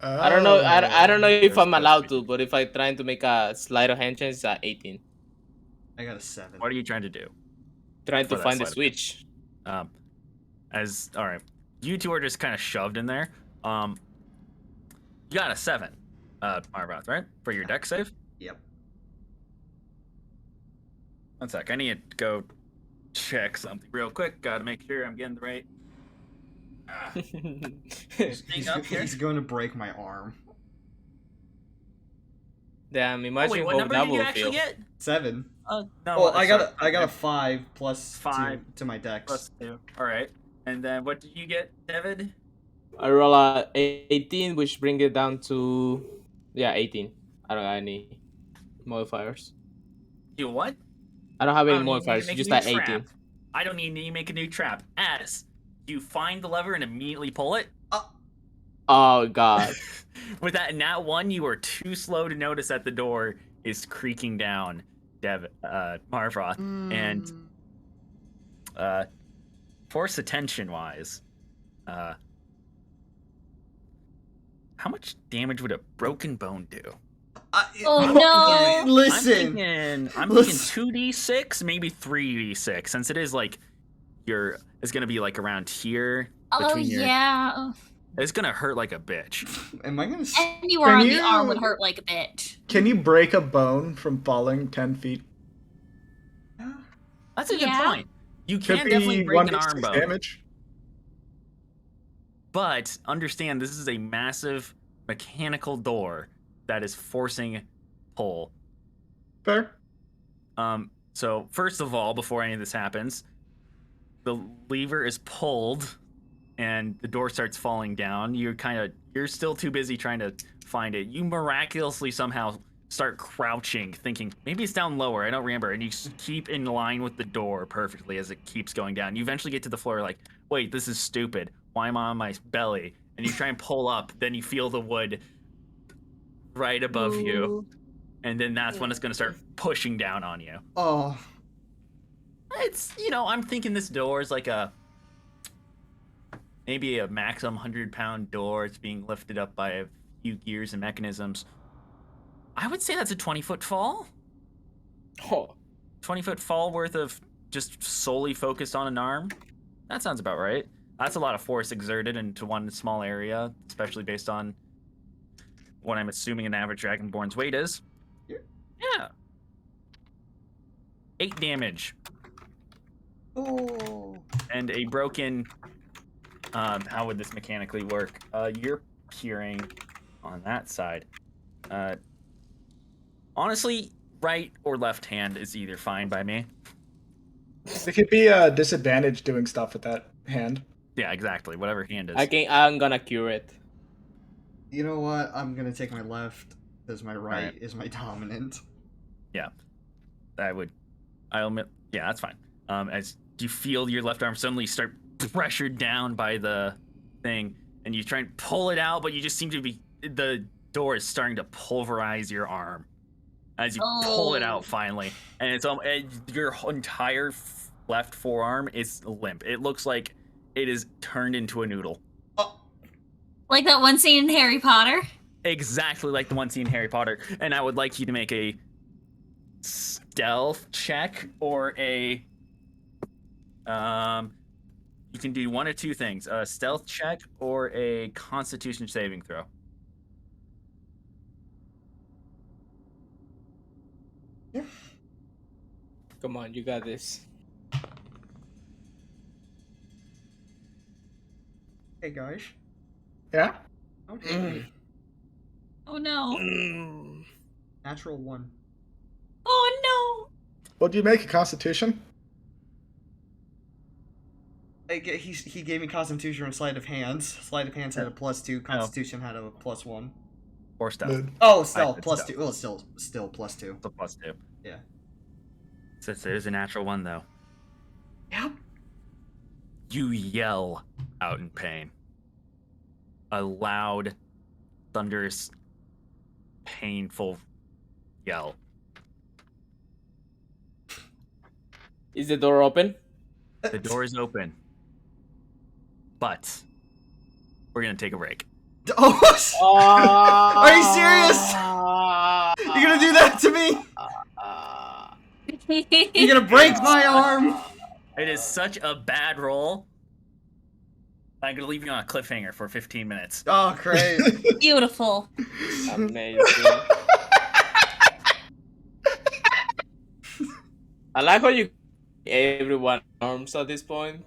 I don't know. I don't know if There's I'm supposed allowed to be. to, but if I trying to make a sleight of hand chance, it's at 18. I got a 7. What are you trying to do? Trying For to that find the sleight of switch. All right, you two are just kind of shoved in there. You got a 7, Marvoth, right? For your deck save. Yep. 1 sec. I need to go check something real quick. Gotta make sure I'm getting the right. Thing up here. He's going to break my arm. Damn, Oh, imagine wait, what how number that did you will actually feel. get? 7. No. Well, I got a 5 plus 5 to my dex. plus 2. All right. And then what did you get, David? I roll a 18, which bring it down to 18. I don't have any modifiers. You what? I don't have I any don't need you to modifiers. make a Just new at 18. trap. I don't need you to make a new trap. As you find the lever and immediately pull it. Oh god. With that nat 1, you are too slow to notice that the door is creaking down, Marvoth. And force attention wise, how much damage would a broken bone do? Oh no! Listen. I'm thinking 2d6, maybe 3d6, since it is like it's gonna be like around here. Oh Between your, yeah. It's gonna hurt like a bitch. Am I gonna? Anywhere on the arm would hurt like a bitch. Can you break a bone from falling 10 feet? That's a good Yeah. point. You Could can be definitely break an 1d6 arm bone. damage. But understand this is a massive mechanical door that is forcing pull. Fair. So first of all, before any of this happens, the lever is pulled and the door starts falling down. You're still too busy trying to find it. You miraculously somehow start crouching, thinking maybe it's down lower. I don't remember. And you keep in line with the door perfectly as it keeps going down. You eventually get to the floor like, wait, this is stupid. Why am I on my belly? And you try and pull up, then you feel the wood right above you. And then that's when it's going to start pushing down on you. Oh. It's, I'm thinking this door is like maybe a maximum 100-pound door. It's being lifted up by a few gears and mechanisms. I would say that's a 20-foot fall. Oh, 20-foot fall worth of just solely focused on an arm. That sounds about right. That's a lot of force exerted into one small area, especially based on what I'm assuming an average Dragonborn's weight is. Yeah. 8 damage. Oh. And a broken... how would this mechanically work? You're peering on that side. Honestly, right or left hand is either fine by me. It could be a disadvantage doing stuff with that hand. Yeah, exactly. Whatever hand is. I'm gonna cure it. You know what? I'm gonna take my left because my right Alright. is my dominant. Yeah. I'll admit, yeah, that's fine. As you feel your left arm suddenly start pressured down by the thing, and you try and pull it out, but you just seem to be, the door is starting to pulverize your arm as you pull it out finally, and it's your entire left forearm is limp. It looks like it is turned into a noodle. Like that one scene in Harry Potter? Exactly like the one scene in Harry Potter. And I would like you to make a stealth check or a you can do one or two things: a stealth check or a Constitution saving throw. Come on, you got this. Hey guys. Yeah? Don't hate me. Oh no. Natural 1. Oh no. What do you make a Constitution? He gave me Constitution and Sleight of Hands. Sleight of Hands had a +2. Constitution had a +1. Or stealth. Mood. Oh, still It's +2. stealth. Well, still +2. It's a +2. Yeah. Since it is a natural 1, though. Yep. You yell out in pain. A loud, thunderous, painful yell. Is the door open? The door is open. But we're gonna take a break. Oh, are you serious? You're gonna do that to me? You're gonna break my arm? It is such a bad roll. I'm gonna leave you on a cliffhanger for 15 minutes. Oh, great. Beautiful. Amazing. I like how you everyone arms at this point.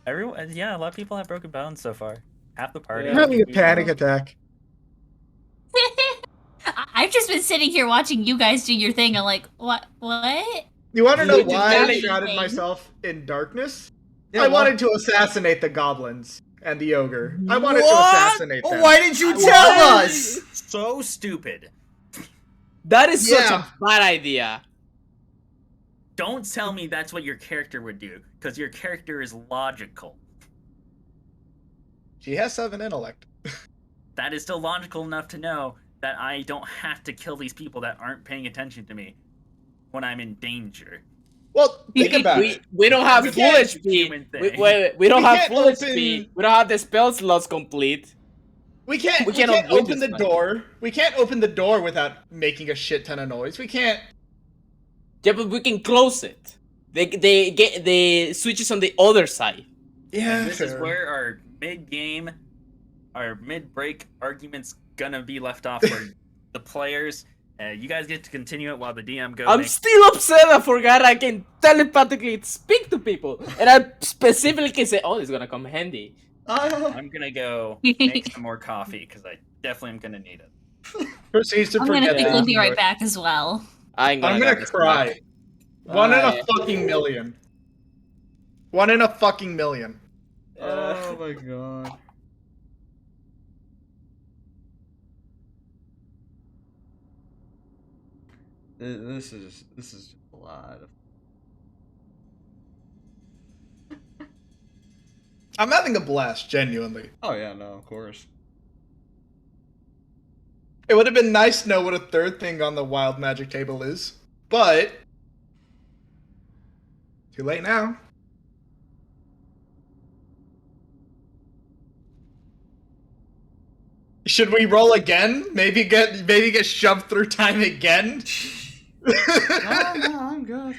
Everyone, yeah, a lot of people have broken bones so far. Half the party. I'm having a panic attack. I've just been sitting here watching you guys do your thing. I'm like, what? What? You want to know You just why I gotta- shrouded myself in darkness? Yeah, I why- wanted to assassinate the goblins and the ogre. I wanted to What? assassinate them. Why did you tell us? So stupid. That is such Yeah. a bad idea. Don't tell me that's what your character would do, because your character is logical. She has 7 intellect. That is still logical enough to know that I don't have to kill these people that aren't paying attention to me when I'm in danger. Well, think about it. We don't have We full can't- HP. human thing. We don't We have can't full open- HP. We don't have the spell slots complete. We can't We cannot win open this the fight. door. We can't open the door without making a shit ton of noise. We can't. Yeah, but we can close it. They get the switches on the other side. Yeah, And this is fair. where our mid-game, our mid-break argument's gonna be left off, where the players You guys get to continue it while the DM goes. I'm still upset. I forgot I can telepathically speak to people, and I specifically can say, "Oh, it's gonna come handy." I'm gonna go make some more coffee because I definitely am gonna need it. Proceeds to I'm gonna forget quickly that be he's right right. back as well. I'm I'm gonna gonna cry. One in a fucking million. One in a fucking million. Oh my god. This is just a lot of. I'm having a blast, genuinely. Oh yeah, no, of course. It would have been nice to know what a third thing on the wild magic table is, but too late now. Should we roll again? Maybe get shoved through time again? No, I'm good.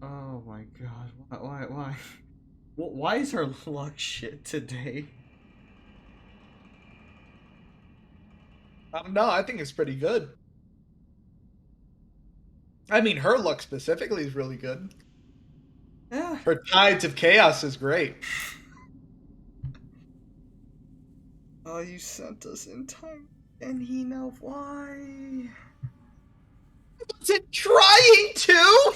Oh my god, why? Why is her luck shit today? No, I think it's pretty good. I mean, her luck specifically is really good. Yeah. Her Tides of Chaos is great. Oh, you sent us in time, and he knows why. Was it trying to?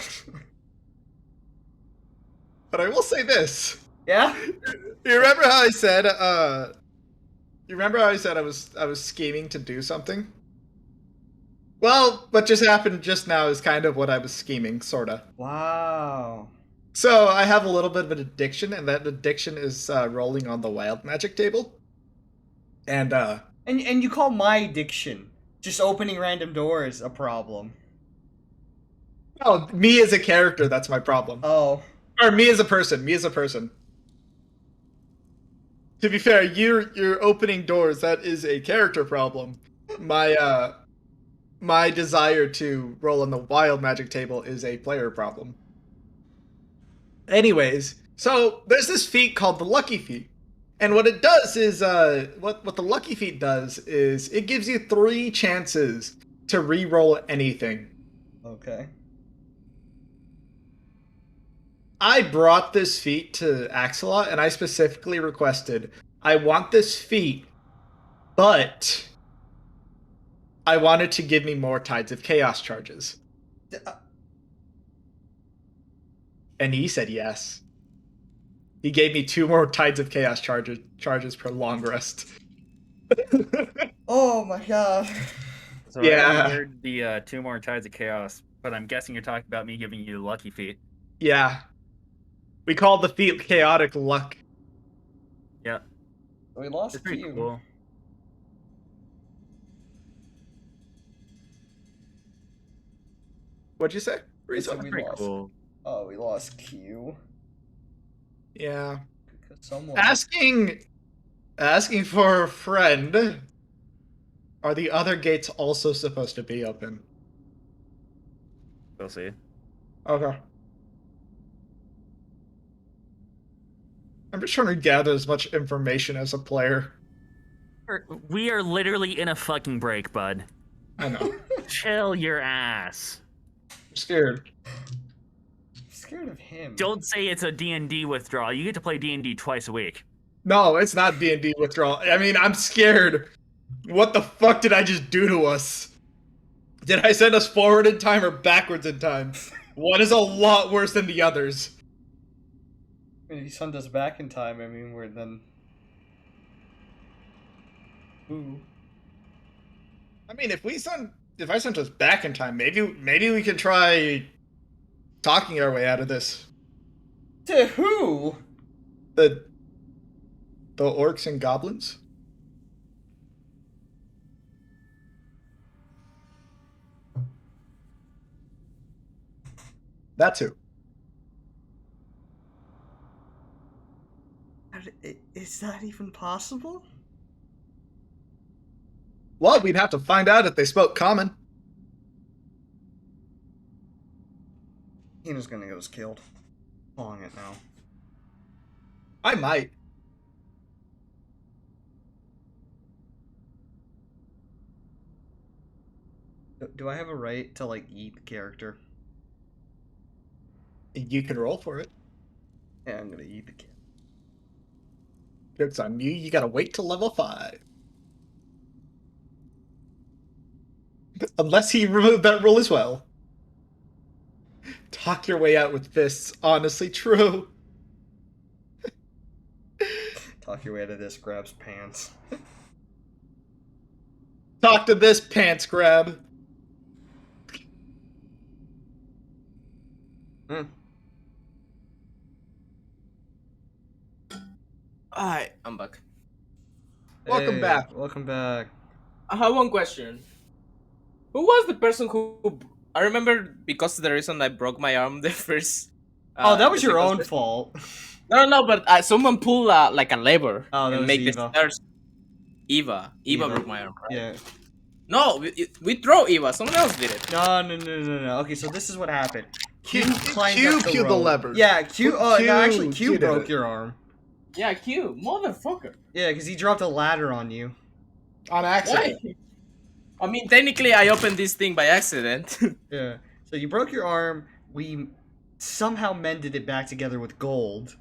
But I will say this. Yeah. You remember how I said? You remember how I said I was scheming to do something? Well, what just happened just now is kind of what I was scheming, sorta. Wow. So I have a little bit of an addiction, and that addiction is rolling on the wild magic table. And And you call my addiction just opening random doors a problem? oh, me as a character, that's my problem. Oh. Or me as a person. Me as a person. To be fair, you're opening doors. That is a character problem. My desire to roll on the wild magic table is a player problem. Anyways, so there's this feat called the Lucky Feat. And what it does is what the Lucky Feat does is it gives you 3 chances to re-roll anything. Okay. I brought this feat to Axelot and I specifically requested, I want this feat, but I wanted to give me more Tides of Chaos charges. And he said yes. He gave me 2 more Tides of Chaos charges per long rest. Oh my god. So Yeah. I only heard the 2 more Tides of Chaos, but I'm guessing you're talking about me giving you the lucky feat. Yeah. We called the feat Chaotic Luck. Yep. We lost It's pretty Q. cool. What'd you say, I Rizzo? said we Pretty lost. cool. Oh, we lost Q. Yeah. Because someone. Asking for a friend. Are the other gates also supposed to be open? We'll see. Okay. I'm just trying to gather as much information as a player. We are literally in a fucking break, bud. I know. Chill your ass. I'm scared. I'm scared of him. Don't say it's a D&D withdrawal. You get to play D&D twice a week. No, it's not D&D withdrawal. I mean, I'm scared. What the fuck did I just do to us? Did I send us forward in time or backwards in time? One is a lot worse than the others. I mean, if you send us back in time, I mean, we're then. Ooh. I mean, if I sent us back in time, maybe we can try talking our way out of this. To who? The orcs and goblins? That too. Is that even possible? Well, we'd have to find out if they spoke common. Hina's gonna get us killed. Calling it now. I might. Do I have a right to, like, eat the character? You can roll for it. Yeah, I'm gonna eat the character. Joke's on you. You gotta wait till level 5. Unless he removed that rule as well. Talk your way out with fists. Honestly true. Talk your way out of this, grabs pants. Talk to this pants grab. Hmm. Alright, I'm back. Welcome Hey, back. Welcome back. I have one question. Who was the person who I remember because the reason I broke my arm the first. Oh, that was just your because own the- fault. No, but someone pulled like a lever Oh, that and was make Eva. the stairs. Eva Eva. broke my arm, right? Yeah. No, we throw Eva. Someone else did it. No. Okay, so this is what happened. Q climbed Q up the cued the rope. lever. Yeah, Q. Oh, Q- no, actually, Q Q did broke it. your arm. Yeah, Q, motherfucker. Yeah, because he dropped a ladder on you. On accident. Why? I mean, technically, I opened this thing by accident. Yeah. So you broke your arm. We somehow mended it back together with gold.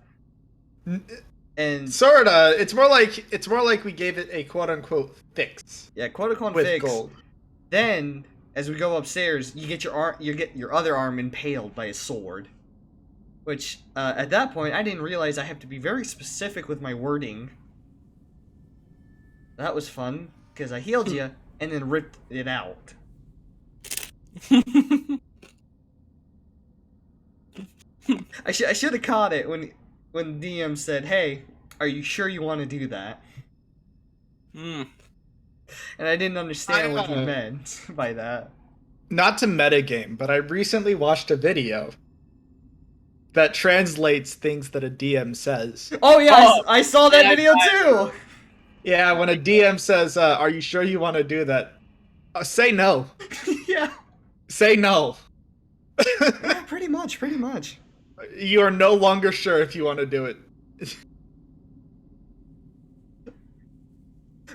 And Sorta. It's more like we gave it a quote unquote fix yeah, quote unquote with fix. gold. Then, as we go upstairs, you get your other arm impaled by a sword. Which, at that point, I didn't realize I have to be very specific with my wording. That was fun, because I healed you, and then ripped it out. I should have caught it when DM said, "Hey, are you sure you want to do that?" Hmm. And I didn't understand what he I- meant by that. Not to metagame, but I recently watched a video that translates things that a DM says. Oh yeah, Oh, I saw that yeah, video too. Yeah, when a DM says, "Are you sure you want to do that?" Say no. Yeah. Say no. Yeah, pretty much. You are no longer sure if you want to do it.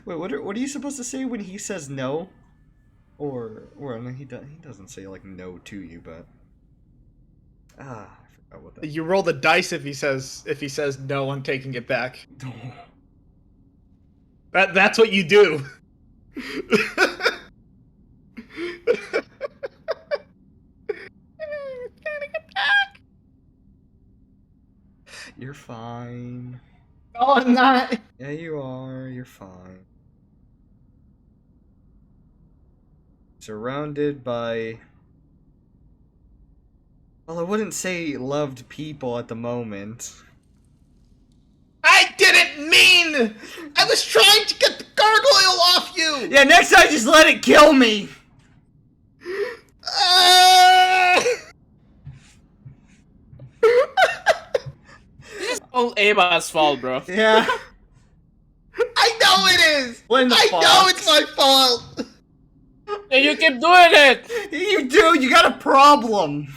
Wait, what are you supposed to say when he says no? Or no, he doesn't say like no to you, but I forgot what that. You roll the dice if he says no on taking it back. That's what you do. You're fine. No, I'm not. Yeah, you are. You're fine. Surrounded by. Well, I wouldn't say loved people at the moment. I didn't mean. I was trying to get the gargoyle off you. Yeah, next time just let it kill me. This is all Eva's fault, bro. Yeah. I know it is. Blame the I fox. know it's my fault. And you keep doing it. You do. You got a problem.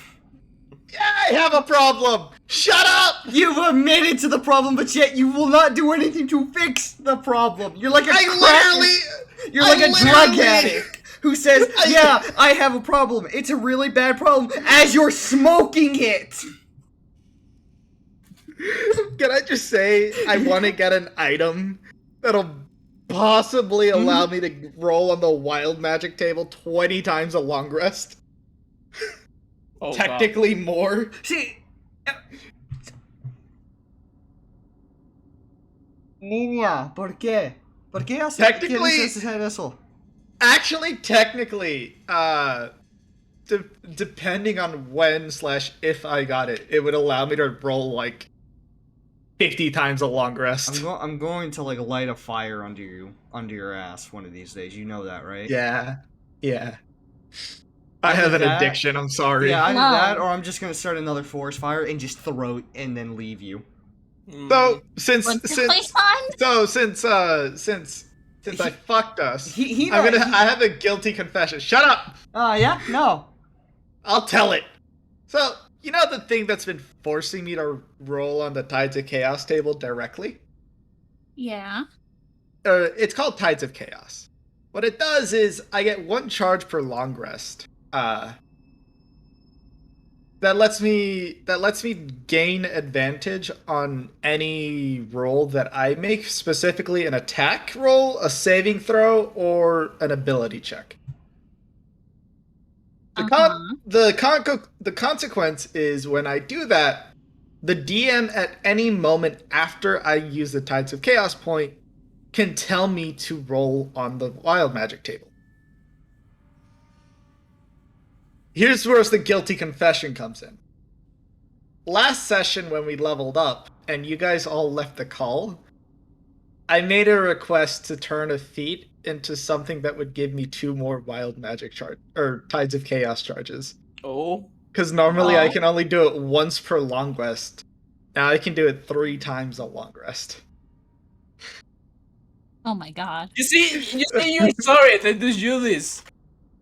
Yeah, I have a problem. Shut up. You've admitted to the problem, but yet you will not do anything to fix the problem. You're like a You're like a drug addict who says, "Yeah, I have a problem. It's a really bad problem." As you're smoking it. Can I just say I want to get an item that'll possibly allow me to roll on the wild magic table 20 times a long rest? Oh, Technically more. See. Niña, ¿por qué? ¿Por qué quieres hacer eso? Actually, technically, depending on when/if I got it, it would allow me to roll like 50 times a long rest. I'm going to like light a fire under your ass one of these days. You know that, right? Yeah. I have an addiction. I'm sorry. Yeah, either No. that or I'm just gonna start another forest fire and just throw it and then leave you. So since Want to since play fun? since I fucked us, he I have a guilty confession. Shut up! yeah, no. I'll tell it. So you know the thing that's been forcing me to roll on the Tides of Chaos table directly? Yeah. It's called Tides of Chaos. What it does is I get 1 charge per long rest. That lets me gain advantage on any roll that I make, specifically an attack roll, a saving throw, or an ability check. The consequence is when I do that, the DM at any moment after I use the Tides of Chaos point can tell me to roll on the wild magic table. Here's where the guilty confession comes in. Last session when we leveled up and you guys all left the call, I made a request to turn a feat into something that would give me 2 more wild magic charge or Tides of Chaos charges. Oh. Because normally I Oh. can only do it once per long rest. Now I can do it 3 times a long rest. Oh my god. You see, you're sorry that you do this.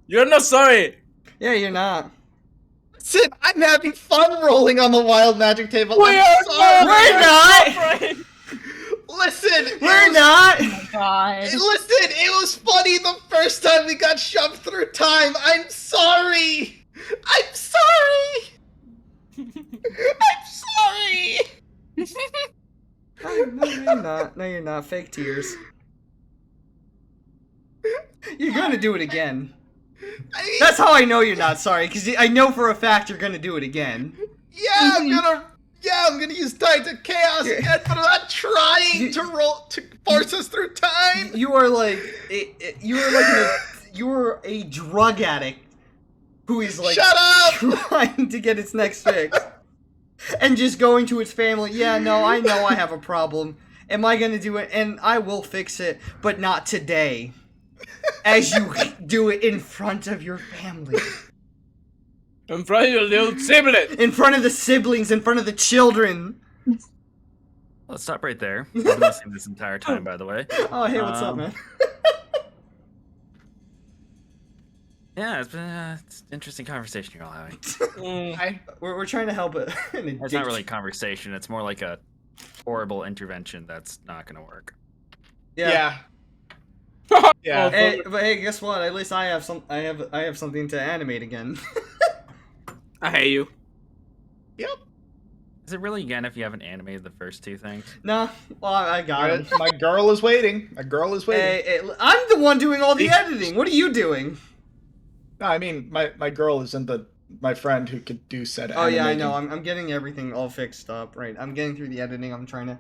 You're not sorry. Yeah, you're not. Listen, I'm having fun rolling on the wild magic table. We I'm are sorry. We're not. Listen, We're not. Oh my god. Listen, it was funny the first time we got shoved through time. I'm sorry. I'm sorry. I'm sorry. No, you're not. No, you're not. Fake tears. You're gonna do it again. I mean, That's how I know you're not sorry, because I know for a fact you're gonna do it again. yeah, I'm gonna use Tides of Chaos again, but I'm not trying to roll to force us through time. You are like you are a drug addict who is like Shut up! trying to get its next fix, and just going to its family. Yeah, no, I know I have a problem. Am I gonna do it? And I will fix it, but not today. As you do it in front of your family. In front of your little sibling. In front of the siblings, in front of the children. Let's stop right there. I've been listening this entire time, by the way. Oh, hey, what's up, man? Yeah, it's been it's an interesting conversation you're all having. We're trying to help it. It's not really a conversation. It's more like a horrible intervention that's not going to work. Yeah. Yeah. Hey, but hey, guess what? At least I have something to animate again. I hate you. Yep. Is it really again if you haven't animated the first 2 things? Nah, well, I got him. My girl is waiting. My girl is waiting. Hey, I'm the one doing all the editing. What are you doing? No, I mean my girl isn't my friend who could do said Oh yeah, I animating. know. I'm getting everything all fixed up. Right, I'm getting through the editing. I'm trying to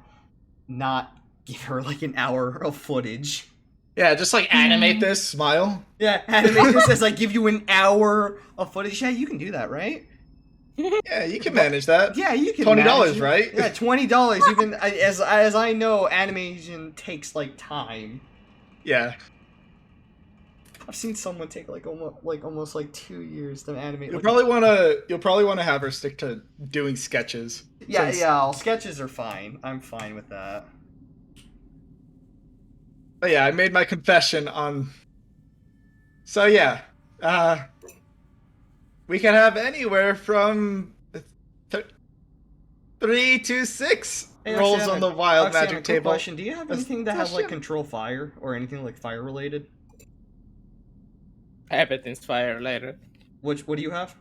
not give her like an hour of footage. Yeah, just like animate this, smile. Yeah, animate this as I give you an hour of footage. Yeah, you can do that, right? Yeah, you can manage that. Yeah, you can. $20, manage it. right? Yeah, $20. Even as I know, animation takes like time. Yeah. I've seen someone take like almost 2 years to animate. You'll like, probably wanna have her stick to doing sketches. Yeah, since- yeah. Sketches are fine. I'm fine with that. But yeah, I made my confession on. So yeah, we can have anywhere from 3 to 6 Hey, rolls Oxiana, on the wild Oxiana, magic quick table. question. Do you have anything that has like Question. control fire or anything like fire related? Everything's fire later. What do you have?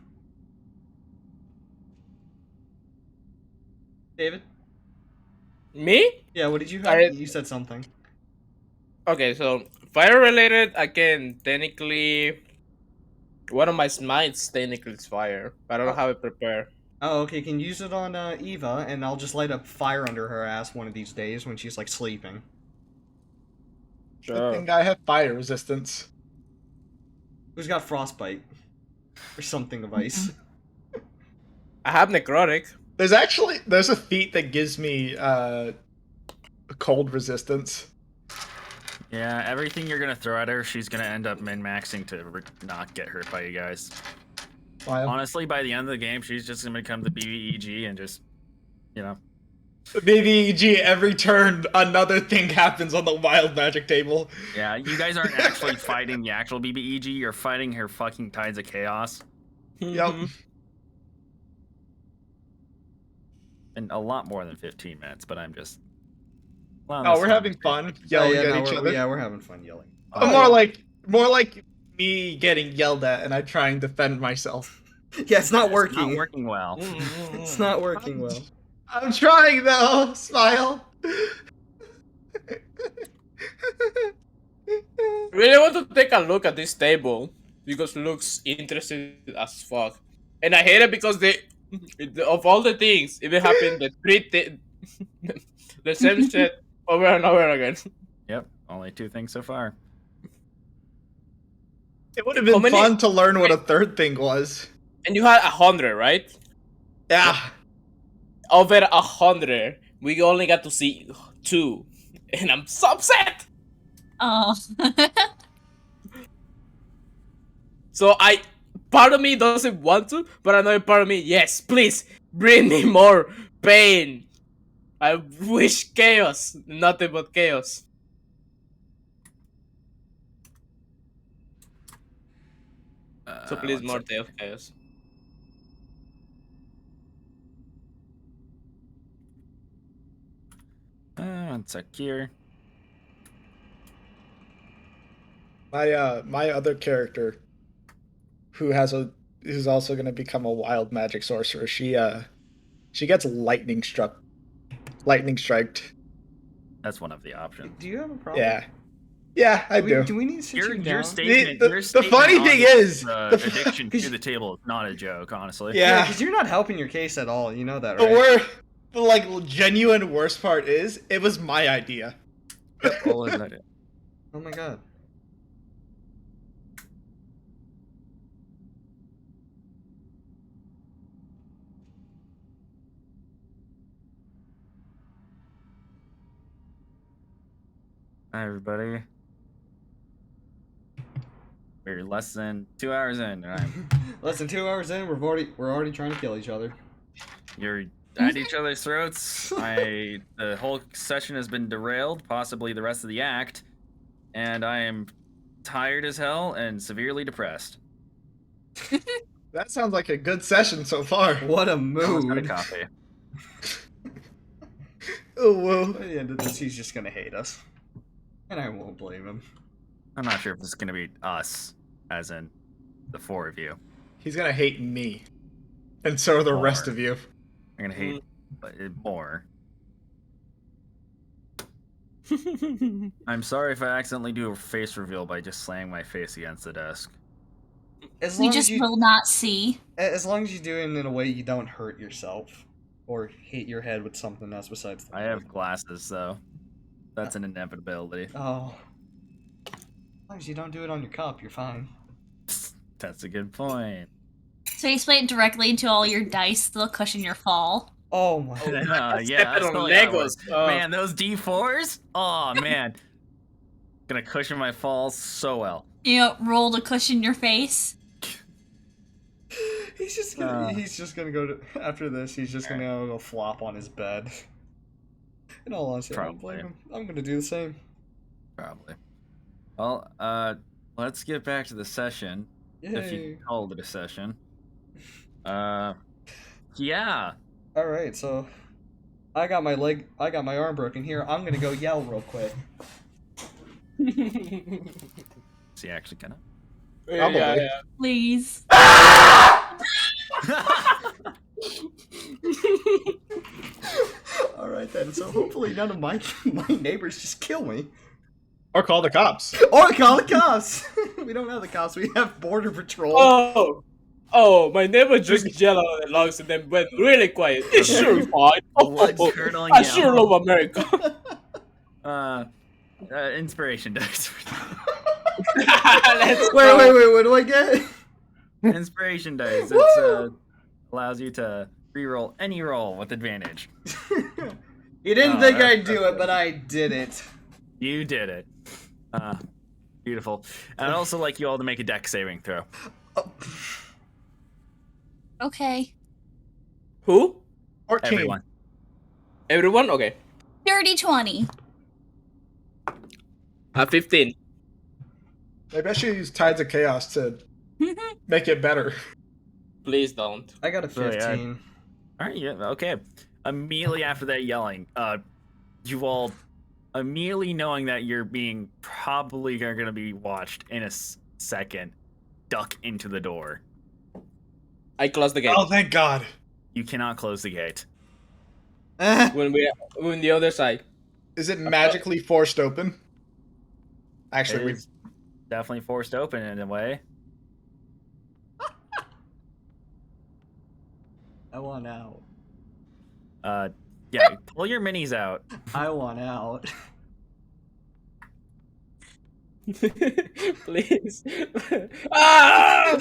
David? Me? Yeah, what did you have? I- You said something. Okay, so fire related, I can technically. One of my smites technically is fire, but I don't have it prepared. Oh, okay. Can use it on Eva, and I'll just light up fire under her ass one of these days when she's like sleeping. I Sure. think I have fire resistance. Who's got frostbite or something of ice? I have necrotic. There's a feat that gives me cold resistance. Yeah, everything you're going to throw at her, she's going to end up min-maxing to not get hurt by you guys. Wild. Honestly, by the end of the game, she's just going to become the BBEG and just, you know, BBEG, every turn, another thing happens on the wild magic table. Yeah, you guys aren't actually fighting the actual BBEG. You're fighting her fucking Tides of Chaos. Yep. In a lot more than 15 minutes, but I'm just. Oh, we're having fun yelling at each other. Yeah, we're having fun yelling. More like me getting yelled at and I try and defend myself. Yeah, it's not working. It's not working well. It's not working well. I'm trying though. Smile. Really want to take a look at this table because it looks interesting as fuck, and I hate it because of all the things, it happened the same shit over and over again. Yep, only 2 things so far. It would have been fun to learn what a third thing was. And you had 100, right? Yeah. Over 100, we only got to see 2, and I'm so upset. Oh. So part of me doesn't want to, but another part of me, yes, please bring me more pain. I wish chaos, nothing but chaos. So please, more day of chaos. One sec here. My other character, who's also going to become a wild magic sorcerer. She gets lightning striked. That's one of the options. Do you have a problem? Yeah, I do. Do we need to sit you down? Your statement. The funny thing is, addiction to the table is not a joke, honestly. Yeah, because you're not helping your case at all. You know that, the right? genuine worst part is, it was my idea. Yep, all is idea. Oh my god. Hi, everybody. We're less than 2 hours in. Less than 2 hours in, we're already trying to kill each other. You're at each other's throats. The whole session has been derailed, possibly the rest of the act, and I am tired as hell and severely depressed. That sounds like a good session so far. What a Almost got a mood. coffee. Oh whoa. By the end of this, he's just gonna hate us. And I won't blame him. I'm not sure if this is gonna be us, as in the 4 of you. He's gonna hate me. And so are the rest of you. I'm gonna hate more. I'm sorry if I accidentally do a face reveal by just slamming my face against the desk. We just will not see. As long as you do it in a way you don't hurt yourself. Or hit your head with something else besides the I have glasses, though. That's an inevitability. Oh. As long as you don't do it on your cup, you're fine. That's a good point. So you spray it directly into all your dice, they'll cushion your fall. Oh my yeah, Stepping that's on totally how it Legos. works. Man, those D4s? Oh, man. Gonna cushion my falls so well. You know, roll to cushion your face. He's just gonna go to, after this, he's just gonna go flop on his bed. In all honesty, I don't blame him. I'm gonna do the same. Probably. Well, let's get back to the session. Yay. If you called it a session. Yeah. Alright, so I got my arm broken here. I'm gonna go yell real quick. Is he actually gonna? Yeah. Please. Alright then, so hopefully none of my neighbors just kill me. Or call the cops. Or call the cops! We don't have the cops, we have border patrol. Oh, my neighbor just yelled out the logs and then went really quiet. It's sure fine. Blood curdling I sure love America. Inspiration dice. Let's Wait, what do I get? Inspiration dice. It allows you to reroll any roll with advantage. You didn't think I'd do it, but I did it. You did it. Beautiful. And I'd also like you all to make a dex saving throw. Okay. Who? 14. Everyone. Everyone? Okay. Dirty 20. 15. Maybe I should use Tides of Chaos to make it better. Please don't. I got a So, yeah. 15. All right, yeah, okay. Immediately after that yelling, you all, immediately knowing that you're being probably going to be watched in a second, duck into the door. I close the gate. Oh, thank God. You cannot close the gate. When we're on the other side. Is it magically forced open? Actually, It's definitely forced open in a way. I want out. Yeah, pull your minis out. I want out. Please. Ah!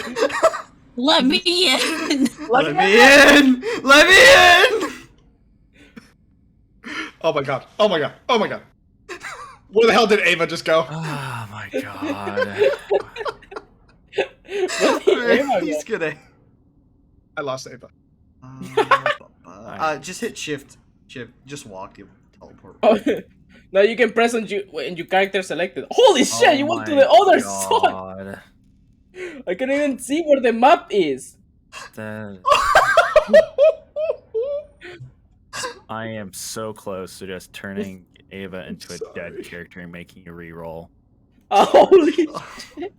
Let me in. Let me in! Let me in! oh my God. Oh my God. Oh my God. Where the hell did Ava just go? Oh my god. He's gonna. I lost Ava. Just hit shift. Just walk. You teleport. Oh, now you can press on you when your character selected. Holy shit! Oh You went to my the other side. god. I can't even see where the map is. I am so close to just turning Ava into a dead character and making you re-roll. Holy shit!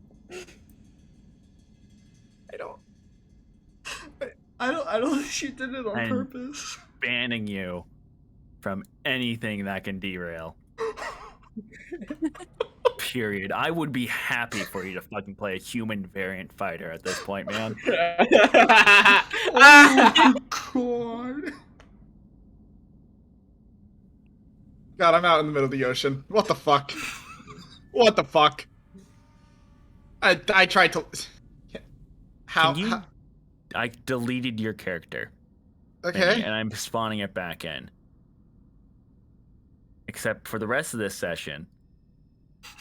I don't think she did it on I'm- purpose. Banning you from anything that can derail. Period. I would be happy for you to fucking play a human variant fighter at this point, man. God. God, I'm out in the middle of the ocean. What the fuck? What the fuck? I tried to. How? Can you- how- I deleted your character. Okay. And I'm spawning it back in. Except for the rest of this session,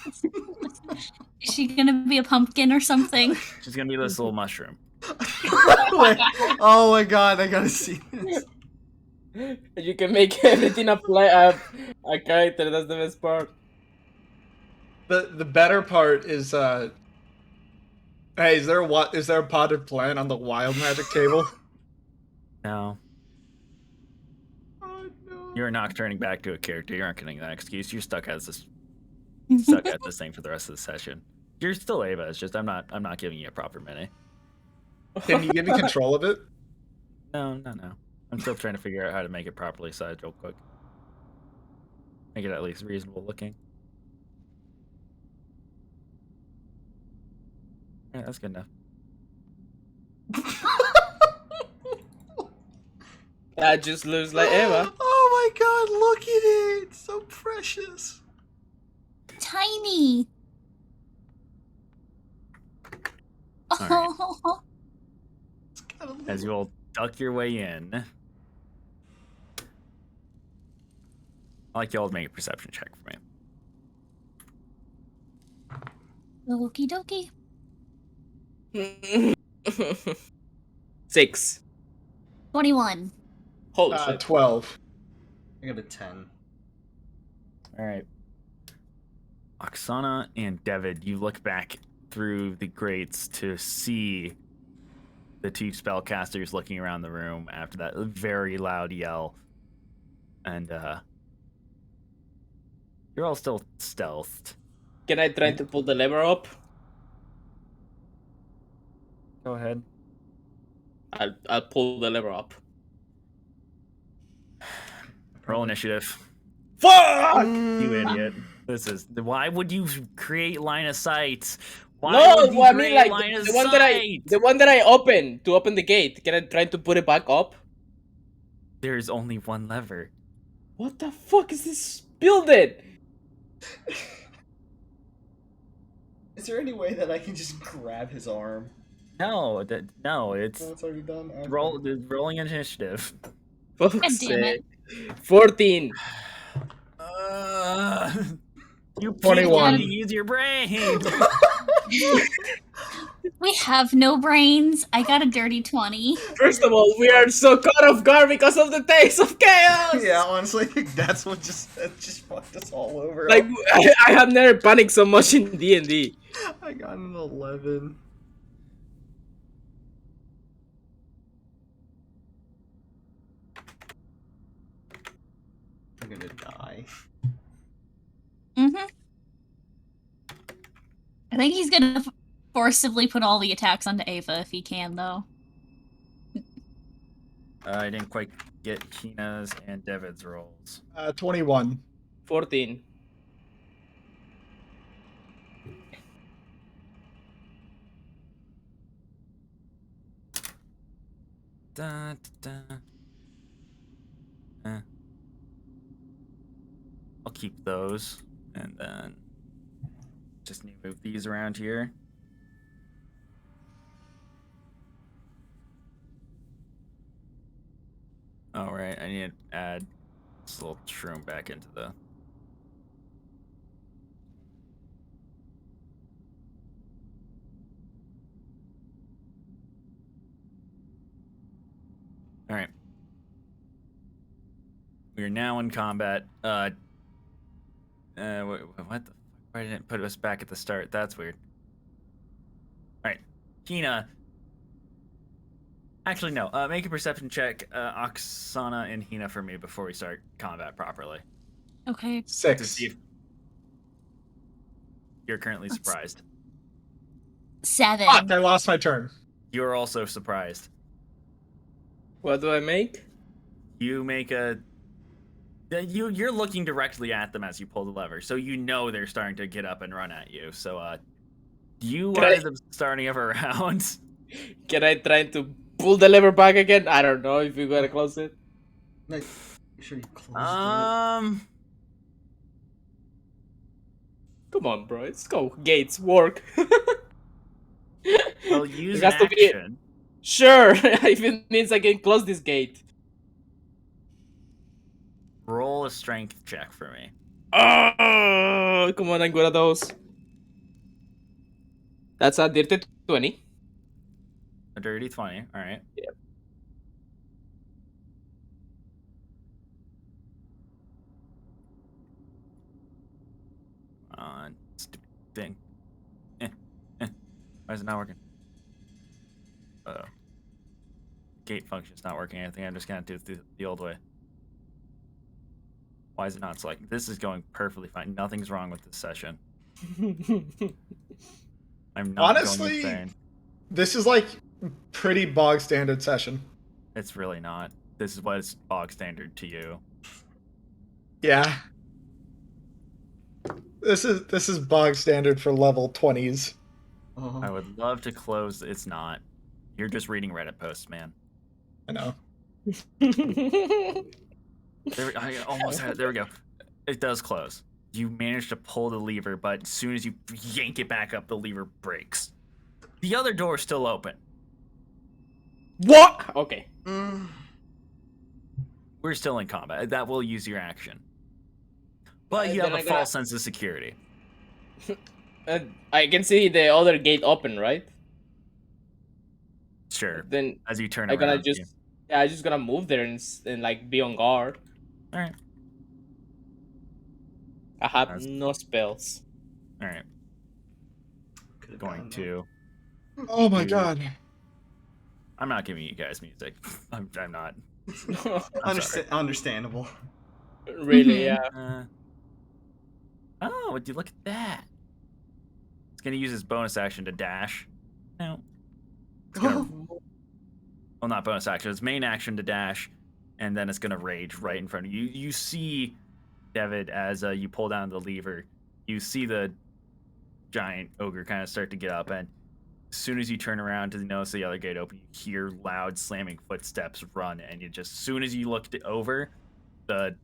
Is she gonna be a pumpkin or something? she's gonna be this little mushroom. Wait, oh my God! I gotta see this. You can make everything a character. That's the best part. The better part is hey, is there a potted plant on the wild magic table? No, Oh no. you're not turning back to a character. You aren't getting that excuse. You're stuck at this thing for the rest of the session. You're still Ava. It's just I'm not giving you a proper mini. Can you give me control of it? No. I'm still trying to figure out how to make it properly sized real quick. Make it at least reasonable looking. Yeah, that's good enough. That just looks like Eva. Oh my God! Look at it. So precious. Tiny. Alright. Oh, It's got a As little- you all duck your way in, I'd like you all to make a perception check for me. okie dokie. 6. 21. Holy shit. 12. I got a 10. All right. Oksana and David, you look back through the grates to see the two spellcasters looking around the room after that very loud yell. And you're all still stealthed. Can I try to pull the lever up? Go ahead. I'll pull the lever up. Roll initiative. Fuck! You idiot. This is why would you create line of sight? Why No, would you well, I mean create like line of the one sight? that I opened to open the gate. Can I try to put it back up? There's only one lever. What the fuck is this building? Is there any way that I can just grab his arm? No, no, it's No, it's already done. Okay. rolling initiative. Fuck's God damn it. sake. 14. You 21. can't use your brain. We have no brains. I got a dirty 20. First of all, we are so caught off guard because of the taste of chaos. Yeah, honestly, I think that's what just fucked us all over. Like I have never panicked so much in D&D. I got an 11. I'm gonna die. Mm-hmm. I think he's gonna forcibly put all the attacks onto Ava if he can, though. I didn't quite get Kina's and David's rolls. 21. 14. Da, da, da. I'll keep those, and then just need to move these around here. All right, I need to add this little shroom back into the. All right. We are now in combat. What the fuck? Why didn't it put us back at the start? That's weird. Alright. Kina. Actually, no. Make a perception check, Oksana and Hina for me before we start combat properly. Okay. To 6. see if you're currently surprised. 7. Fuck, I lost my turn. You're also surprised. What do I make? You make a... You're looking directly at them as you pull the lever, so you know they're starting to get up and run at you. So, you Can are I- the starting of a round. Can I try to pull the lever back again? I don't know if you gotta close it. Make sure you close Come on, bro. Let's go. Gates work. Well, use It has to be- action. Sure, if it means I can close this gate. Roll a strength check for me. Oh, come on, I'm good at those. That's a dirty 20. A dirty 20. All right. Yep. On stupid thing. Why is it not working? Uh-oh. Gate function's not working. I think I'm just gonna do it the old way. Why is it not selecting? This is going perfectly fine. Nothing's wrong with this session. I'm not Honestly, going insane. This is like pretty bog standard session. It's really not. This is what is bog standard to you. Yeah. This is bog standard for level 20s. I would love to close. It's not. You're just reading Reddit posts, man. I know. I almost had it. There we go. It does close. You manage to pull the lever, but as soon as you yank it back up, the lever breaks. The other door is still open. What? Okay. We're still in combat. That will use your action. But you Then have a I gotta- false sense of security. I can see the other gate open, right? Sure. Then As you turn I'm gonna around. just... Yeah, I'm just gonna move there and like be on guard. Alright. I have That's- no spells. Alright. Going to. Oh my Dude. god. I'm not giving you guys music. I'm not. I'm sorry. Understandable. Really, yeah. Oh, would you look at that? It's gonna use his bonus action to dash. No. It's gonna, well, not bonus action. It's main action to dash, and then it's gonna rage right in front of you. You see, David, as you pull down the lever, you see the giant ogre kind of start to get up, and as soon as you turn around to notice the other gate open, you hear loud slamming footsteps run, and you just, as soon as you looked over, the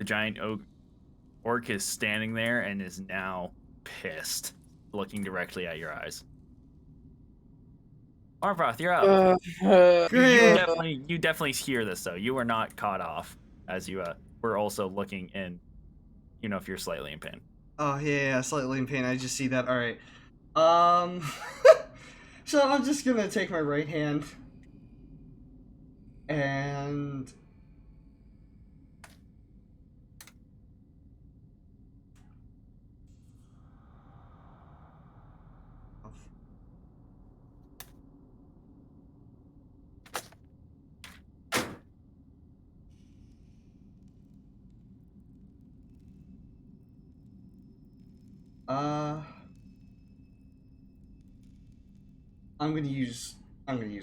giant orc is standing there and is now pissed, looking directly at your eyes. Arvoth, you're up. You definitely hear this though. You were not caught off as you were also looking in. You know, if you're slightly in pain. Oh yeah, slightly in pain. I just see that. All right. So I'm just gonna take my right hand and I'm gonna use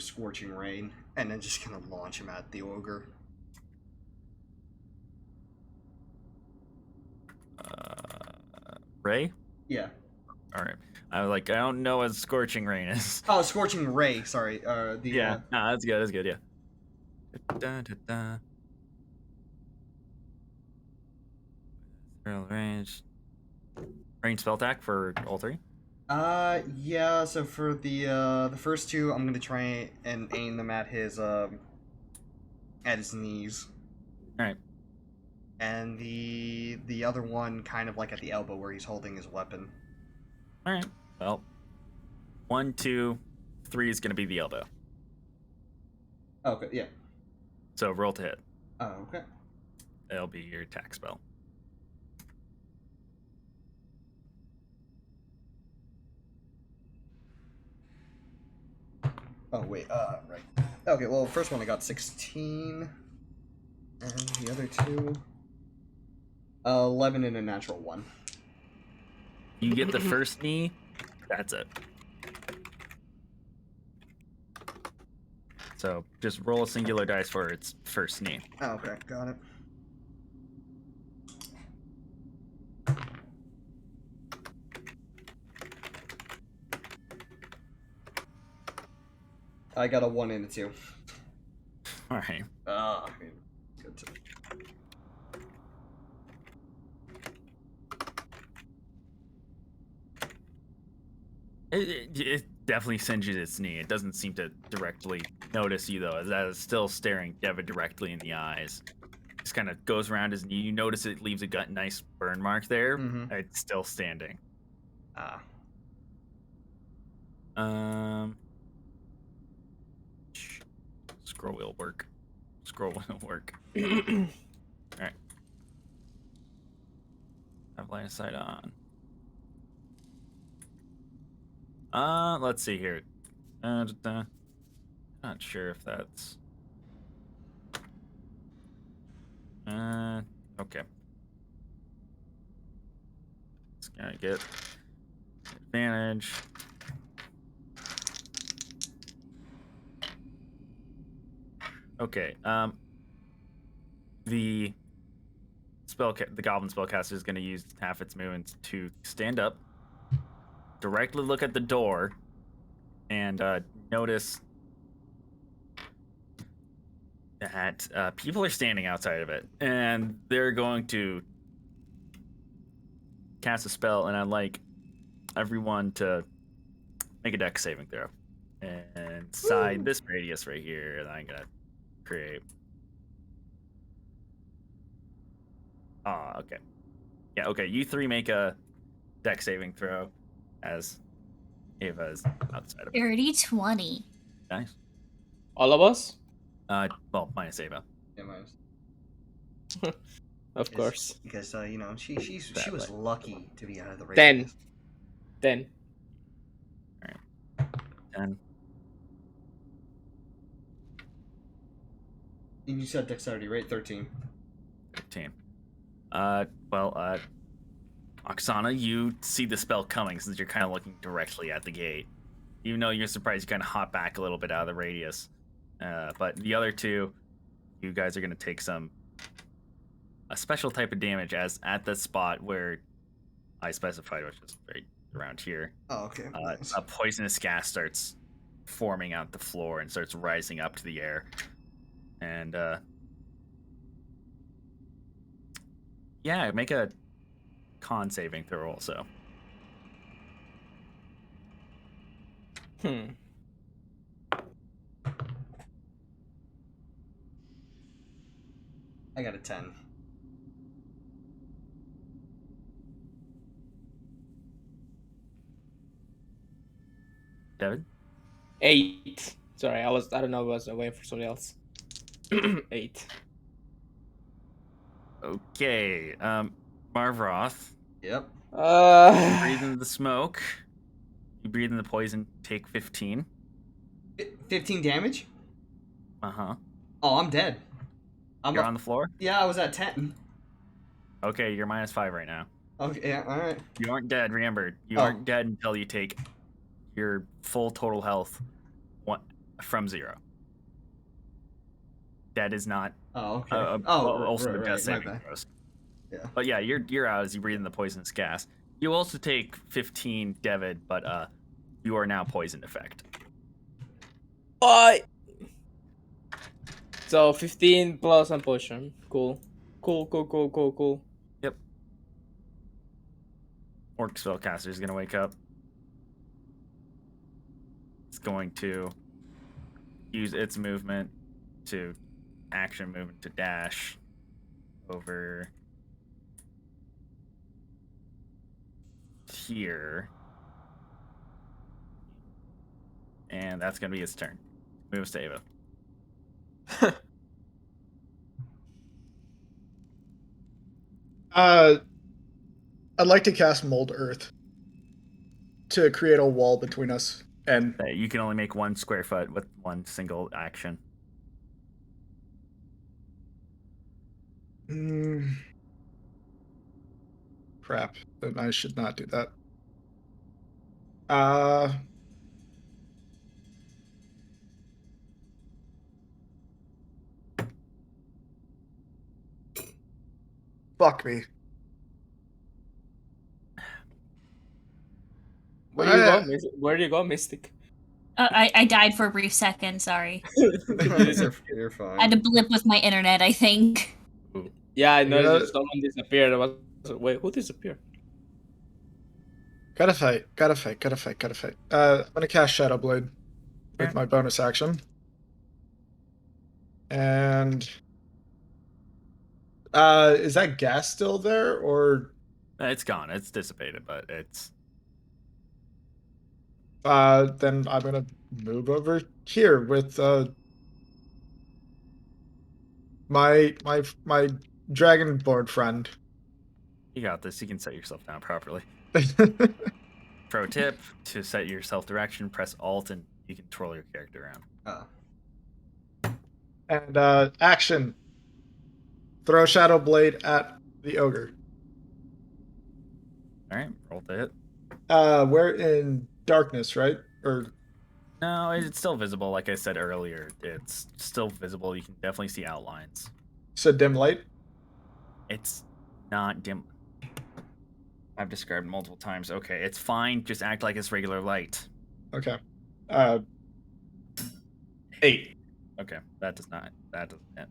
Scorching Rain and then just gonna launch him at the ogre. Ray? Yeah. All right. I was like, I don't know what Scorching Rain is. Oh, Scorching Ray. Sorry. Yeah. Nah, that's good. That's good. Yeah. Da, da, da. Range. Range spell attack for all three. Yeah. So for the first two, I'm gonna try and aim them at his knees, All right. and the other one kind of like at the elbow where he's holding his weapon. All right. Well, 1, 2, 3 is gonna be the elbow. Okay. Yeah. So roll to hit. Oh, okay. It'll be your attack spell. Oh wait. Right. Okay. Well, first one I got 16, and the other two, 11 and a natural 1. You get the first knee. That's it. So just roll a singular dice for its first knee. Oh, okay. Got it. I got a 1 and a 2. All right. Good to... It definitely singes its knee. It doesn't seem to directly notice you though, as that is still staring Devin directly in the eyes. Just kind of goes around his knee. You notice it leaves a nice burn mark there. Mhm. It's still standing. Ah. Scroll wheel work. Scroll wheel work. All right. Have line of sight on. Let's see here. Not sure if that's. Okay. Just gonna get advantage. Okay. The goblin spellcaster is going to use half its movement to stand up, directly look at the door, and notice that people are standing outside of it, and they're going to cast a spell, and I'd like everyone to make a dex saving throw. And inside this radius right here that I'm going to create. Okay. Yeah, okay. You three make a dex saving throw as Ava is outside of it. 30-20. Nice. All of us? Well, minus Ava. Yeah, minus. Of course. Because you know, she was Exactly. lucky to be out of the race. 10. 10. All right. 10. And you said dexterity, right? 13. 13. Oksana, you see the spell coming since you're kind of looking directly at the gate. Even though you're surprised, you kind of hop back a little bit out of the radius. But the other two, you guys are going to take a special type of damage as at the spot where I specified, which is right around here. Oh, okay. Nice. A poisonous gas starts forming out the floor and starts rising up to the air. And, yeah, make a con saving throw also. I got a 10. David? 8. Sorry, I don't know, I was waiting for somebody else. 8. Okay. Marvroth, Yep. you breathe in the smoke. You breathe in the poison. Take 15. 15 damage? Uh-huh. Oh, I'm dead. You're on the floor? Yeah, I was at 10. Okay, you're -5 right now. Okay, yeah, alright. You aren't dead, remember. You Oh. aren't dead until you take your full total health from 0. That is not Oh, okay. also the right, death my saving bad. throws. Yeah. But yeah, you're out as you breathe in the poisonous gas. You also take 15 David, but you are now poisoned effect. So 15 plus and potion. Cool. Yep. Orc spellcaster is gonna wake up. It's going to use its movement to action movement to dash over here. And that's going to be its turn. Moves to Ava. I'd like to cast Mold Earth to create a wall between us. And You can only make 1 square foot with 1 single action. Crap. Then I should not do that. Fuck me. Where do you go, Mystic? Where do you go, Mystic? I died for a brief second. Sorry, You're fine. I had a blip with my internet. I think. Yeah, I Yeah. noticed someone disappeared. Wait, who disappeared? Gotta fight. I'm gonna cast Shadow Blade with my bonus action. And is that gas still there, or It's gone. It's dissipated, but it's... then I'm gonna move over here with my dragonborn friend. You got this. You can set yourself down properly. Pro tip, to set your self-direction, press Alt and you can twirl your character around. And action. Throw Shadow Blade at the ogre. Alright, roll to hit. We're in darkness, right? Or No, it's still visible. Like I said earlier, it's still visible. You can definitely see outlines. so dim light? It's not dim. I've described it multiple times. Okay, it's fine. Just act like it's regular light. Okay. 8. Okay, that doesn't hit.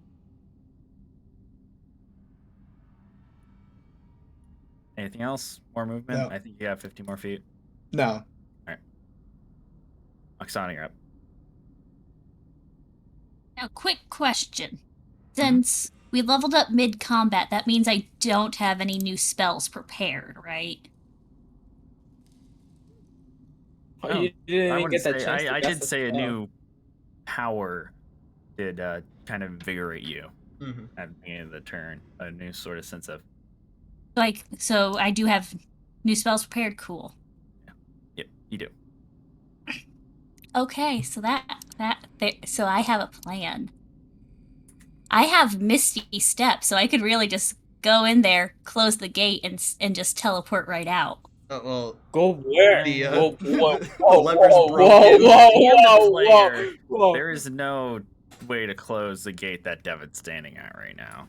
Anything else? More movement? No. I think you have 50 more feet. No. Oksana, you're up. Now, quick question. Since we leveled up mid-combat, that means I don't have any new spells prepared, right? Oh, you didn't I even get that say, chance. I did say a new power did kind of invigorate you at the beginning of the turn. A new sort of sense of... Like, so I do have new spells prepared? Cool. Yep, you do. Okay, so so I have a plan. I have Misty Step, so I could really just go in there, close the gate, and just teleport right out. Well, Go where? the Whoa, lever's broken. whoa. There is no way to close the gate that Devin's standing at right now.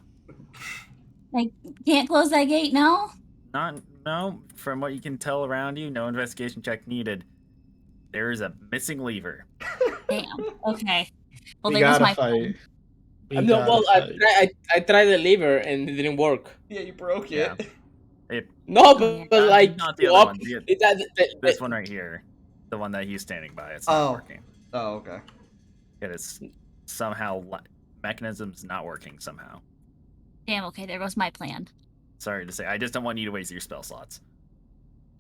I can't close that gate, no? No, from what you can tell around you, no investigation check needed. There is a missing lever. Damn. Okay. Well, We there goes gotta my fight. plan. No, well, I tried the lever and it didn't work. Yeah, you broke Yeah. it. No, but like not the other one. This one. one right here, the one that he's standing by. It's not working. Oh, okay. It is somehow mechanism's not working somehow. Damn, okay, there goes my plan. Sorry to say, I just don't want you to waste your spell slots.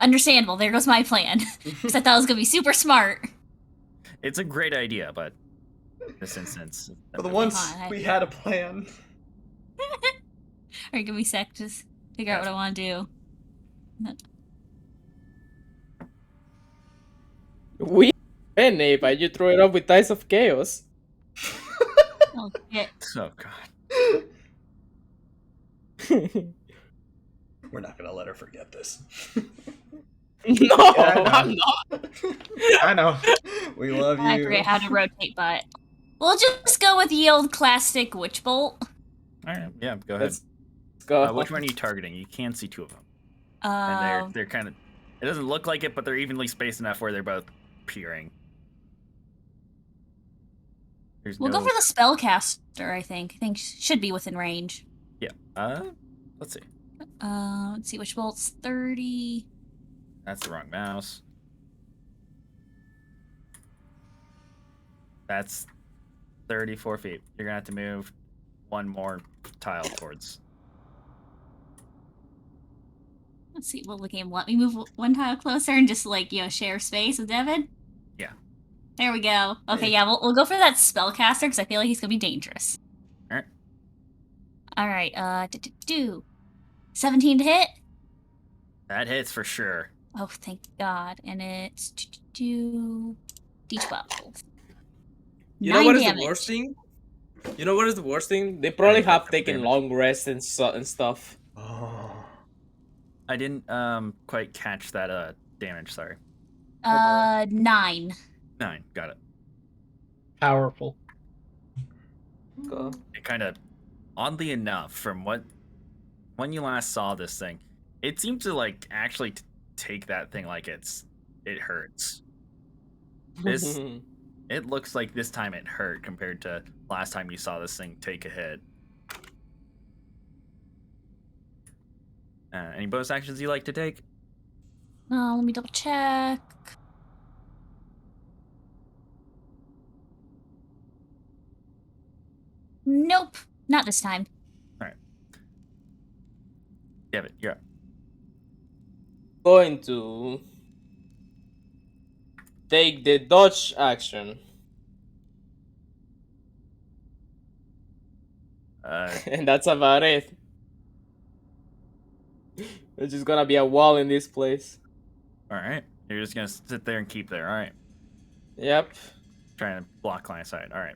Understandable, there goes my plan. Because I thought it was going to be super smart. It's a great idea, but in this instance, For the that- once Fine. we had a plan. Alright, give me a sec to figure out what I want to do. We win, Ava. You throw it up with Dice of Chaos. Oh, shit. Oh god. We're not gonna let her forget this. No, I know. I'm not. I know. We love you. I forget how to rotate, but we'll just go with the old classic Witch Bolt. All right, yeah, go ahead. Let's go. Which one are you targeting? You can see two of them, and Um, they're kind of. It doesn't look like it, but they're evenly spaced enough where they're both peering. There's we'll no... go for the spellcaster. I think should be within range. Yeah. Let's see. Let's see. Witch Bolt's 30. That's the wrong mouse. That's 34 feet. You're gonna have to move one more tile towards. Let's see. Will the game let me move one tile closer and just share space with Devin? Yeah. There we go. Okay, yeah, we'll go for that spellcaster because I feel like he's gonna be dangerous. Alright. All right. 17 to hit. That hits for sure. Oh, thank God. And it's D12. You know 9 what is damage. the worst thing? You know what is the worst thing? They probably have taken long rests and stuff. Oh. I didn't quite catch that damage. Sorry. 9. 9. Got it. Powerful. Go. It kind of, oddly enough, from when you last saw this thing, it seemed to actually take that thing like it hurts. This it looks like this time it hurt compared to last time you saw this thing take a hit. Any bonus actions you like to take? Let me double check. Nope, not this time. David, you're up. Going to take the dodge action. And that's about it. There's just gonna be a wall in this place. All right. You're just gonna sit there and keep there. All right. Yep. Trying to block line of sight. All right.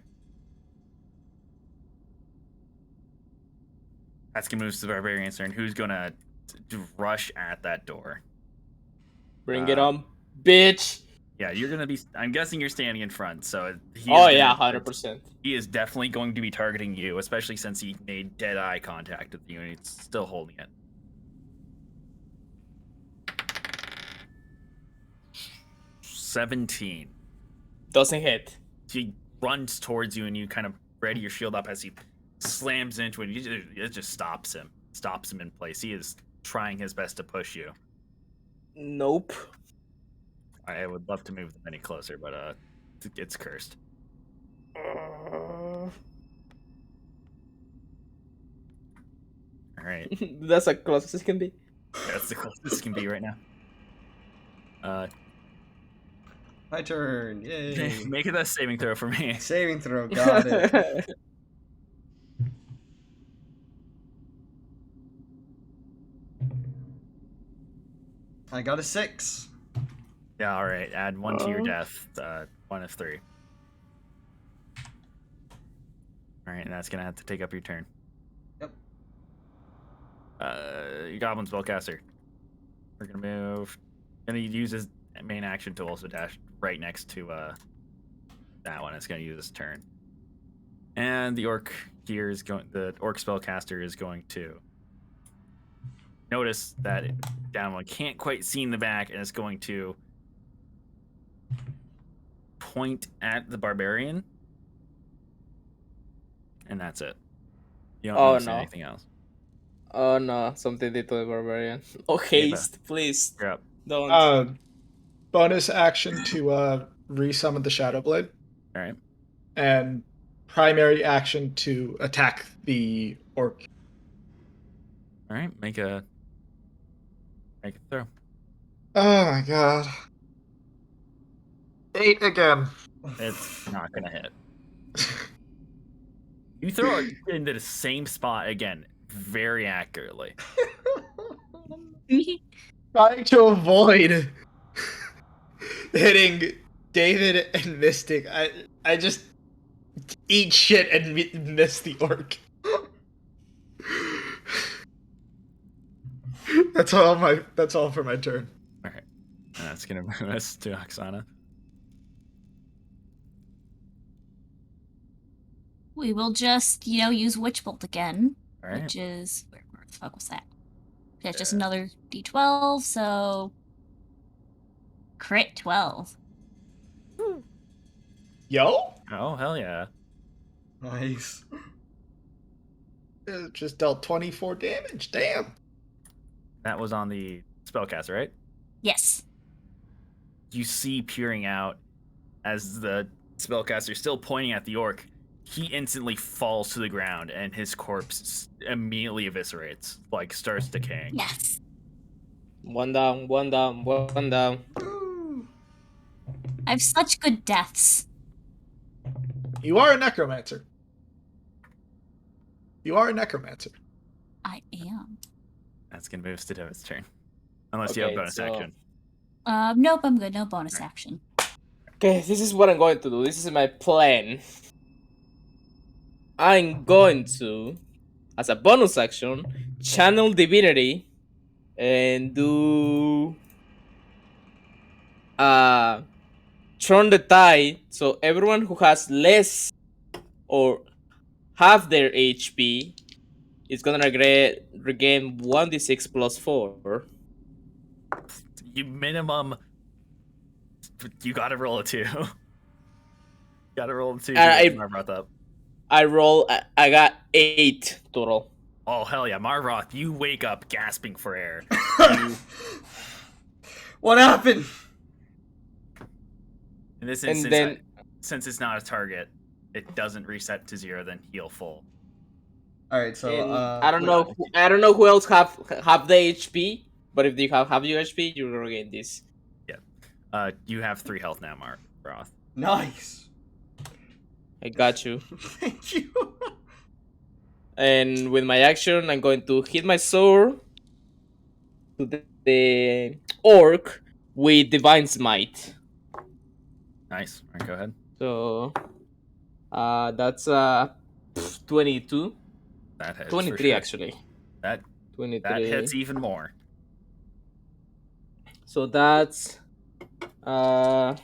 That's gonna move to the barbarian's turn. Who's gonna rush at that door? Bring it on, bitch. Yeah, you're gonna be. I'm guessing you're standing in front, so. Oh yeah, 100%. He is definitely going to be targeting you, especially since he made dead eye contact with you and he's still holding it. 17. Doesn't hit. He runs towards you and you kind of ready your shield up as he slams into it. It just stops him in place. He is trying his best to push you. Nope. I would love to move them any closer, but it's cursed. All right. That's as close as it can be. That's the closest it can be right now. My turn. Yay. Make it a saving throw for me. Saving throw. Got it. I got a 6. Yeah, all right. Add 1 to your death. 1 of 3. All right, and that's gonna have to take up your turn. Yep. Your goblin spellcaster. We're gonna move. Gonna use his main action to also dash right next to that one. It's gonna use his turn. And the orc here is going. The orc spellcaster is going to notice that down one can't quite see in the back, and it's going to point at the barbarian. And that's it. You don't notice anything else. Oh no, something did to the barbarian. Oh, haste, please. You're up. Don't. Bonus action to resummon the Shadow Blade. All right. And primary action to attack the orc. All right. Make a throw. Oh my god. 8 again. It's not gonna hit. You throw it into the same spot again, very accurately. Trying to avoid hitting David and Mystic. I just eat shit and miss the orc. That's all for my turn. Alright. And that's gonna move us to Oksana. We will just, use Witch Bolt again. Alright. Which is where the fuck was that? That's just another D12, so crit 12. Yo? Oh, hell yeah. Nice. It just dealt 24 damage. Damn. That was on the spellcaster, right? Yes. You see peering out as the spellcaster still pointing at the orc. He instantly falls to the ground and his corpse immediately eviscerates, like starts decaying. Yes. One down, one down, one down. I have such good deaths. You are a necromancer. You are a necromancer. I am. That's gonna move to David's turn. Unless you have Okay, bonus so- action. Nope, I'm good. No bonus action. Okay, this is what I'm going to do. This is my plan. I'm going to, as a bonus action, channel divinity and do turn the tide, so everyone who has less or half their HP is gonna regain 1d6 plus 4. You minimum. You gotta roll a 2. You gotta roll a 2. I brought up. I got 8 total. Oh, hell yeah. Marvoth, you wake up gasping for air. What happened? In this And instance, then- since it's not a target, it doesn't reset to 0, then heal full. Alright, so, And I don't know who else have the HP, but if you have your HP, you will regain this. You have 3 health now, Marvoth. Nice. I got you. Thank you. And with my action, I'm going to hit my sword to the orc with Divine Smite. Nice. Alright, go ahead. So, that's 22. That hits. 23 for sure. actually. That 23. hits even more. So that's I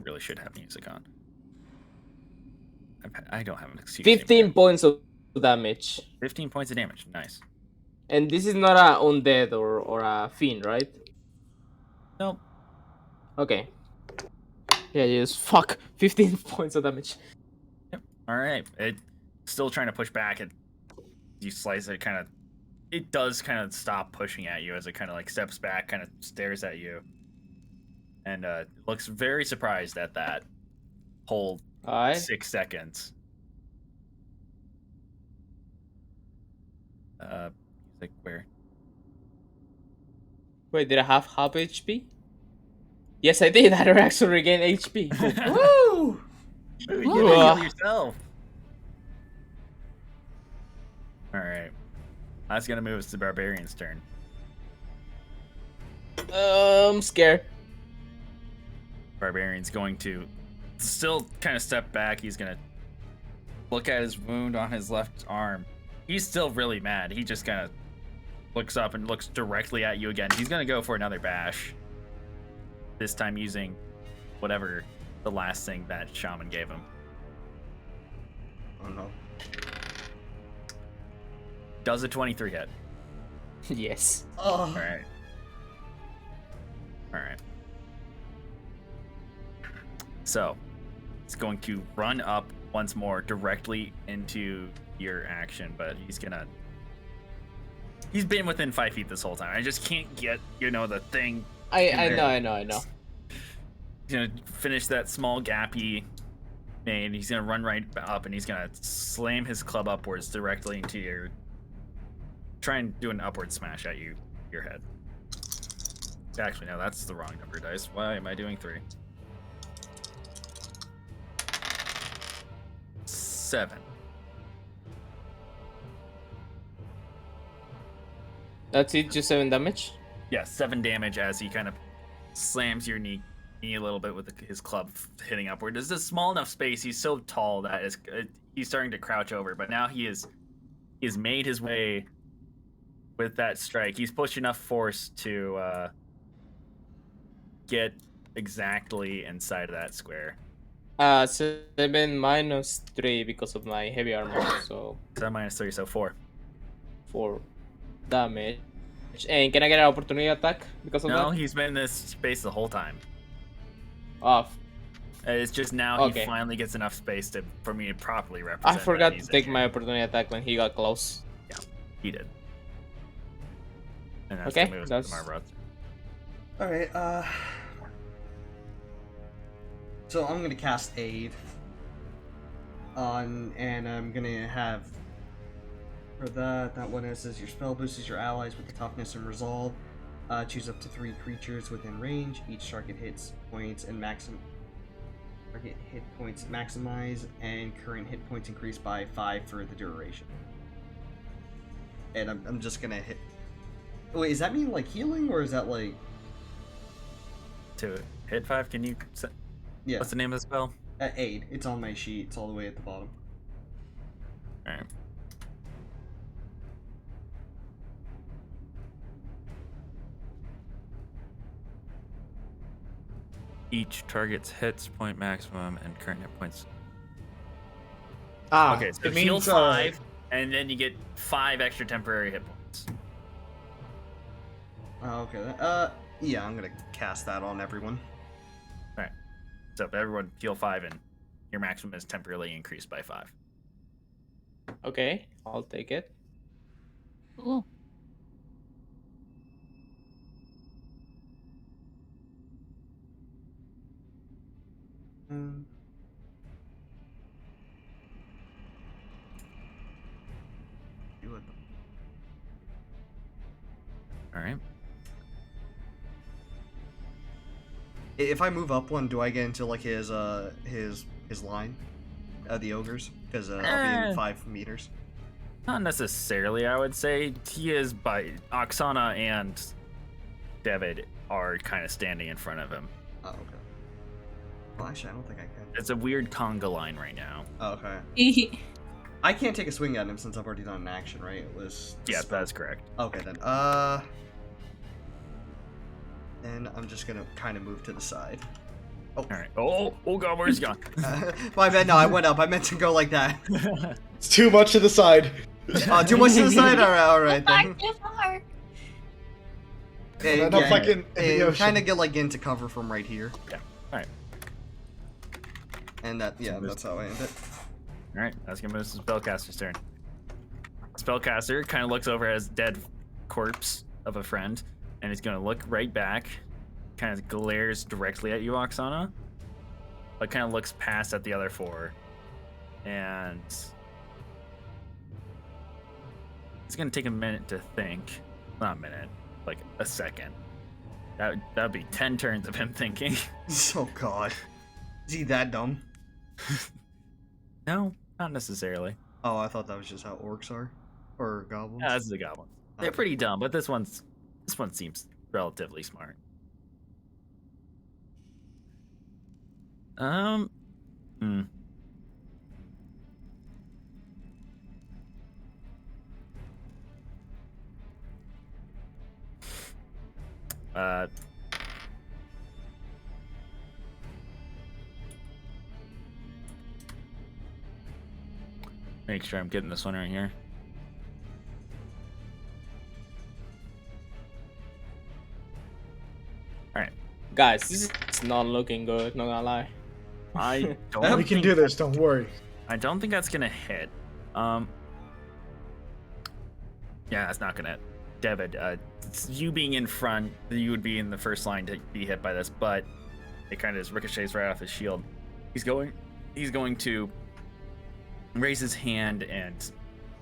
really should have music on. I don't have an excuse. 15 anymore. points of damage. 15 points of damage. Nice. And this is not a undead or a fiend, right? Nope. Okay. Yeah, just fuck. 15 points of damage. All right. It still trying to push back. You slice it. It does kind of stop pushing at you as it kind of like steps back, kind of stares at you, and looks very surprised at that whole Alright. 6 seconds. Like where? Wait, did I have half HP? Yes, I did. I actually regained HP. Woo! You Ooh. heal yourself. All right. That's gonna move us to Barbarian's turn. I'm scared. Barbarian's going to still kind of step back. He's gonna look at his wound on his left arm. He's still really mad. He just kind of looks up and looks directly at you again. He's gonna go for another bash. This time using whatever the last thing that shaman gave him. Oh no. Does a 23 hit? Yes. Oh. All right. All right. So, he's going to run up once more directly into your action, but he's gonna... He's been within 5 feet this whole time. I just can't get, the thing. I there. know. He's gonna finish that small gap he made. He's gonna run right up and he's gonna slam his club upwards directly into your... Try and do an upward smash at your head. Actually, no, that's the wrong number of dice. Why am I doing 3? 7. That's it, just 7 damage? Yeah, 7 damage as he kind of slams your knee a little bit with his club hitting upward. There's this small enough space. He's so tall that he's starting to crouch over, but now he has made his way with that strike. He's pushed enough force to get exactly inside of that square. 7 minus 3 because of my heavy armor, so 7 minus 3, so 4. 4 damage. And can I get an opportunity attack because of No, that? he's been in this space the whole time. Off. It's just now Okay. he finally gets enough space for me to properly represent. I that forgot he's to take in my here. opportunity attack when he got close. He did. And that's Okay, the moves that's- to my brother. All right. So I'm gonna cast Aid on, and I'm gonna have for that one it says your spell boosts your allies with the toughness and resolve. Choose up to 3 creatures within range. Each target hits points and target hit points maximize, and current hit points increase by 5 for the duration. And I'm just gonna hit. Wait, does that mean like healing, or is that like? To hit 5, can you? Yeah. What's the name of the spell? Aid. It's on my sheet. It's all the way at the bottom. All right. Each target's hits point maximum and current hit points. Okay, so it heal means, 5, and then you get 5 extra temporary hit points. Oh, okay. Yeah, I'm gonna cast that on everyone. All right. So if everyone heal 5, and your maximum is temporarily increased by 5. Okay, I'll take it. Cool. Do it. All right. If I move up one, do I get into like his line, the ogres? Because I'll be in 5 meters. Not necessarily, I would say. He is by Oksana and David are kind of standing in front of him. Oh, okay. Well, actually, I don't think I can. It's a weird conga line right now. Oh, okay. I can't take a swing at him since I've already done an action, right? It was. Yes, that's correct. Okay then. Then I'm just gonna kind of move to the side. Oh. All right. Oh God, where's he gone? My bad. No, I went up. I meant to go like that. It's too much to the side. Too much to the side. All right then. Too far. Not like in the ocean. Kind of get like into cover from right here. Yeah. All right. And that's how I end it. All right. That's gonna move to spellcaster's turn. Spellcaster kind of looks over as dead corpse of a friend, and he's gonna look right back, kind of glares directly at you, Oksana, but kind of looks past at the other 4, and it's gonna take a minute to think. Not a minute, like a second. That'd be 10 turns of him thinking. Oh God. Is he that dumb? No, not necessarily. Oh, I thought that was just how orcs are, or goblins. Yeah, this is a goblin. They're Okay. pretty dumb, but this one seems relatively smart. Make sure I'm getting this one right here. Guys, this is not looking good, not gonna lie. I don't. We can think- do this. Don't worry. I don't think that's gonna hit. Yeah, that's not gonna. David, you being in front, you would be in the first line to be hit by this, but it kind of just ricochets right off his shield. He's going to raise his hand and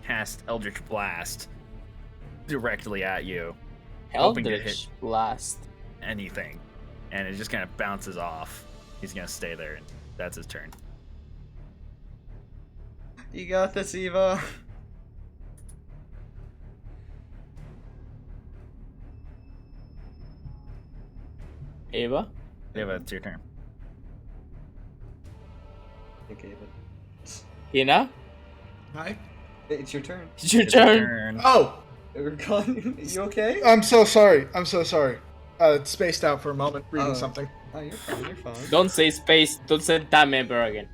cast Eldritch Blast directly at you, hoping to hit Eldritch Blast. anything, and it just kind of bounces off. He's gonna stay there, and that's his turn. You got this, Eva. Eva? Eva, it's your turn. Okay, but Hina? Hi. it's your turn. It's your It's your turn. turn. Oh, We're calling. You okay? I'm so sorry. I'm so sorry. Spaced out for a moment reading Oh. something. Oh, you're fine. You're fine. Don't say space. Don't say that member again.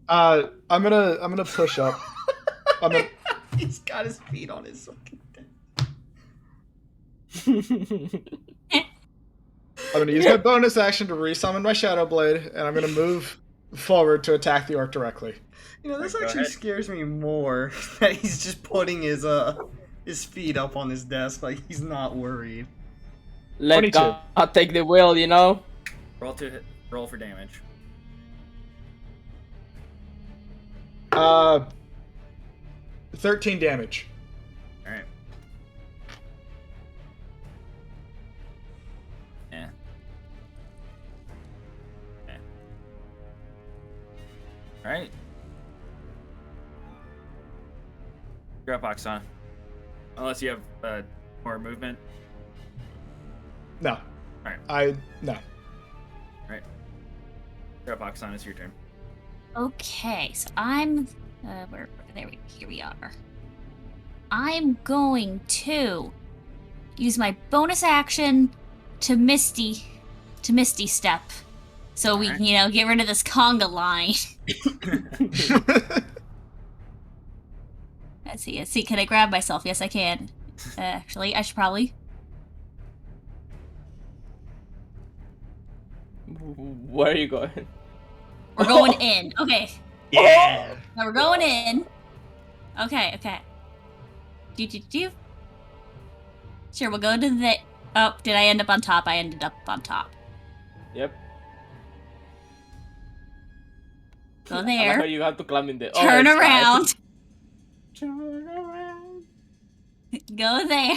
I'm gonna push up. I'm gonna. He's got his feet on his fucking desk. I'm gonna use my bonus action to resummon my Shadow Blade, and I'm gonna move forward to attack the orc directly. You know, this Alright, go actually ahead. scares me more that he's just putting his feet up on his desk like he's not worried. Let 22. God take the wheel, you know? Roll for damage. 13 damage. All right. Yeah. Yeah. All right. You're up, Oxana. Unless you have more movement. No. Alright. No. You're up, Oxana. It's your turn. Okay, so I'm here we are. I'm going to use my bonus action to Misty step. So we, Alright. get rid of this conga line. Let's see, can I grab myself? Yes, I can. Actually, I should probably. Where are you going? We're going in. Okay. Yeah. Now we're going in. Okay. Do. Sure, we'll go to the. Oh, did I end up on top? I ended up on top. Yep. Go I like how there. you have to climb in the Turn other side. around. Turn around. Go there.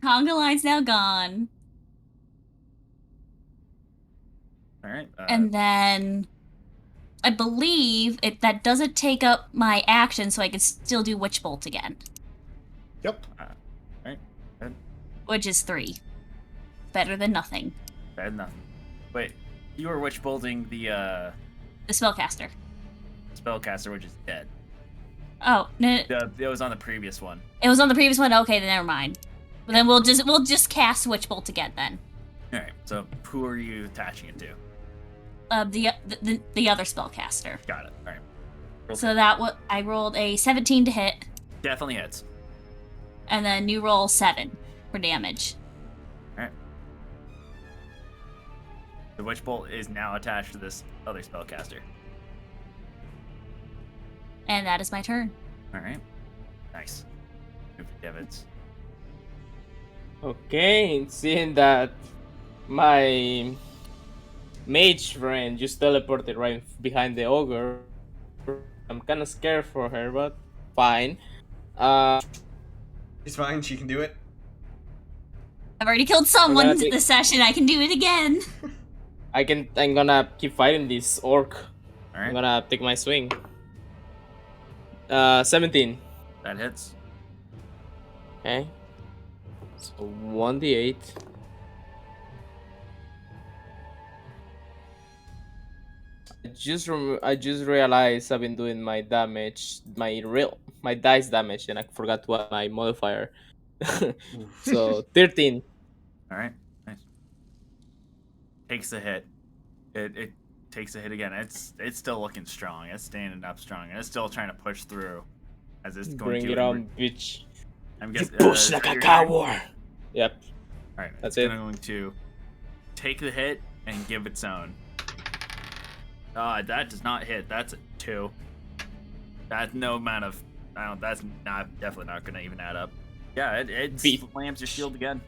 Conga line's now gone. All right. And then I believe that doesn't take up my action, so I can still do Witch Bolt again. Yep. Right. Good. Which is 3. Better than nothing. Bad enough. Wait, you were witch bolting the The spellcaster. spellcaster, which is dead. Oh, no, It was on the previous one. it was on the previous one. Okay, then never mind. But then we'll just cast Witch Bolt again then. All right. So who are you attaching it to? The other spellcaster. Got it. All right. Roll So I rolled a 17 to hit, definitely hits. and then new roll 7 for damage. All right. The witch bolt is now attached to this other spellcaster. And that is my turn. All right. Nice. Move to Devin's. Okay, and seeing that my mage friend just teleported right behind the ogre, I'm kind of scared for her, but fine. It's fine. She can do it. I've already killed someone Okay, I think- this session. I can do it again. I'm gonna keep fighting this orc. All I'm right. gonna take my swing. 17. That hits. Okay. So 1d8. I just realized I've been doing my damage, my dice damage, and I forgot to add my modifier. So 13. All right. Nice. Takes the hit. It takes a hit again. It's still looking strong. It's standing up strong, and it's still trying to push through. As it's going Bring to. it on, bitch. I'm You guessing. push is like that a your turn? coward. Yep. All right. That's it's it. going to take the hit and give its own. That does not hit. That's a 2. That's no amount of. That's not definitely not going to even add up. Yeah, it Beat. slams your shield again.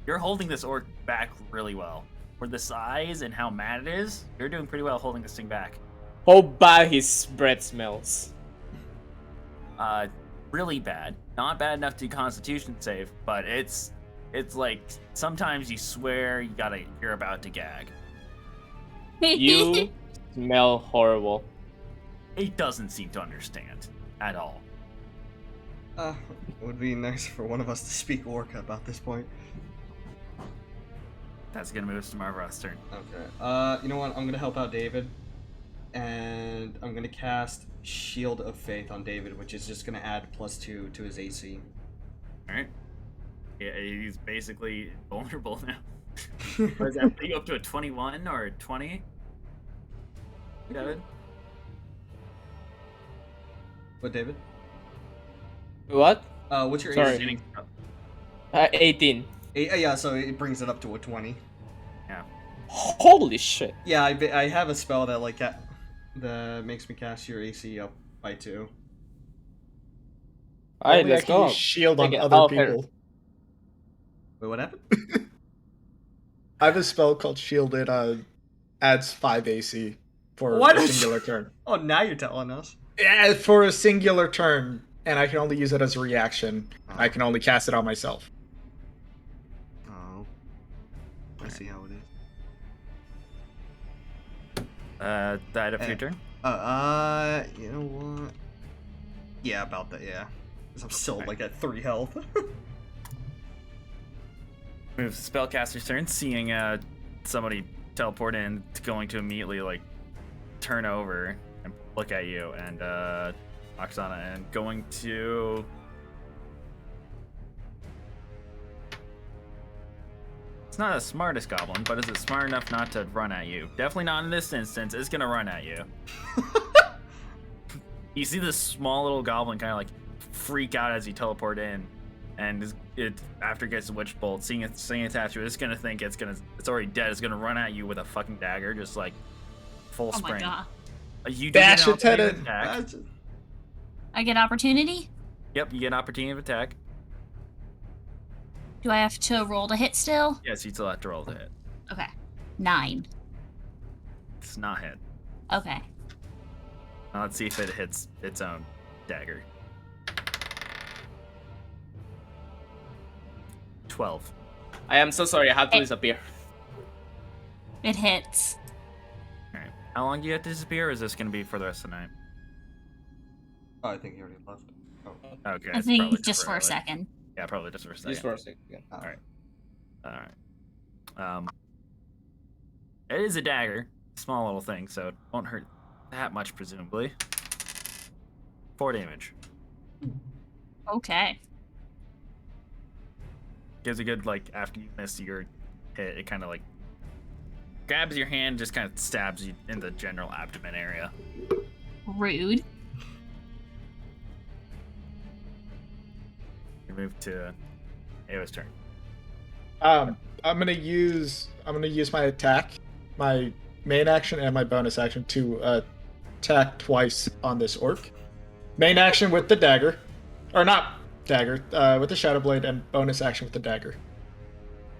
You're holding this orc back really well. For the size and how mad it is, you're doing pretty well holding this thing back. How bad his breath smells. Really bad. Not bad enough to do Constitution save, but it's like sometimes you swear you're about to gag. You smell horrible. He doesn't seem to understand at all. It would be nice for one of us to speak Orca about this point. That's gonna move us to Marv's turn. Okay. You know what? I'm gonna help out David, and I'm gonna cast Shield of Faith on David, which is just gonna add +2 to his AC. All right. Yeah, he's basically vulnerable now. Does that put you up to a 21 or a 20? David? What, David? What? What's your Sorry. AC? 18. Yeah, so it brings it up to a 20. Yeah. Holy shit. Yeah, I have a spell that like that makes me cast your AC up by 2. Alright, Only I let's can go. use shield on Okay, other I'll pair. people. Wait, what happened? I have a spell called Shield. It adds 5 AC for What a is- singular turn. Oh, now you're telling us. Yeah, for a singular turn, and I can only use it as a reaction. I can only cast it on myself. Oh. I see how it is. That up your turn? You know what? Yeah, about that, yeah. 'Cause I'm still like at 3 health. Moves spellcaster's turn, seeing somebody teleport in, going to immediately like turn over and look at you, and Oksana, and going to it's not the smartest goblin, but is it smart enough not to run at you? Definitely not in this instance. It's gonna run at you. You see this small little goblin kind of like freak out as you teleport in, and it after it gets the witch bolt, seeing it's after you, it's gonna think it's already dead. It's gonna run at you with a fucking dagger, just like full Oh spring. my god. You do Bash get an its head opportunity in. attack. I get opportunity? Yep, you get an opportunity of attack. Do I have to roll to hit still? Yes, you still have to roll to hit. Okay. 9. It's not hit. Okay. Now let's see if it hits its own dagger. 12. I am so sorry, I had to Eh. disappear. It hits. Alright. How long do you have to disappear, or is this going to be for the rest of the night? Oh, I think he already left. Oh. Okay. I it's probably think just for a temporarily. second. Yeah, probably just for a second. Just for a second. Alright. It is a dagger. Small little thing, so it won't hurt that much, presumably. 4 damage. Okay. Gives a good, like, after you miss your hit, it kind of, like, grabs your hand, just kind of stabs you in the general abdomen area. Rude. You move to Ava's turn. I'm gonna use my attack, my main action and my bonus action to attack twice on this orc. Main action with the dagger, or not dagger, with the shadow blade, and bonus action with the dagger.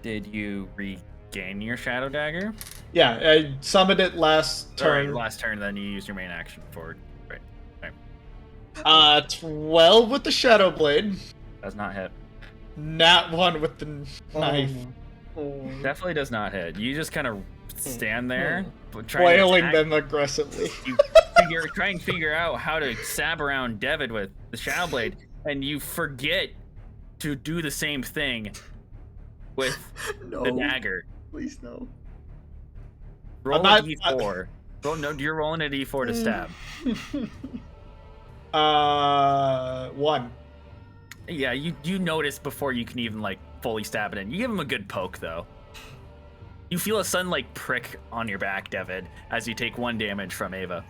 Did you regain your shadow dagger? Yeah, I summoned it last turn. Last turn, then you use your main action for right. 12 with the shadow blade. Does not hit. Nat 1 with the knife. Definitely does not hit. You just kind of stand there, Flailing them aggressively. You're trying to figure out how to stab around David with the shadow blade, and you forget to do the same thing with No. the dagger. Please no. Roll I'm a not- d4. You're rolling a d4 to stab. 1. Yeah, you notice before you can even like fully stab it in. You give him a good poke though. You feel a sudden like prick on your back, David, as you take 1 damage from Ava.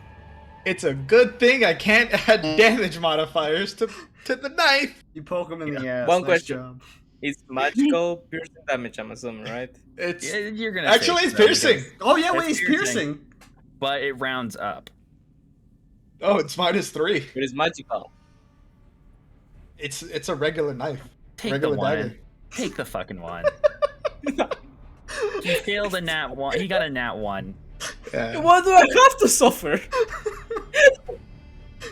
It's a good thing I can't add damage modifiers to the knife. You poke him in the ass. One nice question. job. It's magical piercing damage, I'm assuming, right? It's Yeah, you're gonna actually say it's so, piercing. because- Oh yeah, wait, It's he's piercing. But it rounds up. Oh, it's -3. But it's magical. It's a regular knife. Take Regular the 1. dagger. Take the fucking 1. He failed a nat 1. He got a nat 1. Yeah. Why do I have to suffer?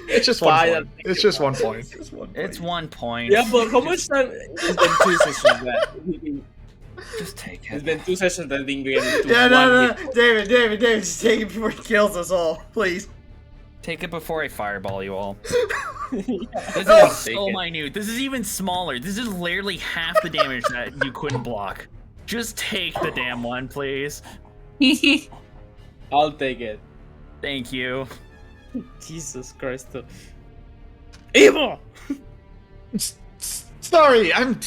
It's just 1 Fine, point. It's just 1 point. Just one It's point. 1 point. Yeah, but how much time is the 2 sessions that? Just take It's it. been 2 sessions that didn't get into Yeah, one no, hit. David, just take it before he kills us all, please. Take it before I fireball you all. This I'll is take so it. minute. This is even smaller. This is literally half the damage that you couldn't block. Just take the damn one, please. I'll take it. Thank you. Jesus Christ. Evil! Sorry, I'm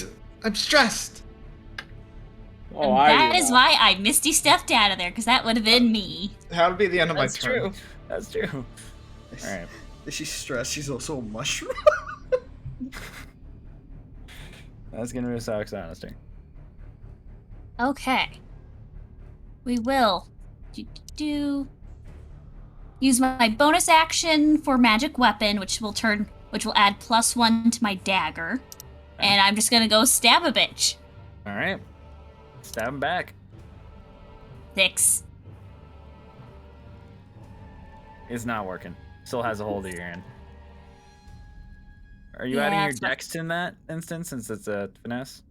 stressed. Oh, And that is now? why I Misty stepped out of there, because that would have been me. That'll be the end of my That's turn. true. That's true. All right. She's stressed. She's also a mushroom. That's gonna be Sock's honesty. Okay. We will use my bonus action for magic weapon, which will add +1 to my dagger. And I'm just gonna go stab a bitch. All right. Stab him back. 6. It's not working. Still has a hold of your hand. Are you Yeah, adding your it's not- dex in that instance since it's a finesse?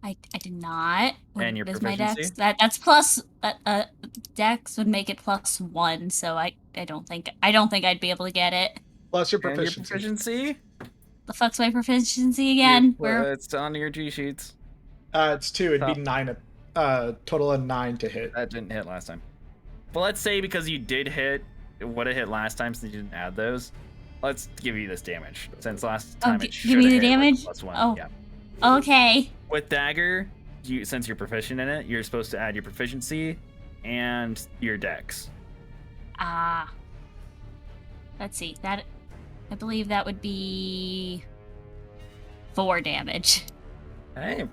I did not. And your What is my dex? proficiency? That's plus dex would make it +1, so I don't think I'd be able to get it. Plus your And your proficiency. proficiency? The fuck's my proficiency again? Where? It's on your G sheets. It's 2. It'd Top. be 9. Total of 9 to hit. That didn't hit last time. But let's say because you did hit, it would have hit last time since you didn't add those. Let's give you this damage. Since last time it should give me have the hit with damage? +1. Oh. Yeah. Okay. With dagger, since you're proficient in it, you're supposed to add your proficiency and your dex. Let's see. That I believe that would be 4 damage. Hey,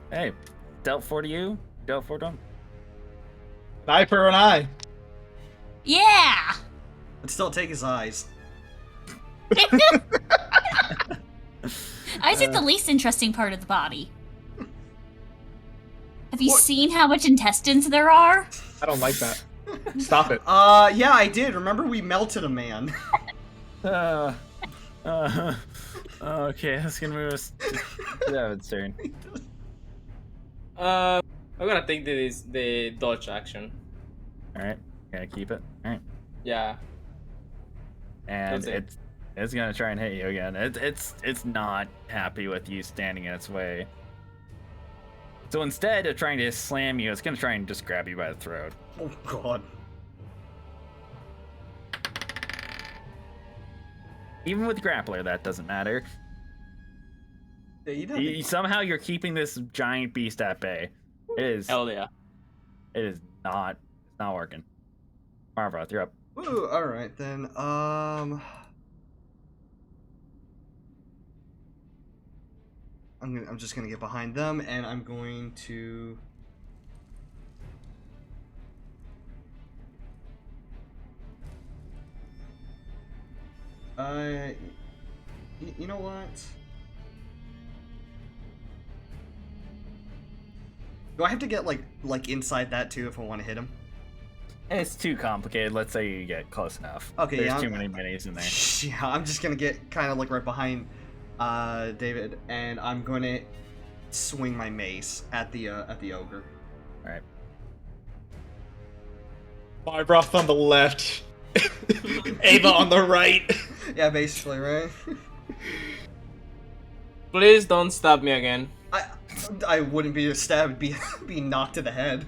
dealt 4 to you, dealt 4 to him. Eye for an eye. Yeah. But still take his eyes. I took the least interesting part of the body. Have you What? seen how much intestines there are? I don't like that. Stop it. Yeah, I did. Remember we melted a man. Okay, that's gonna move us to David's turn. I'm gonna take the dodge action. Alright, gotta keep it. Alright. Yeah. And That's it. it's gonna try and hit you again. It's not happy with you standing in its way. So instead of trying to slam you, it's gonna try and just grab you by the throat. Oh god. Even with grappler, that doesn't matter. Yeah, you know. Somehow you're keeping this giant beast at bay. Hell yeah. It is not. It's not working. Marva, you're up. Ooh, all right then. I'm just gonna get behind them, and I'm going to. You know what? Do I have to get like inside that too if I want to hit him? It's too complicated. Let's say you get close enough. Okay, There's yeah, too I'm- many minis in there. Yeah, I'm just gonna get kind of like right behind David, and I'm going to swing my mace at the ogre. All right. Barbroth on the left. Ava on the right. Yeah, basically, right? Please don't stab me again. I wouldn't be stabbed, be knocked to the head.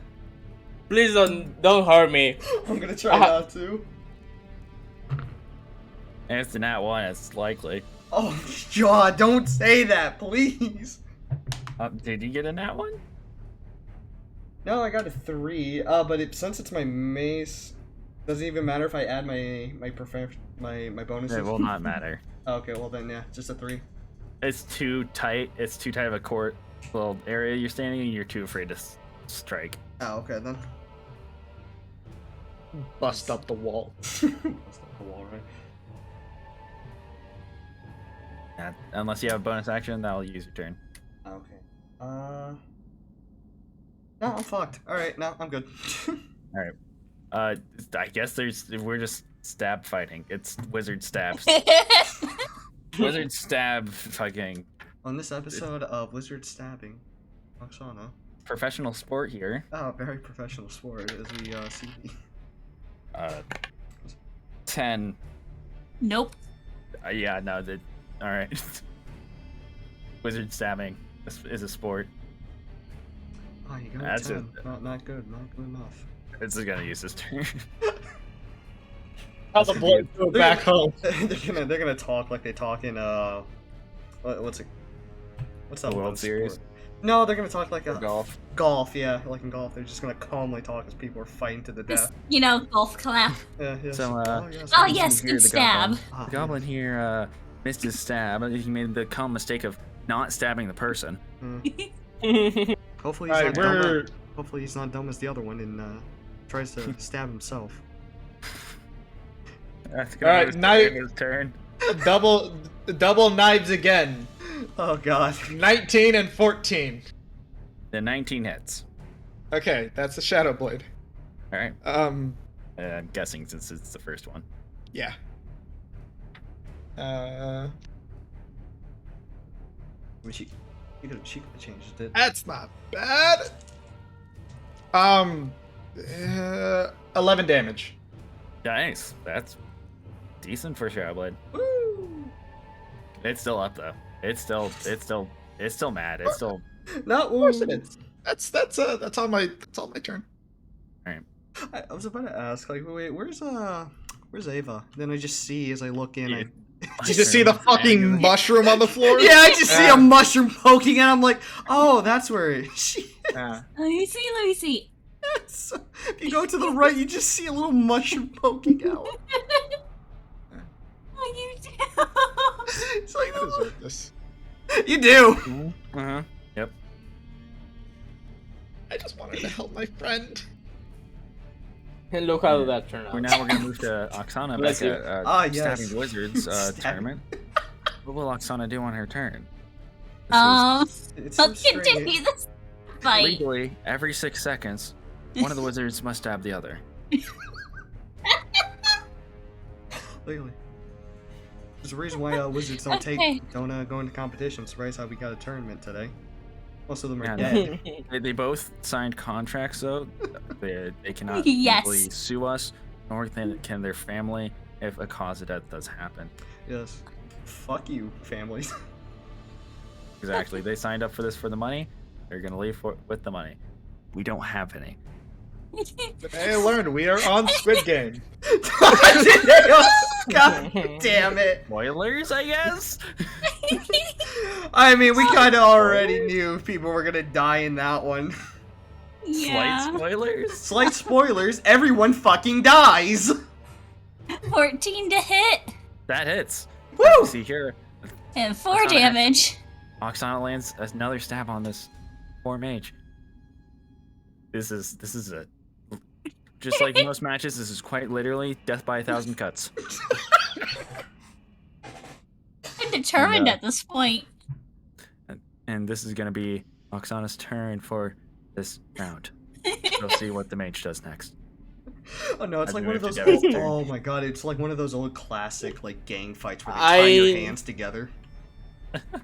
Please don't hurt me. I'm gonna try not to. And it's a nat 1. It's likely. Oh god, don't say that, please. Did you get a nat 1? No, I got a 3. But since it's my mace, doesn't even matter if I add my bonuses. It will not matter. Okay, well then, yeah, just a 3. It's too tight. It's too tight of a court little area you're standing in. You're too afraid to strike. Oh, okay then. Bust up the wall. That's not the wall, right? Unless you have a bonus action, that'll use your turn. Okay. No, I'm fucked. Alright, no, I'm good. I guess we're just stab fighting. It's wizard stabs. Wizard stab fucking. On this episode of Wizard Stabbing, Oksana. professional sport here. Oh, very professional sport as we see. 10. Nope. Yeah, no, all right. Wizard stabbing is a sport. Oh, you got That's 10. Not good. Not good enough. This is gonna use his turn. How the boys go back home. they're gonna talk like they talk in what's that The World one Series? sport? No, they're gonna talk like Or golf. Golf, yeah, like in golf, they're just gonna calmly talk as people are fighting to the Just, death. golf clap. Yeah, yes. So, yes. Oh, you yes, hear good the stab. goblin. Ah, The goblin here missed his stab. He made the common mistake of not stabbing the person. Hopefully he's Alright, not dumb. we're Hopefully he's not dumb as the other one and tries to stab himself. That's All right, his knife- turn, his turn. double knives again. Oh god. 19 and 14. The 19 hits. Okay, that's a shadow blade. All right. Um, I'm guessing since it's the first one. yeah. I mean, she could have changed it. That's not bad. 11 damage. Nice. That's decent for Shadow Blade. Woo! It's still up though. It's still mad. It's still. Not Of course it is. That's on my turn. I was about to ask, like, wait, where's Ava? Then I just see as I look in, Yeah. Did you just see the fucking mushroom on the floor? yeah, I just see a mushroom poking, and I'm like, oh, that's where she. Yeah. Let me see. So, if you go to the right, you just see a little mushroom poking out. Oh, you do. It's like, I deserve this. you do. Uh-huh. Yep. I just wanted to help my friend. And look how that turned out. We're gonna move to Oksana Bless back you. at Yes. Stabbing the Wizards Stabbing. tournament. What will Oksana do on her turn? It's so Let's continue strange. this fight. Legally, every 6 seconds, one of the wizards must stab the other. Legally. There's a reason why wizards don't Okay. go into competitions. Right? How we got a tournament today. Most of them are Yeah, dead. They both signed contracts, though. They cannot Yes. legally sue us, nor can their family if a cause of death does happen. Yes. Fuck you, families. Exactly. They signed up for this for the money. They're gonna leave with the money. We don't have any. Today I learned we are on Squid Game. God damn it. Spoilers, I guess. I mean, we kind of already knew people were gonna die in that one. Yeah. Slight spoilers. Slight spoilers, everyone fucking dies. 14 to hit That hits. Woo! See here, and 4 That's not damage. Oksana lands another stab on this poor mage. This is a just like most matches. This is quite literally death by 1,000 cuts. I'm determined And, at this point. And this is gonna be Oksana's turn for this round. We'll see what the mage does next. Oh no, it's I like do one of have those. to get his turn. Oh my god, it's like one of those old classic like gang fights where they tie your I- hands together.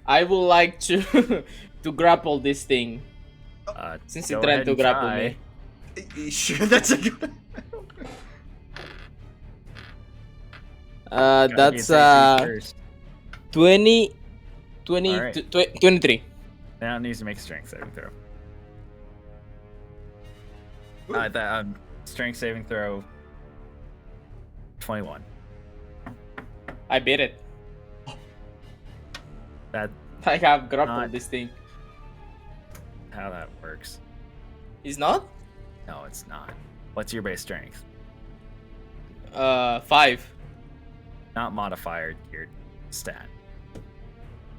I would like to to grapple this thing since he Go tried ahead to and grapple try. me. Sure, that's a good. Gotta be That's safe first. 20, Alright. 23. Now it needs to make a strength saving throw. That strength saving throw. 21. I beat it. That's I have grappled Not- this thing. how that works. Is not? No, it's not. What's your base strength? 5. Not modifier, your stat.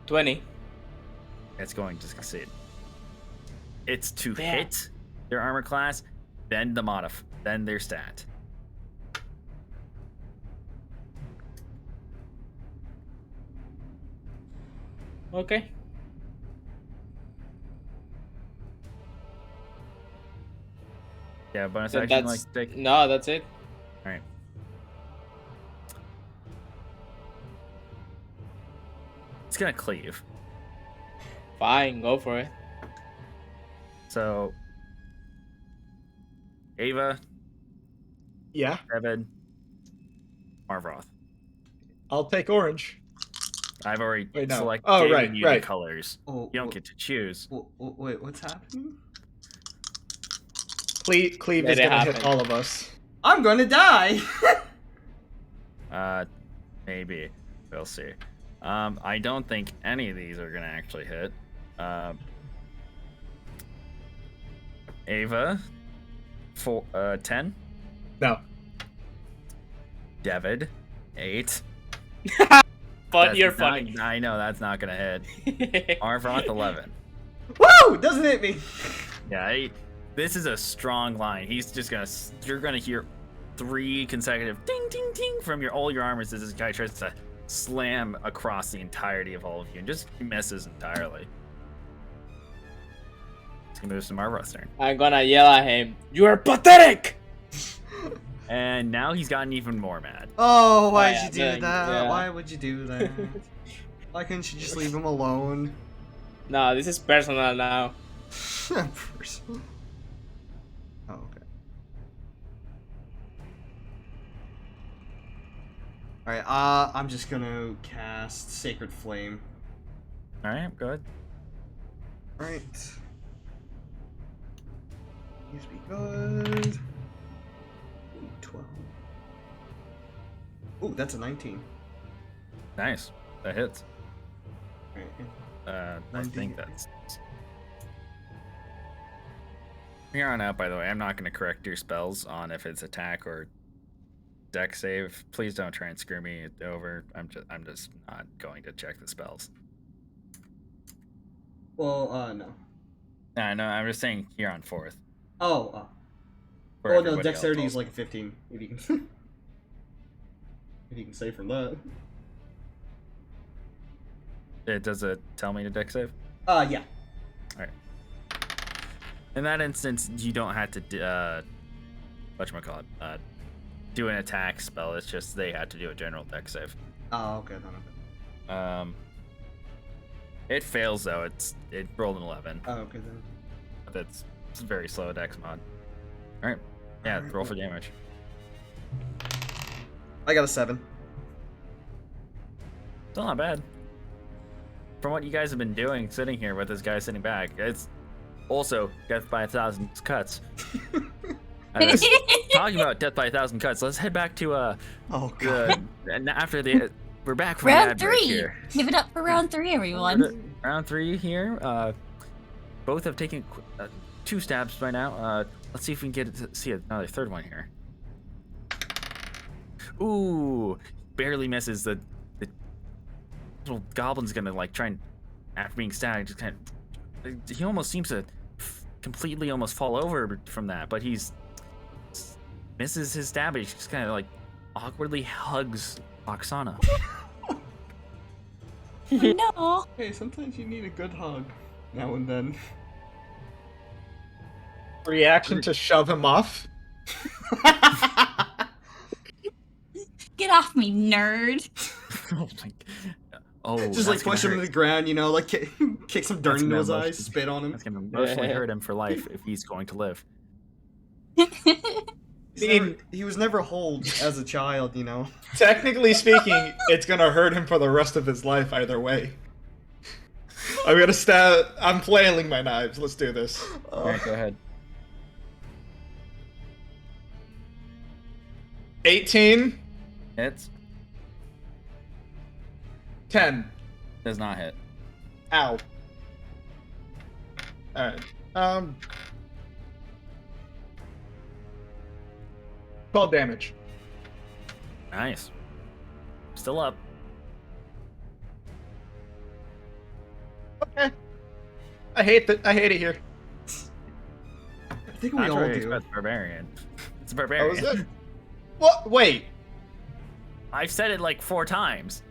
20. It's going to succeed. It's to Damn. hit their armor class, then then their stat. Okay. Yeah, bonus So action that's like take. no, that's it. Alright. It's gonna cleave. Fine, go for it. So, Ava, Yeah, Evan, Marvroth. I'll take orange. I've already Wait, no. selected Oh, right, you right. the colors. Oh, You don't get to choose. Wait, what's happening? Cleve Let is it gonna hit happen. all of us. I'm gonna die. Maybe. We'll see. I don't think any of these are gonna actually hit. Ava, 10. No. David, 8. But That's you're not- funny. I know that's not gonna hit. Marvroth, 11. Woo! Doesn't hit me. Yeah, this is a strong line. He's just gonna. You're gonna hear 3 consecutive ding, ding, ding from all your armors as this guy tries to slam across the entirety of all of you and just misses entirely. He moves to Marvroth's turn, I'm gonna yell at him. You are pathetic. and now he's gotten even more mad. Oh, why'd yeah, you do then, that? yeah. Why would you do that? Why couldn't you just leave him alone? No, this is personal now. Personal. Oh, okay. Alright, I'm just gonna cast Sacred Flame. All right, go ahead. Alright. Please be good. Ooh, 12. Ooh, that's a 19. Nice, that hits. Alright. I think that's. From here on out, by the way, I'm not going to correct your spells on if it's attack or deck save. Please don't try and screw me over. I'm just not going to check the spells. Well, no. No, I'm just saying here on 4th. Oh, for no, everybody dexterity else is like a 15. If you can, if you can save from that. Does it tell me to deck save? Yeah. In that instance, you don't have to whatchamacallit, do an attack spell. It's just they had to do a general deck save. Oh, okay, then. It fails though. It rolled an 11. Oh, okay then. It's a very slow dex mod. All right, yeah, Alright. roll for damage. I got a 7. Still not bad. From what you guys have been doing, sitting here with this guy sitting back, it's also death by 1,000 cuts. Talking about death by 1,000 cuts, let's head back to Oh god. and after the we're back from Round the ad break 3. here. Give it up for round 3, everyone. Round 3 here. Both have taken 2 stabs by now. Let's see if we can get to see another third one here. Ooh, barely misses. The little goblin's gonna like try and, after being stabbed, just kind of. He almost seems to completely almost fall over from that, but he's misses his stab. He just kind of like awkwardly hugs Oksana. No. Hey, sometimes you need a good hug. Now and then. Reaction to shove him off. Get off me, nerd. Oh my. Oh, Just like that's gonna push him hurt. to the ground, you know, like kick some dirt That's into gonna his eyes, emotionally- spit on him. That's gonna emotionally hurt him for life if he's going to live. He was never holed as a child, you know. Technically speaking, it's gonna hurt him for the rest of his life either way. I'm gonna stab. I'm flailing my knives. Let's do this. All right, go ahead. 18, Hits. 10. Does not hit. Ow. Alright. 12 damage. Nice. Still up. Okay. I hate it here. I think we Not all really do. expect barbarian. It's a That barbarian. was it. What? Wait. I've said it like 4 times.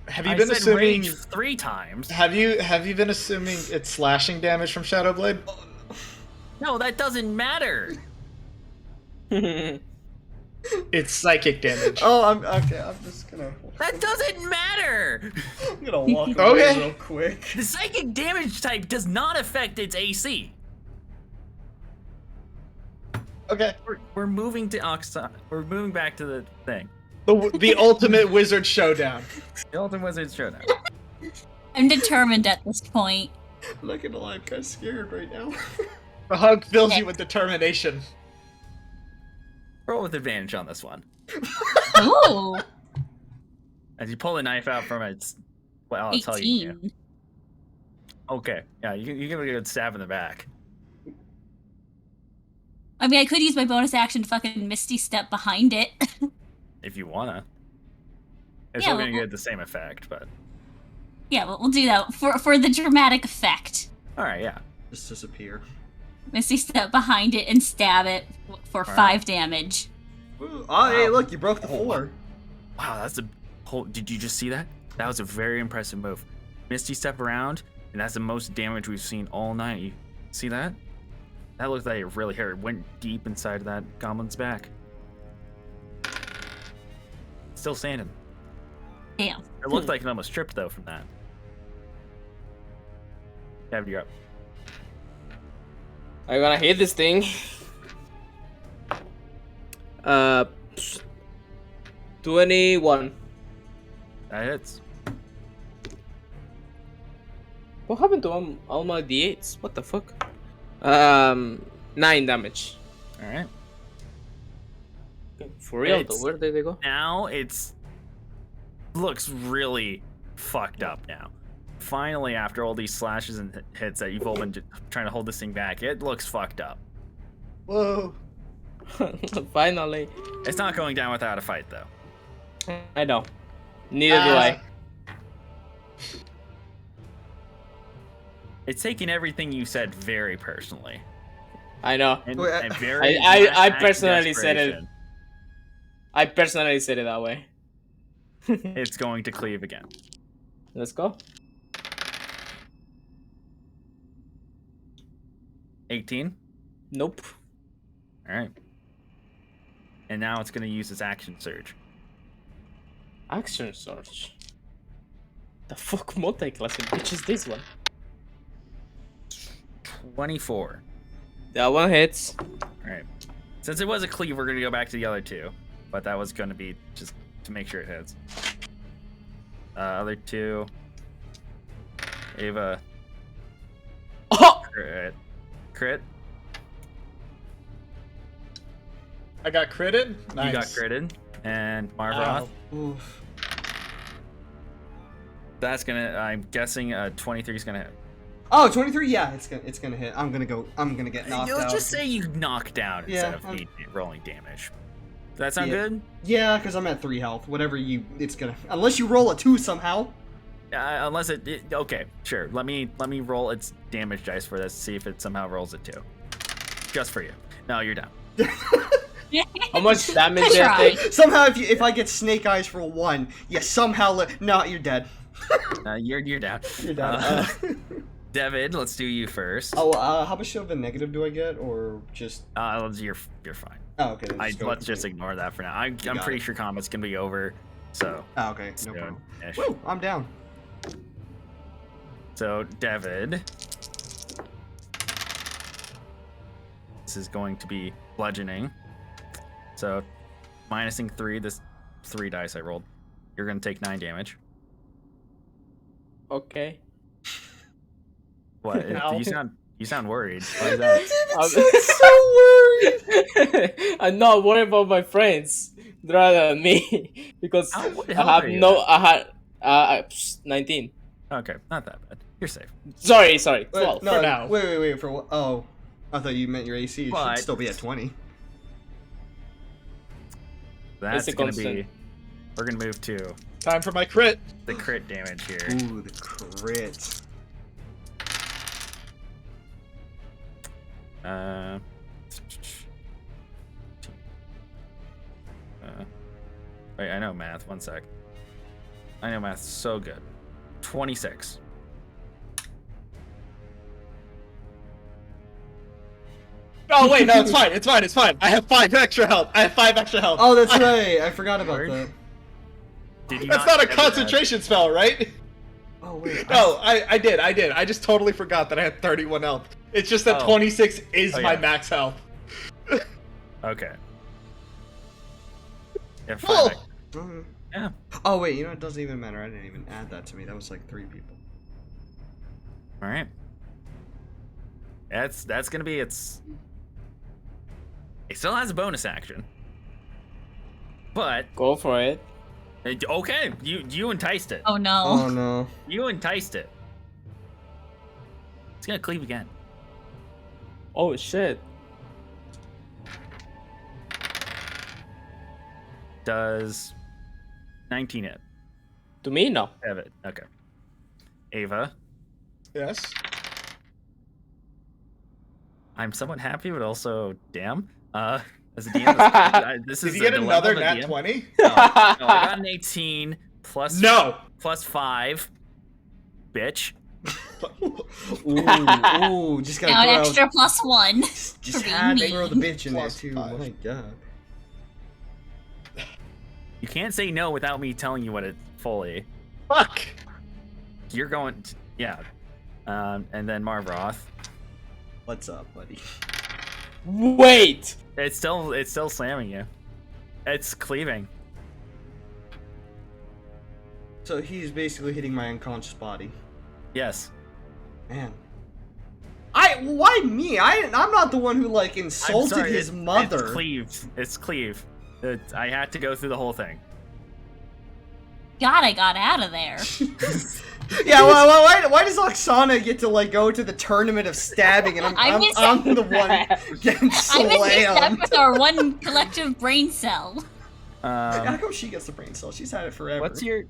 Have you I been said assuming? rage 3 times. Have you been assuming it's slashing damage from Shadowblade? No, that doesn't matter. It's psychic damage. Oh, I'm okay. I'm just gonna. That doesn't matter. I'm gonna walk away Okay. real quick. The psychic damage type does not affect its AC. Okay. We're moving to Oxide. We're moving back to the thing. The ultimate wizard showdown. The Ultimate Wizard Showdown. I'm determined at this point. I'm not gonna lie, I'm kind of scared right now. The hug fills you with determination. Roll with advantage on this one. Ooh, As you pull the knife out from its. Well, I'll tell you. 18. Okay. Yeah, you give it a good stab in the back. I mean, I could use my bonus action to fucking Misty Step behind it. If you wanna. It's Yeah, still gonna well- get the same effect, but. Yeah, we'll do that for the dramatic effect. Alright, yeah. Just disappear. Misty Step behind it and stab it for 5 damage. Ooh, oh, hey, Wow. look, you broke the Oh, floor. Wow, that's a whole. Did you just see that? That was a very impressive move. Misty step around, and that's the most damage we've seen all night. You see that? That looked like it really hurt. It went deep inside of that goblin's back. Still standing. Damn. It looked like it almost tripped though from that. David, you're up. I'm gonna hit this thing. 21. That hits. What happened to all my d8s? What the fuck? 9 damage. All right. For real It's- though, where did they go? Now it's looks really fucked up now. Finally, after all these slashes and hits that you've all been trying to hold this thing back, it looks fucked up. Whoa. Finally. It's not going down without a fight, though. I know. Neither do I. It's taking everything you said very personally. I know. And, Wait, and very I act of personally said it. desperation. I personally said it that way. It's going to cleave again. Let's go. 18. Nope. All right. And now it's going to use its action surge. Action surge. The fuck multi-class bitch is this one? 24. That one hits. All right. Since it was a cleave, we're going to go back to the other two. But that was going to be just to make sure it hits. Other two. Ava. Oh! Crit. Crit. I got critted. Nice. You got critted. And Marvoth. Ow. Oof. That's going to, I'm guessing 23 is going to hit. Oh, 23? Yeah, it's gonna hit. I'm gonna get knocked Let's out. just say you knock down instead Yeah, of me rolling damage. Does that sound Yeah. good? Yeah, because I'm at 3 health. Whatever it's gonna... Unless you roll a 2 somehow. Unless it okay, sure. Let me roll its damage dice for this. See if it somehow rolls a 2. Just for you. No, you're down. How much damage I did I tried. take? Somehow, if I get snake eyes for 1, you somehow... No, you're dead. You're down. You're down. David, let's do you first. How much of a negative do I get, or just... You're fine. Oh, okay. Then just go Let's with just me. ignore that for now. I'm Got pretty it. sure combat's gonna be over. So. Oh, okay. No soon-ish. problem. Woo, I'm down. So, David. This is going to be bludgeoning. So, minusing 3, this 3 dice I rolled. You're going to take 9 damage. Okay. What? Ow. You sound worried. Why is that? I'm not worried about my friends rather than me because What I health have are you no. at? I had 19. Okay, not that bad. You're safe. Sorry, Wait, 12 no, for now. wait, for what? Oh, I thought you meant your AC. It But- should still be at 20. That's a going to constant. be... We're going to move to Time for my crit. the crit damage here. Ooh, the crit. Wait, I know math. 1 sec. I know math so good. 26. Oh wait, no, it's fine. It's fine. It's fine. I have 5 extra health. Oh, that's right. I forgot about Word. that. Did you That's not a ever concentration spell, right? Oh wait. No, I did. I just totally forgot that I had 31 health. It's just that Oh. 26 is Oh, my yeah. max health. Okay. Yeah, Cool. fine. Mhm. Yeah. Oh wait, you know it doesn't even matter. I didn't even add that to me. That was like 3 people. All right. That's gonna be its. It still has a bonus action, but Go for it. okay, you enticed it. Oh no. Oh no. You enticed it. It's gonna cleave again. Oh shit. Does 19 hit? To me, no. Have it. Okay. Ava, Yes. I'm somewhat happy, but also damn. As a DM, this Did is you get a dilemma another of a nat DM. 20? No, I got an 18 plus No. plus 5. Bitch. Ooh, just gotta Now an throw, extra +1 just for being had to throw the mean. bitch in there Plus too. 5. My god. You can't say no without me telling you what it fully. Fuck. You're going. Yeah. And then Marvroth. What's up, buddy? Wait. It's still slamming you. It's cleaving. So he's basically hitting my unconscious body. Yes. Man. Why me? I'm not the one who like I'm insulted sorry, his It's mother. cleave. It's cleave. I had to go through the whole thing. God, I got out of there. Yeah, why does Oksana get to like go to the tournament of stabbing and I I'm miss- the one getting I missed that slammed? with our one collective brain cell. How come she gets the brain cell? She's had it forever. What's your?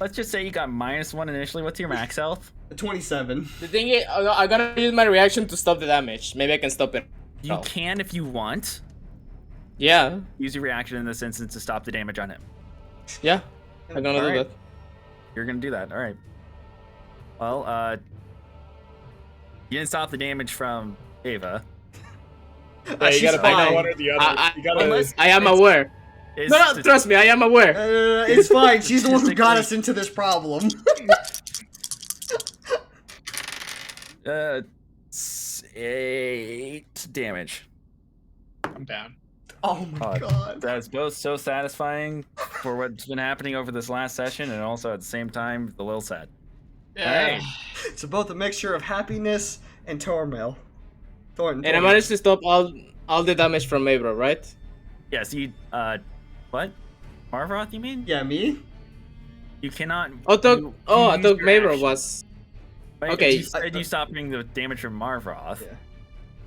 Let's just say you got -1 initially. What's your max health? 27. The thing is, I'm gonna use my reaction to stop the damage. Maybe I can stop it. You Oh. can if you want. Yeah. Use your reaction in this instance to stop the damage on him. Yeah. I'm gonna do Alright. that. You're gonna do that. All right. Well, you didn't stop the damage from Ava. Yeah, you She's gotta pick fine. one or the other. You gotta. Unless- I am It's- aware. It's No, just- trust me, I am aware. It's fine. She's the one who got Statistically- us into this problem. Uh, 8 damage. I'm down. Oh my Oh, god. That's both so satisfying for what's been happening over this last session, and also at the same time, a little sad. Yeah. It's both a mixture of happiness and turmoil. And I managed to stop all the damage from Abra, right? Yes, you. What? Marvroth, you mean? Yeah, me? You cannot. I thought you I used thought your Mabra action. was. Right? okay. You said you stopped doing the damage from Marvroth. Yeah.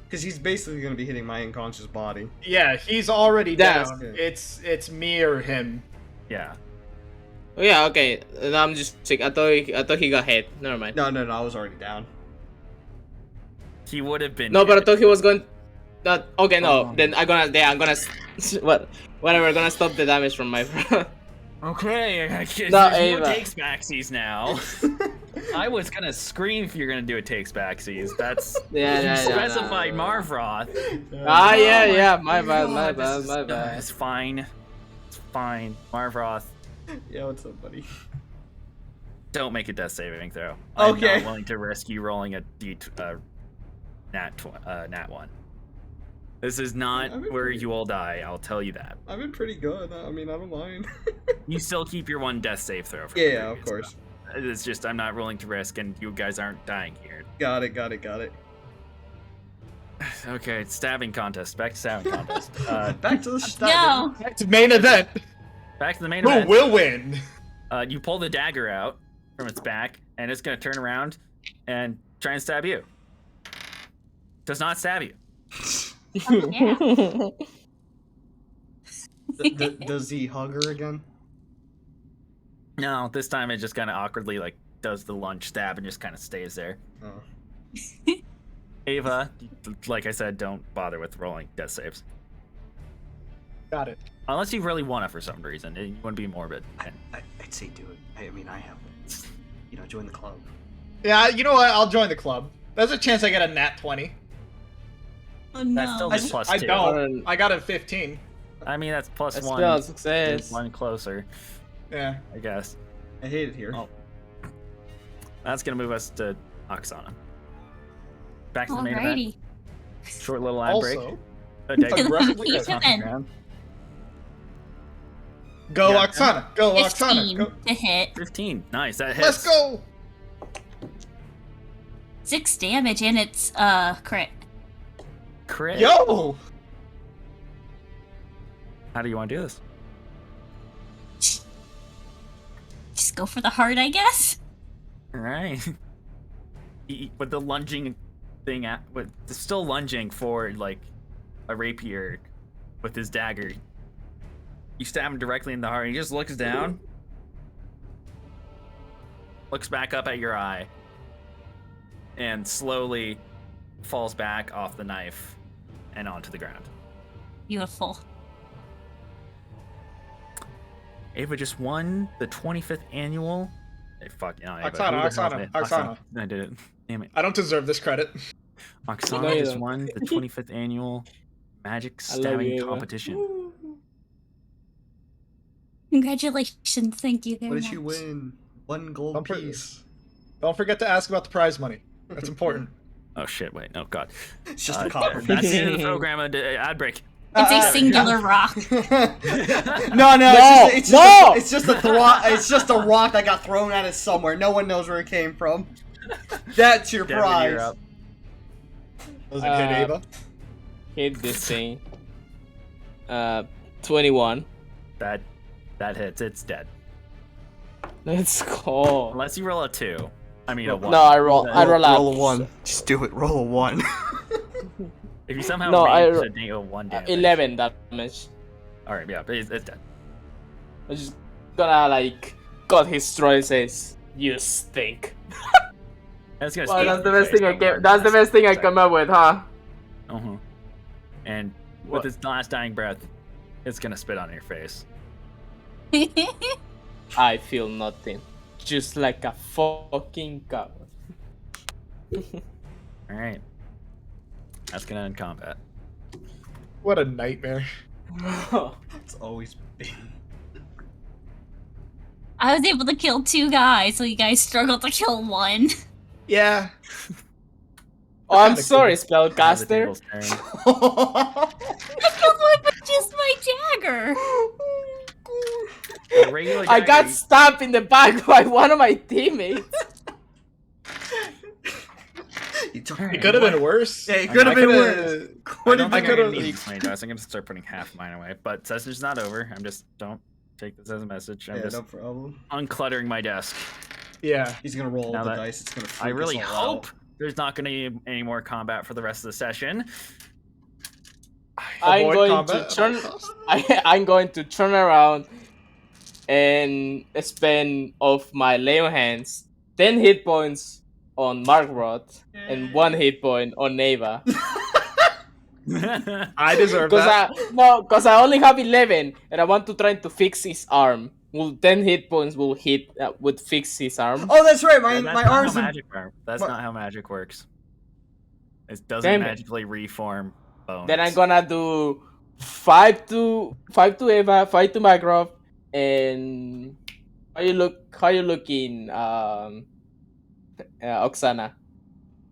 Because he's basically going to be hitting my unconscious body. Yeah, he's already That's down. good. It's me or him. Yeah. Oh yeah, okay. Then I'm just sick. I thought he got hit. Never mind. No, I was already down. He would have been. No, but I hit. thought he was going. That okay? No, Oh. then I'm gonna. What? Whatever. Gonna stop the damage from my. Okay, I guess No, there's more Ava. takes backsies now. I was gonna scream if you're gonna do a takes backsies. That's Yeah, you specified Marvroth. Ah, yeah, Oh yeah. my My bad, my God, bad, this my is- bad. It's fine. It's fine. Marvroth, Yeah, what's up, buddy? don't make a death saving throw. I'm Okay. not willing to risk you rolling a nat 1. This is not I've been where pretty- you will die. I'll tell you that. I've been pretty good. I mean, I don't mind. You still keep your 1 death save throw. From Yeah, of previous course. stuff. It's just I'm not willing to risk, and you guys aren't dying here. Got it. Okay, stabbing contest. Back to stabbing contest. Back to the stabbing. No. It's main event. Back to the main Who event. will win? You pull the dagger out from its back, and it's gonna turn around and try and stab you. Does not stab you. Yeah. Does he hug her again? No, this time it just kind of awkwardly like does the lunge stab and just kind of stays there. Oh. Ava, like I said, don't bother with rolling death saves Got it. unless you really want to for some reason. You want to be morbid. I'd say do it. I mean, I have. Join the club. Yeah, you know what? I'll join the club. There's a chance I get a nat 20. Oh no. That's still I, just plus I 2. don't. I got a 15. I mean, that's plus That's 1. still a success. 1 closer, Yeah. I guess. I hate it here. Oh. That's gonna move us to Oksana. Back to the main event. Alrighty. Short little ad break. Also, Aggressively That's off the defend. ground. go Yeah. Oksana. Go 15 Oksana. Go. to hit. 15. Nice. That hits. Let's go. 6 damage, and it's crit. Crit. Yo. How do you want to do this? Just go for the heart, I guess. All right. With the lunging thing, with still lunging for like a rapier with his dagger, you stab him directly in the heart. He just looks down, looks back up at your eye, and slowly falls back off the knife and onto the ground. Beautiful. Ava just won the 25th annual. Hey, fuck, no, Ava. Oksana, Who the hell's Oksana, it? Oksana. I did it. Damn it. I don't deserve this credit. No, Oksana you just don't. won the 25th annual magic I love stabbing you, Ava. competition. Congratulations. Thank you very What much. did you win? 1 gold Don't piece. Don't forget to ask about the prize money. That's important. Oh shit! Wait, no, God. It's just a copper. That's the end of the program. Ad break. It's a singular rock. No, it's just a it's just a rock that got thrown at us somewhere. No one knows where it came from. That's your Devin, prize. you're up. Does it hit Ava? Hit this thing. 21. That hits. It's dead. Let's go. Unless you roll a 2. I mean a 1. No, I roll out. Roll a 1. Just do it. Roll a 1. If you somehow No, I manage to deal 1 damage. 11 damage. All right, yeah, but it's dead. I'm just gonna like cut his throat and says, "You stink." That's gonna Well, stay that's in the your best face thing I for came. one That's the last best thing I second. come up with, huh? And What? with its last dying breath, it's gonna spit on your face. I feel nothing, just like a fucking cow. All right. That's gonna end combat. What a nightmare. It's always been. I was able to kill 2 guys, so you guys struggled to kill 1. Yeah. Oh, I'm Kinda sorry, Now the spellcaster. table's turn. I killed 1 with just my dagger. A regular I got dagger, stabbed in the back by one of my teammates. It could have been worse. Yeah, it could have been worse. I don't Could have think been I could've- need worse. explain to us. I'm gonna start putting half mine away. But session's not over. I'm just don't take this as a message. I'm Yeah, just no problem. uncluttering my desk. Yeah. He's gonna roll Now all the that- dice. It's gonna. I freak really us all hope there's not gonna be any more combat for the rest of the session. I'm Avoid going combat to at all turn. costs. I'm going to turn around and spend of my Leo hands 10 hit points on Margrot and 1 hit point on Neva. I deserve Because that. I only have 11 and I want to try to fix his arm. Well, 10 hit points will would fix his arm. Oh, that's right. My That's my not arms. how In, magic works. That's my- not how magic works. It doesn't Damn it. magically reform bones. Then I'm gonna do 5 to Eva, 5 to Margrot, and how you looking, Oksana?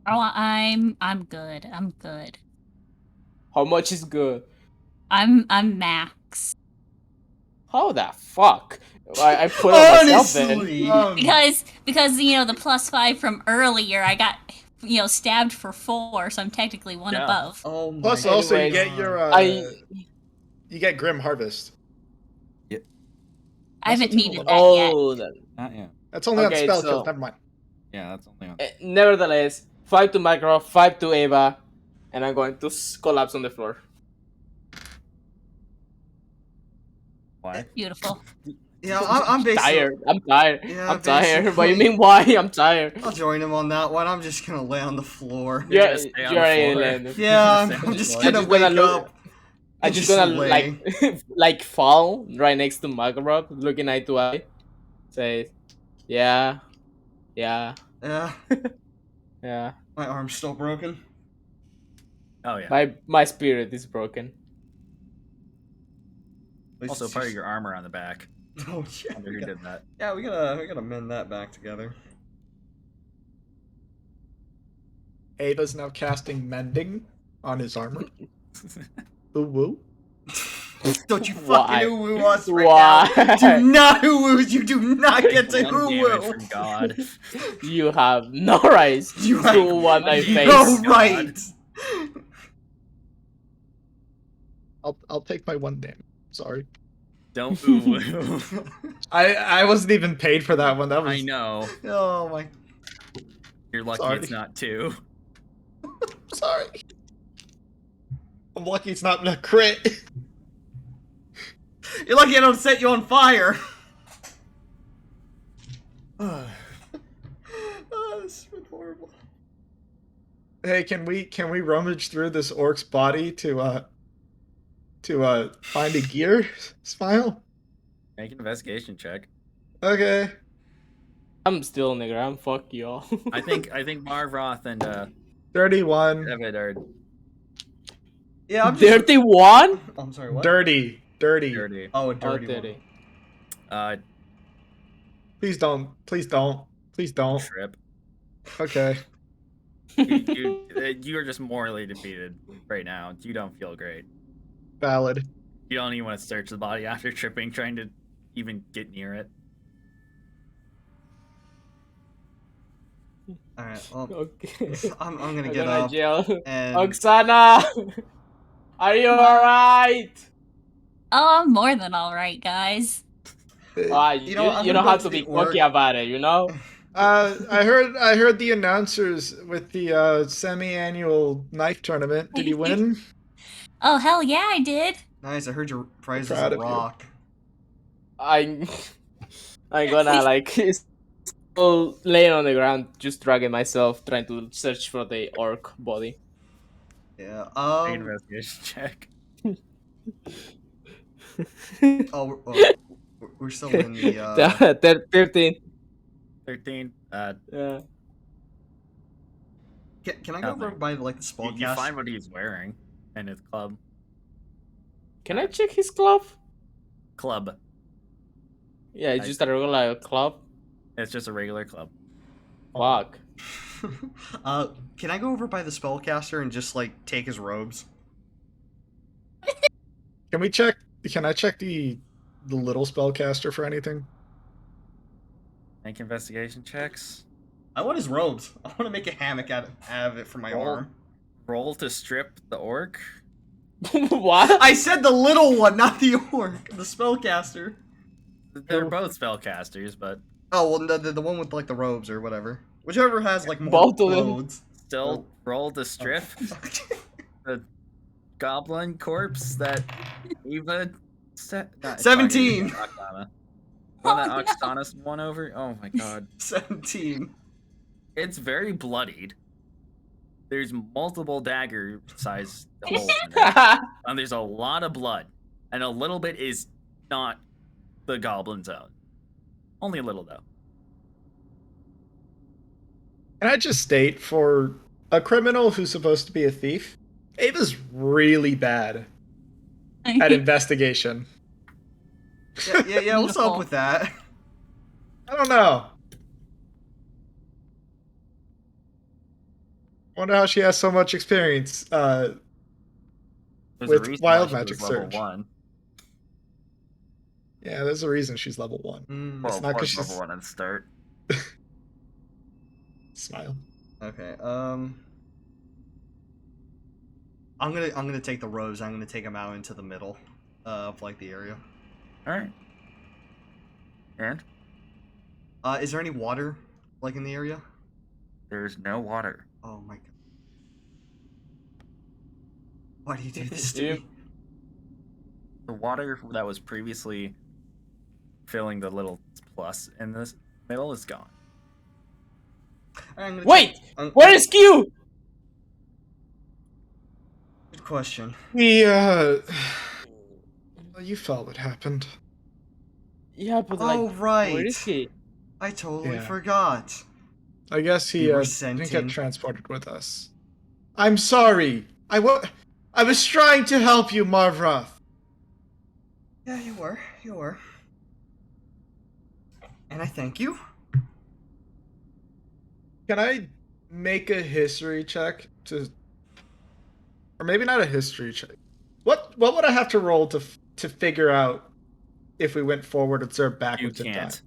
Oh, I'm good. I'm good. How much is good? I'm max. How the fuck? I put on myself then. Honestly. Because you know the +5 from earlier, I got stabbed for 4, so I'm technically 1 Yeah. above. Oh my. Plus, also you Anyways, get your you get Grim Harvest. I haven't That's needed a that yet. Oh, then. Not yet. That's only Okay, on spell so- kills. Never mind. Yeah, that's only on. Nevertheless, 5 to Margrot, 5 to Eva, and I'm going to collapse on the floor. Why? Beautiful. Yeah, I'm basically Tired. I'm tired. Yeah, I'm tired. What do you basically. mean? Why? I'm tired. I'll join him on that one. I'm just gonna lay on the floor. You're Yeah, gonna stay on you're the a floor. alien. Yeah, Stay on I'm the just floor. gonna I'm just gonna wake look- up. I'm and just gonna lay. like fall right next to Margrot, looking eye to eye. Say, yeah, Yeah, yeah. my arm's still broken. Oh yeah. My spirit is broken. At least Also it's part of just- your armor on the back. Oh yeah. Wonder who did that. Yeah, we gotta mend that back together. Ava's now casting mending on his armor. Ooh woo. Don't you fucking Why? ooh-woo us right Why? now. Do not ooh-woo. You do not get to One damage ooh-woo. from God. You have no rights You to have what I no face. No God. right. I'll take my 1 damage. Sorry. Don't ooh. I wasn't even paid for that one. That was I know. Oh my. You're lucky Sorry. it's not 2. sorry. I'm lucky it's not a crit. You're lucky I don't set you on fire. Oh, this has been horrible. Hey, can we rummage through this orc's body to find a gear? Smile. Make an investigation check. Okay. I'm still on the ground. Fuck y'all. I think Marvroth and 31. David are Yeah, I'm just. 31? Oh, I'm sorry. What? Dirty. dirty. Oh, a Oh, dirty one. 30. Please don't. Please don't. Please don't. Trip. Okay. You are just morally defeated right now. You don't feel great. Valid. You don't even want to search the body after tripping, trying to even get near it. All right. Well, Okay. I'm gonna I'm get gonna up yell. and. Oksana! Are you alright? Oh, I'm more than all right, guys. You know, I'm you gonna don't go have to to the be cocky orc. about it, you know? I heard the announcers with the semi-annual knife tournament. Did you win? Oh, hell yeah, I did. Nice. I heard your prize is proud a of you. rock. I'm gonna like still laying on the ground, just dragging myself, trying to search for the orc body. Yeah. Make an investigation check. We're still in the. 13. 13. Yeah. Can I go over Nothing. by like the You spellcast? find what he's wearing and his club. Can I check his glove? Club. Yeah, it's just a regular club. It's just a regular club. Fuck. Can I go over by the spellcaster and just like take his robes? Can I check the little spellcaster for anything? Make investigation checks. I want his robes. I want to make a hammock out of it for my Roll. arm. Roll to strip the orc. What? I said the little one, not the orc. The spellcaster. They're both spellcasters, but Oh well, the one with like the robes or whatever. Whichever has like more Both of them. clothes. still roll to strip the goblin corpse that Eva set. 17. Oksana. Oh, One that no. Oksana's won over. Oh my god. 17. It's very bloodied. There's multiple dagger-sized holes in it, and there's a lot of blood, and a little bit is not the goblin's own. Only a little though. Can I just state, for a criminal who's supposed to be a thief, Ava's really bad at investigation. Yeah. What's Beautiful. up with that? I don't know. Wonder how she has so much experience. There's With a reason wild why she magic was level search. 1. Yeah, there's a reason she's level 1. Mm, Well, It's not of 'cause course she's- level 1 at the start. Smile. okay. I'm gonna take the robes. I'm gonna take them out into the middle of like the area. All right. And Is there any water like in the area? there's no water. Oh my god. Why do you do this to Yeah. me? The water that was previously filling the little plus in this middle is gone. I'm gonna Wait! take- Where is Q? Good question. You felt what happened. Yeah, but Oh like, right. where is he? I totally Yeah. forgot. I guess he You were didn't get sentient. transported with us. I'm sorry. I was trying to help you, Marvroth. Yeah, you were. You were. And I thank you. Can I make a history check to, or maybe not a history check? What would I have to roll to figure out if we went forwards or You backwards in time? can't.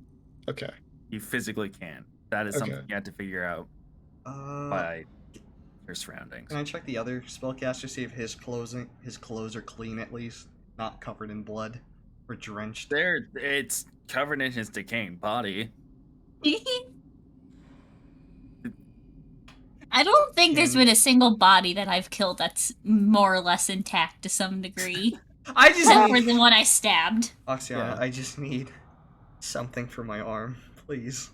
Okay. You physically can't. That is something Okay. you have to figure out by your surroundings. Can I check the other spellcaster, see if his clothes are clean at least, not covered in blood or drenched? It's covered in his decaying body. I don't think there's been a single body that I've killed that's more or less intact to some degree. I just Except for need... the one I stabbed. Oxiana, Yeah. I just need something for my arm, please.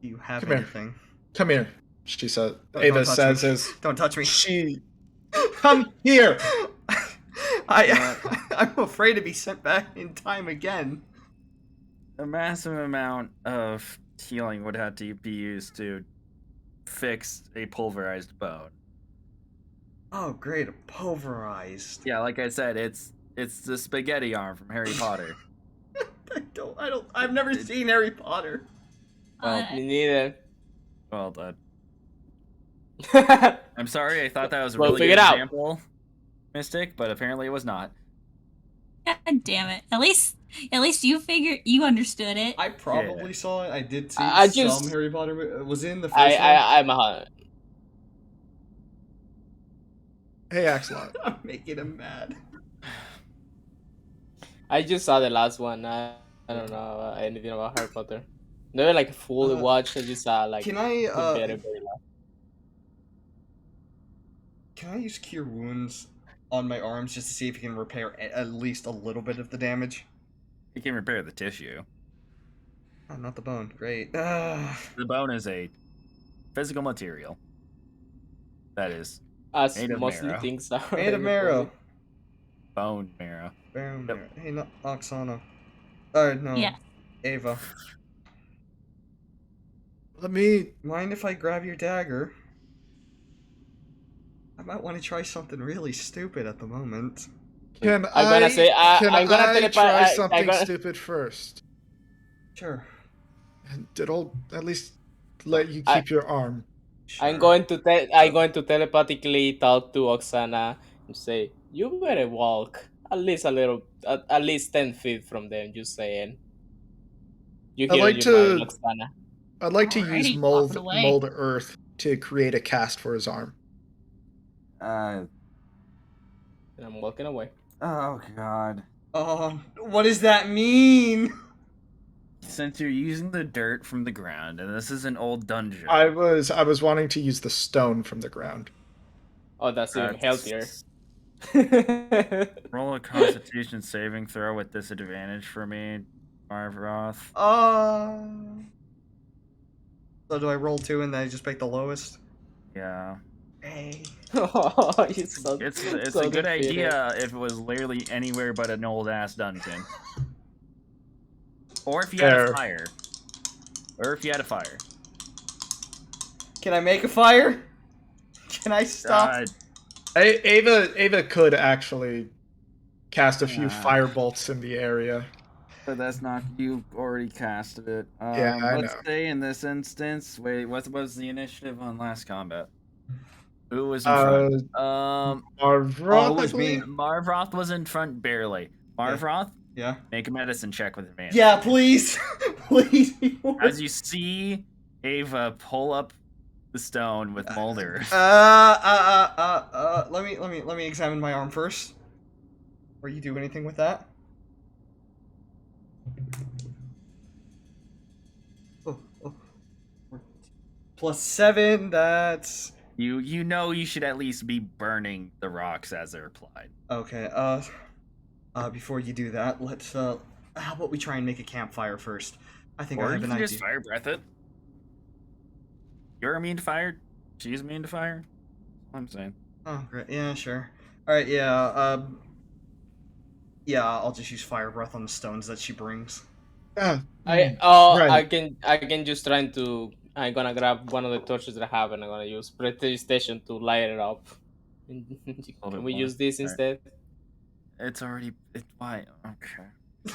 Do you have Come here. anything? Come here, she said. Don't Ava touch says me. as Don't touch me. she... Come here! I'm afraid to be sent back in time again. A massive amount of healing would have to be used to fix a pulverized bone. Oh, great, a pulverized. Yeah, like I said, it's the spaghetti arm from Harry Potter. I've never seen Harry Potter. Well, me neither. Well done. I'm sorry, I thought that was a Well, really figure good it out. example, Mystic, but apparently it was not. God damn it. At least you understood it. I probably saw it. I did see I just- some Harry Potter. Was it in the first one? I'm a hunter. Hey, Axelot. I'm making him mad. I just saw the last one. I don't know anything about Harry Potter. Never like fully watched. I just saw like Can I the very last. can I use Cure Wounds on my arms just to see if he can repair at least a little bit of the damage? You can repair the tissue. Oh, not the bone. Great. The bone is a physical material. That is As Made of mostly marrow. things are. Made of marrow. bone marrow. Bone Yep. marrow. Hey, not Oksana. No. Yeah. Ava. Let me... Mind if I grab your dagger? I might want to try something really stupid at the moment. Can I'm gonna say can I'm gonna I teleport. try I'm something gonna- stupid first? Sure. And it'll at least let you I- keep your arm. Sure. I'm going to telepathically talk to Oksana and say, "You better walk at least a little, at least 10 feet from them." Just saying. You I'd hear like you to- nodding, Oksana. I'd like to use Alrighty, walking away. mold earth to create a cast for his arm. And I'm walking away. Oh god. What does that mean? Since you're using the dirt from the ground, and this is an old dungeon. I was wanting to use the stone from the ground. Oh, that's even healthier. Roll a Constitution saving throw with disadvantage for me, Marvroth. So do I roll 2 and then I just pick the lowest? Yeah. Hey. Oh, it's so, It's so a good defeated. idea if it was literally anywhere but an old ass dungeon. Or if you had Fair. a fire. Or if you had a fire. Can I make a fire? Can I stop? Ava could actually cast a few Yeah. fire bolts in the area. But that's not, you already casted it. Yeah, I let's know. say in this instance, wait, what was the initiative on last combat? Who was in front? Marvroth, it was I me. believe? Marvroth was in front barely. Marvroth, Yeah. make a medicine check with advantage. Yeah, please. Please. As you see Ava pull up the stone with Mulder. Let me examine my arm first. Before you do anything with that. Oh. +7, that's... You know you should at least be burning the rocks as they're applied. Okay, before you do that, let's, how about we try and make a campfire first? I think I Or have you an can idea. just fire breath it. You're immune to fire. She's immune to fire. That's what I'm saying. Oh, great. Yeah, sure. Alright, yeah, I'll just use fire breath on the stones that she brings. Ah, Right. I can just I'm gonna grab one of the torches that I have and I'm gonna use prestidigitation to light it up. Can we use this instead? It's already. Why? Okay.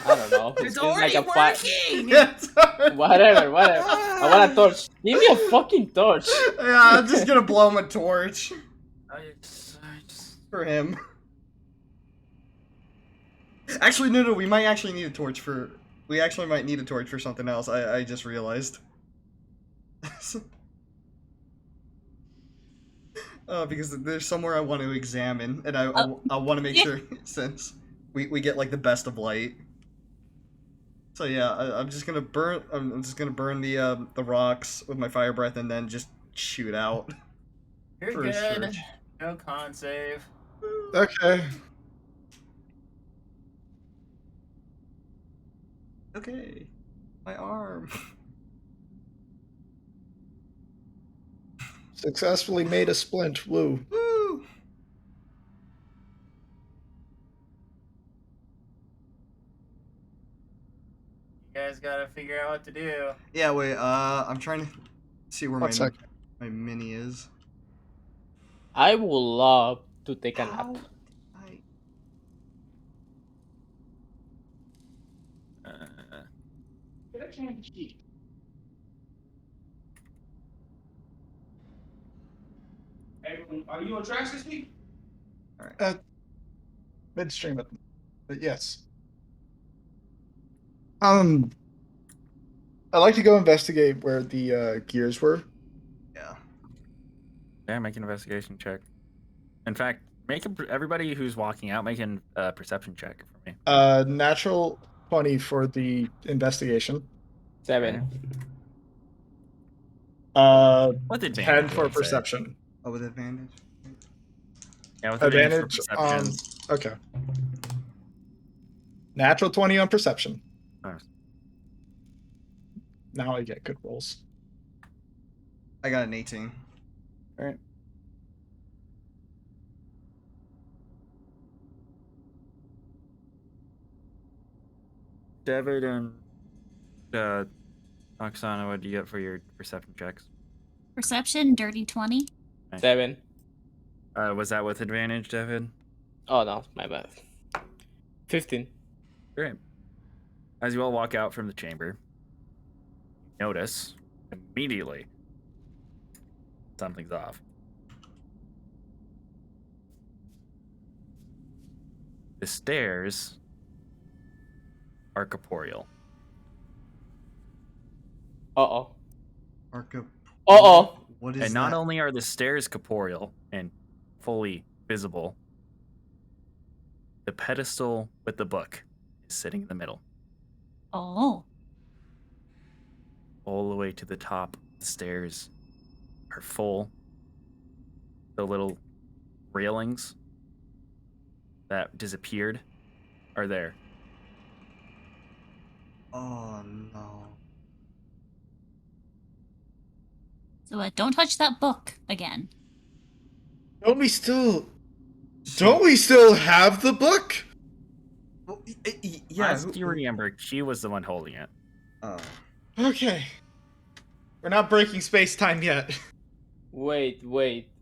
I don't know. It's It seems like already a fight. working. Whatever. I want a torch. Give me a fucking torch. Yeah, I'm just gonna blow him a torch I just for him. Actually, no, we might actually need a torch for. We actually might need a torch for something else. I just realized. Because there's somewhere I want to examine, and I want to make sure since we get like the best of light. So yeah, I'm just gonna burn. I'm just gonna burn the rocks with my fire breath, and then just shoot out. You're For his good. church. No con save. Okay. Okay, my arm. Successfully made a splint. Woo. Woo! You guys gotta figure out what to do. Yeah, wait. I'm trying to see where One sec. my mini is. I would love to take a nap. How? Are you on tracks this week? Midstream, but yes. I'd like to go investigate where the gears were. Yeah. Yeah, make an investigation check. In fact, everybody who's walking out make a perception check for me. Natural 20 for the investigation. 7. With advantage. 10 for I'd say. perception. Oh, with advantage. Yeah, with advantage for Advantage perception. Okay. Natural 20 on perception. Nice. Now I get good rolls. I got an 18. All right. David and Oksana, what do you get for your perception checks? Perception, dirty 20. 7. Was that with advantage, David? Oh no, my bad. 15. Great. As you all walk out from the chamber, you notice immediately something's off. The stairs are corporeal. Uh-oh. Arca. Uh-oh. What is And not that? only are the stairs corporeal and fully visible, the pedestal with the book is sitting in the middle. Oh. All the way to the top. The stairs are full. The little railings that disappeared are there. Oh no. So don't touch that book again. Don't we still have the book? Well, yeah. As you remember, she was the one holding it. Oh. Okay. We're not breaking space-time yet. Wait.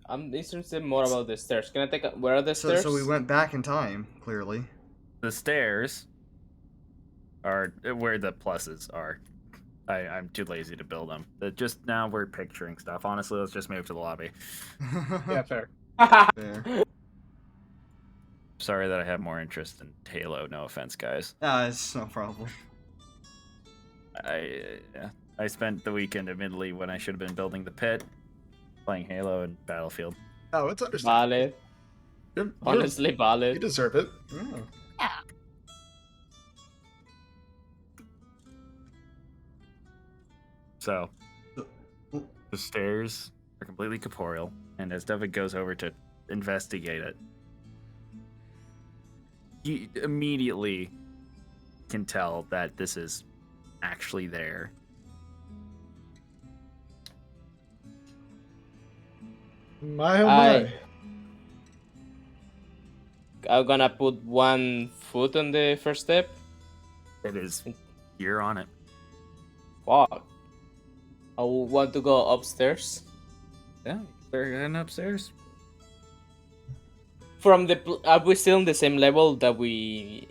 I'm interested more about the stairs. Can I take a... Where are the So, stairs? so we went back in time, clearly. The stairs are where the pluses are. I'm too lazy to build them. Just now we're picturing stuff. Honestly, let's just move to the lobby. Yeah, fair. Fair. Sorry that I have more interest in Halo. No offense, guys. It's no problem. I spent the weekend admittedly when I should have been building the pit, playing Halo and Battlefield. Oh, it's understandable. Valid. Honestly, You valid. deserve it. Oh. Yeah. So, the stairs are completely corporeal, and as David goes over to investigate it, you immediately can tell that this is actually there. My oh my. I'm gonna put one foot on the first step. It is. You're on it. Fuck. I want to go upstairs. Yeah, they're heading upstairs. From the are we still on the same level that we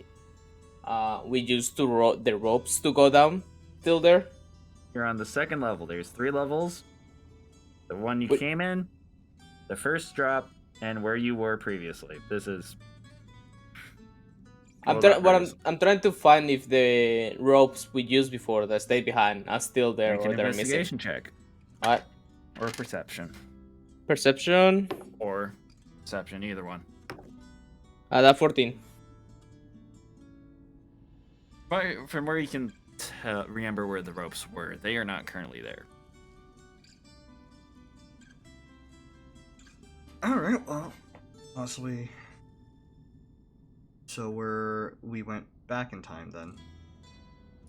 used to the ropes to go down? Still there? You're on the second level. There's 3 levels. The one you Wait. came in, the first drop, and where you were previously. This is. I'm trying to find if the ropes we used before that stayed behind are still there Make or an they're missing. investigation check Alright. or perception Perception. or perception, either one. That 14. But from where you can remember where the ropes were, they are not currently there. All right. Well, possibly. So we went back in time then.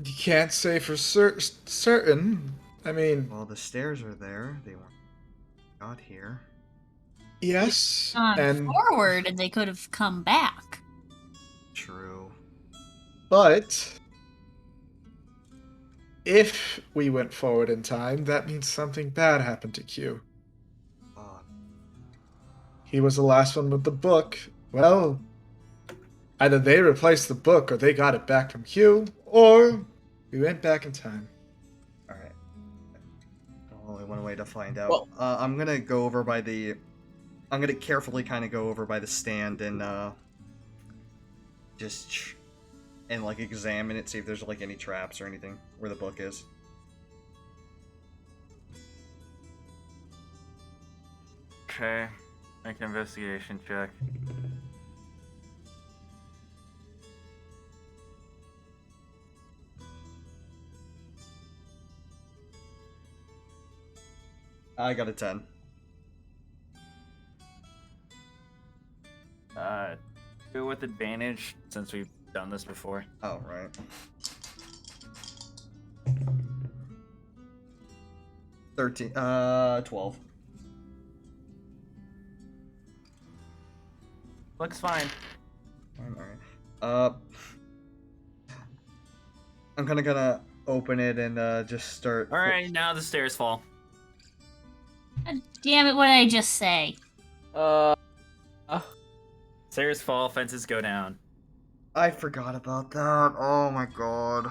You can't say for certain. I mean, Well, the stairs are there. They weren't got here. yes, On and forward, and they could have come back. True. but if we went forward in time, that means something bad happened to Q. He was the last one with the book. Well, either they replaced the book or they got it back from Q, or we went back in time. All right. Only one way to find out. Well- I'm gonna go over by the. I'm gonna carefully kind of go over by the stand and and like examine it, see if there's like any traps or anything where the book is. Okay, make an investigation check. I got a 10. Do it with advantage since we've done this before. Oh, right. $13. 12. Looks fine. Alright. I'm gonna open it and just start. Alright, now the stairs fall. God damn it, what did I just say? Stairs fall, fences go down. I forgot about that. Oh my god.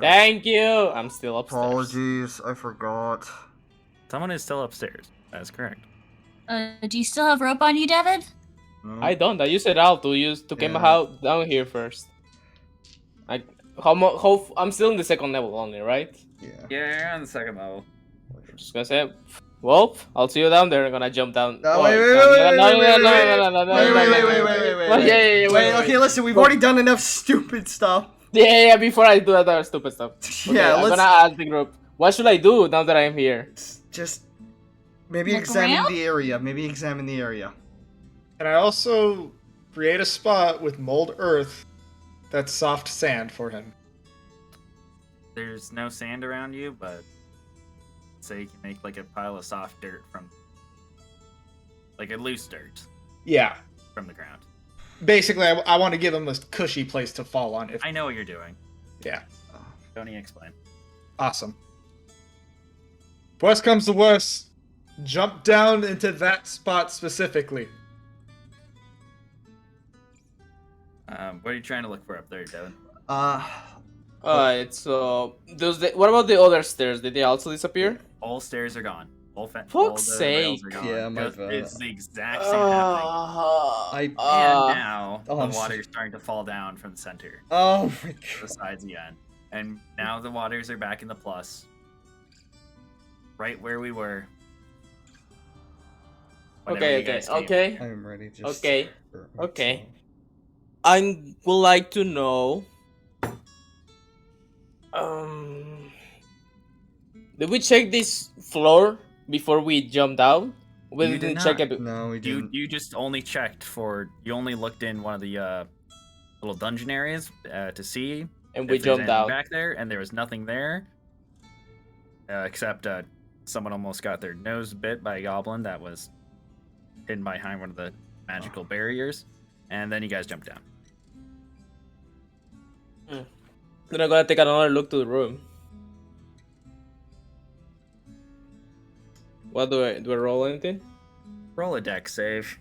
Thank you. I'm still upstairs. Apologies, I forgot. Someone is still upstairs. That's correct. Do you still have rope on you, David? No. I don't. I use it out to get my house down here first. I'm still in the second level only, right? Yeah. Yeah, you're on the second level. I'm just gonna say, well, I'll see you down there. I'm gonna jump down. Wait, okay, listen, we've already done enough stupid stuff. Yeah, before I do that other stupid stuff. Okay, Yeah, I'm let's gonna ask the group, what should I do now that I'm here? just maybe Look examine around? the area. Maybe examine the area. And I also create a spot with mold earth that's soft sand for him. There's no sand around you, but say you can make like a pile of soft dirt from, like a loose dirt Yeah. from the ground. Basically, I want to give him a cushy place to fall on. I know what you're doing. Yeah. Don't even explain. Awesome. Worst comes to worst, jump down into that spot specifically. What are you trying to look for up there, Devin? Alright, so what about the other stairs? Did they also disappear? All stairs are gone. All the Fuck's rails are sake. gone. Yeah, my Just- bad. It's the exact same happening. And now Oh, the I'm water is starting to fall down from the center, Oh my the god. sides again, and now the waters are back in the plus, right where we were. whenever you guys came. Okay. I'm ready. Just Okay. Okay. I would like to know. Did we check this floor before we jumped down? We You did didn't check not. it. No, we You didn't. you just only checked for. You only looked in one of the little dungeon areas to see And if we there's jumped anything out. back there, and there was nothing there, except someone almost got their nose bit by a goblin that was hidden behind one of the magical barriers, and then you guys jumped down. Then I'm gonna take another look to the room. What do I roll anything? Roll a dex save.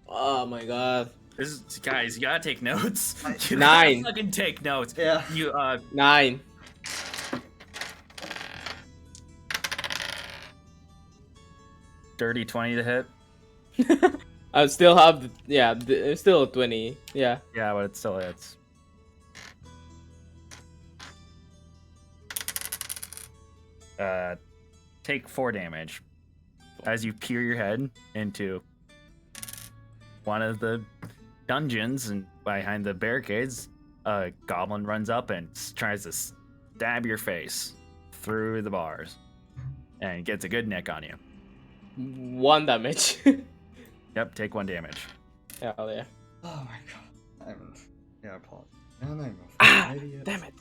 Oh my god. This is, guys, you gotta take notes. You 9. gotta fucking take notes. Yeah. You 9. dirty 20 to hit. I still have it's still a 20. Yeah. Yeah, but it still hits. Take 4 damage as you peer your head into one of the dungeons, and behind the barricades, a goblin runs up and tries to stab your face through the bars, and gets a good nick on you. 1 damage. Yep, take 1 damage. Hell yeah. Oh my god. I apologize. And I'm Ah, an idiot. damn it.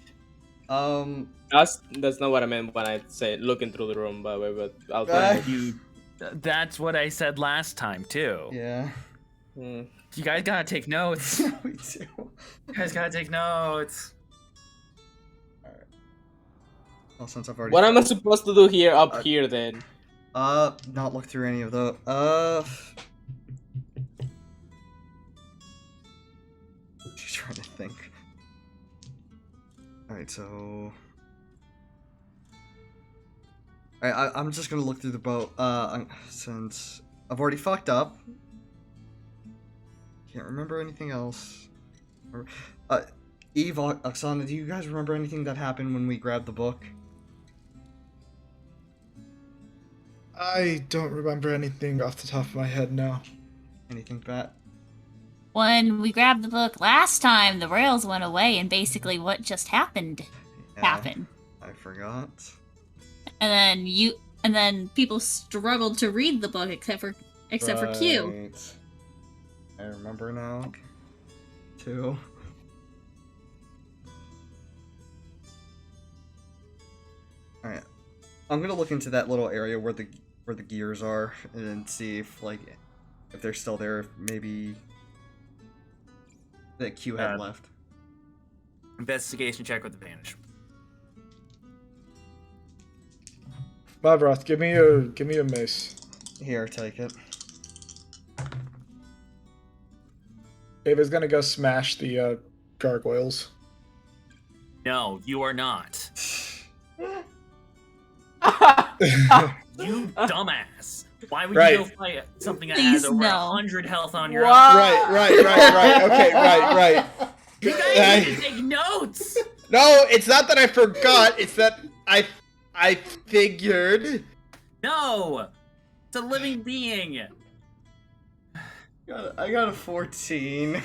That's not what I meant when I said looking through the room, by the way, but I'll tell you. That's what I said last time too. Yeah. Hmm. You guys gotta take notes. We do. You guys gotta take notes. Alright. Well, since I've already. What am I supposed to do here up here then? Not look through any of the. Just trying to think. Alright, so. Alright, I'm just gonna look through the boat. Since I've already fucked up. Can't remember anything else. Eve, Oksana, do you guys remember anything that happened when we grabbed the book? I don't remember anything off the top of my head now. Anything, Pat? When we grabbed the book last time, the rails went away, and basically what just happened happened. I forgot. And then people struggled to read the book except for Q. Right. I remember now. Too. Alright. I'm gonna look into that little area where the gears are and see if if they're still there, if maybe that Q had left. Investigation check with advantage. Bobroth, give me a mace. Here, take it. Ava's gonna go smash the gargoyles. No, you are not. You dumbass. Why would you go fight something that has Please, over no. 100 health on your own? Right. Okay, right. You guys need to take notes! No, it's not that I forgot. It's that I figured. No! It's a living being. I got a 14.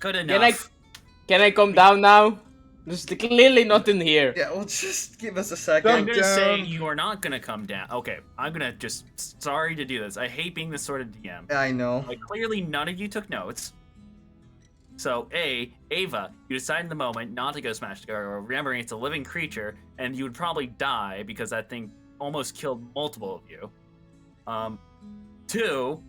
Good enough. Can I come down now? There's clearly nothing here. Yeah, well, just give us a second. I'm gonna say you are not gonna come down. Okay, I'm gonna just. Sorry to do this. I hate being this sort of DM. I know. Like, clearly none of you took notes. So, Ava, you decide in the moment not to go smash the gargoyle, remembering it's a living creature, and you would probably die because that thing almost killed multiple of you. 2,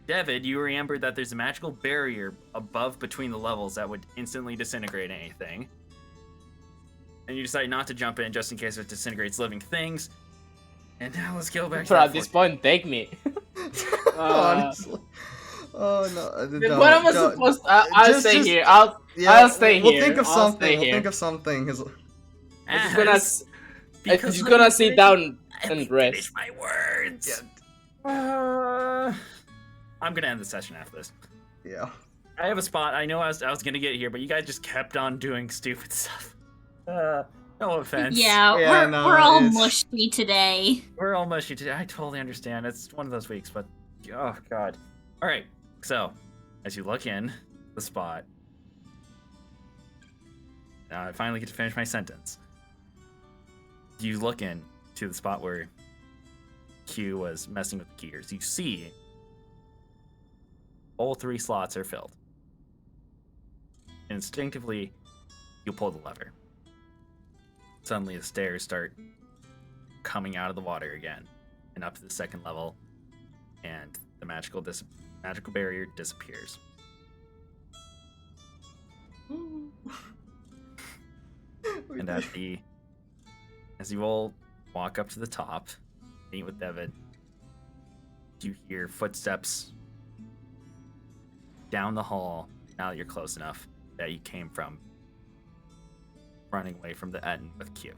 David, you remembered that there's a magical barrier above between the levels that would instantly disintegrate anything. And you decide not to jump in just in case it disintegrates living things. And now let's go back to Bro, at this point, take me. Honestly. Oh no. What am I supposed to... I'll stay here. I'll stay here. We'll think of something. We'll think of something. I'm just gonna sit down and rest. Finish my words. I'm gonna end the session after this. Yeah. I have a spot. I know I was gonna get here, but you guys just kept on doing stupid stuff. No offense. Yeah, no, we're all it's- mushy today. We're all mushy today. I totally understand. It's one of those weeks, but oh god. All right. So, as you look in the spot, now I finally get to finish my sentence. You look in to the spot where Q was messing with the gears. You see all 3 slots are filled. Instinctively, you pull the lever. Suddenly, the stairs start coming out of the water again and up to the 2nd level, and the magical barrier disappears. And as you all walk up to the top, meet with David, you hear footsteps down the hall. Now that you're close enough that you came from, running away from the end with Q.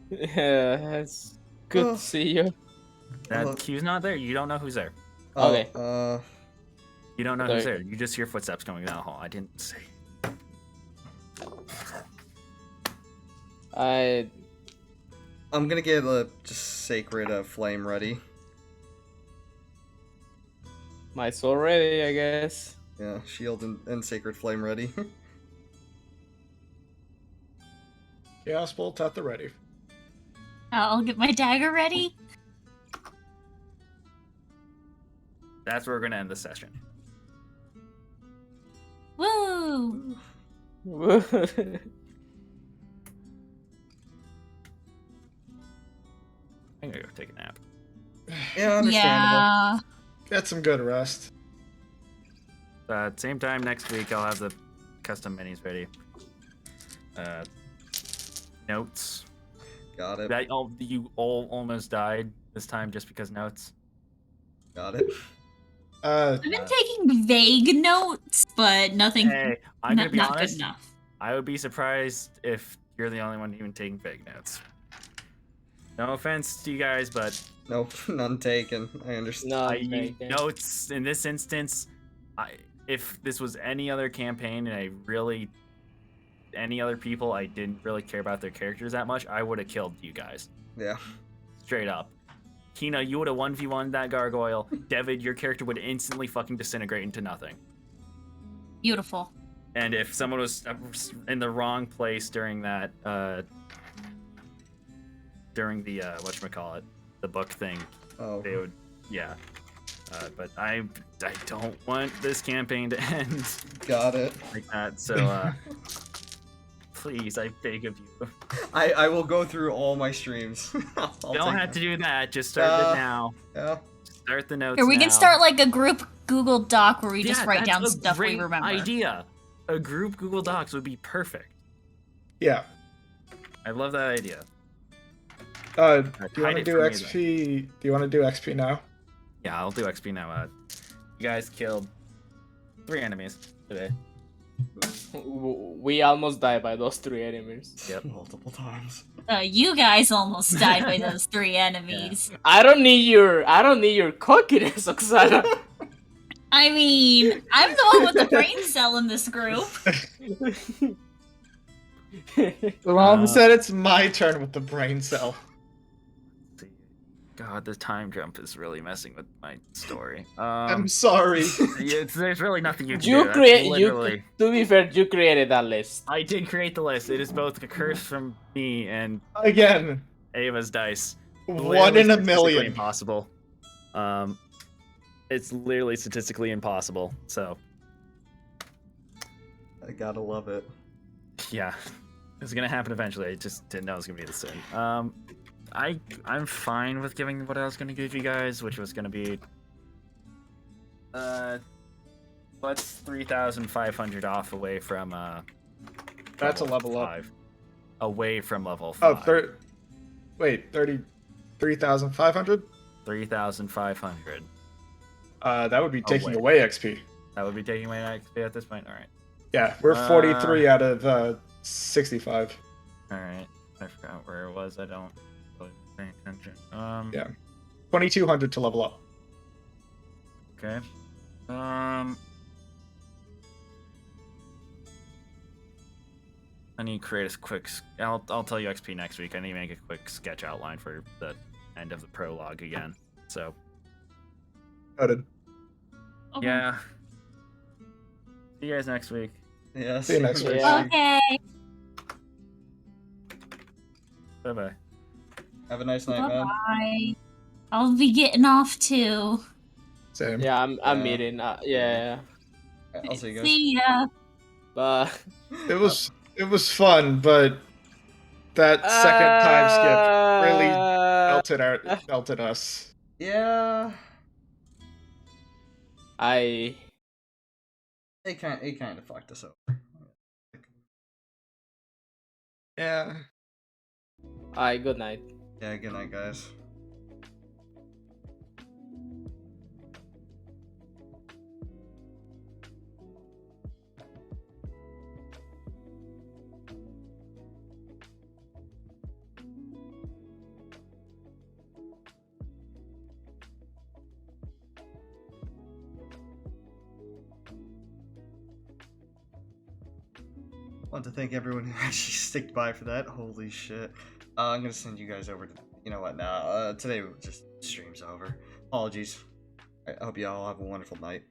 Yeah, it's good Oh. to see you. That Q's not there. You don't know who's there. Okay. You don't know who's Sorry. there. You just hear footsteps going down the hall. I didn't say. I'm gonna get a just sacred flame ready. My soul ready, I guess. Yeah, shield and sacred flame ready. Chaos bolt at the ready. I'll get my dagger ready. That's where we're gonna end the session. Woo! I'm gonna go take a nap. Yeah, understandable. Yeah. Get some good rest. Same time next week, I'll have the custom minis ready. Notes. Got it. You all almost died this time just because notes. Got it. Uh, I've been taking vague notes, but nothing. Hey, I'm gonna be not honest. good enough. I would be surprised if you're the only one even taking vague notes. No offense to you guys, but Nope, none taken. I understand. notes in this instance. If this was any other campaign and any other people, I didn't really care about their characters that much, I would have killed you guys. Yeah. Straight up. Kina, you would have 1v1'd that gargoyle. David, your character would instantly fucking disintegrate into nothing. Beautiful. And if someone was in the wrong place during that, during the, whatchamacallit, the book thing, they would, yeah. But I don't want this campaign to end. Got it. Like that, so, please, I beg of you. I will go through all my streams. You don't have to do that, just start it now. Yeah. Start the notes Or we now. can start like a group Google Doc where we just write that's down a stuff we great remember. idea. A group Google Docs would be perfect. yeah. I love that idea. Do you want hide to it do from me, XP? Do you want to do XP now? Yeah, I'll do XP now. You guys killed 3 enemies today. We almost died by those 3 enemies. Yep. Multiple times. You guys almost died by those 3 enemies. I don't need your cockiness, Oksana. I mean, I'm the one with the brain cell in this group. Mom said it's my turn with the brain cell. God, the time jump is really messing with my story. I'm sorry. There's really nothing you can You do. create. Literally. To be fair, you created that list. I did create the list. It is both a curse from me and Again, Ava's dice. 1 in a Statistically million. Impossible. It's literally statistically impossible. So I gotta love it. yeah, it's gonna happen eventually. I just didn't know it was gonna be this soon. I'm fine with giving what I was gonna give you guys, which was gonna be what's 3,500 off away from That's a level up. 5. Away from level 5. Oh, wait, 33,500? 3,500. That would be taking wait. away XP. That would be taking away XP at this point. All right. Yeah, we're 43 out of 65. All right. I forgot where it was. I don't really pay attention. Yeah. 2,200 to level up. Okay. I need to create a quick. I'll tell you XP next week. I need to make a quick sketch outline for the end of the prologue again. So. Noted. Okay. Yeah. See you guys next week. Yeah. See you next week. Yeah. Okay. Bye bye. Have a nice night, man. Bye. I'll be getting off too. Same. Yeah, I'm Yeah. meeting. Yeah. I'll see you guys. See ya. But It was fun, but that second time skip really melted us. Yeah. I It kind of fucked us over. Yeah. Alright, good night. Yeah, good night, guys. I want to thank everyone who actually sticked by for that. Holy shit. I'm gonna send you guys over to, you know what, now, today just stream's over. Apologies. I hope you all have a wonderful night.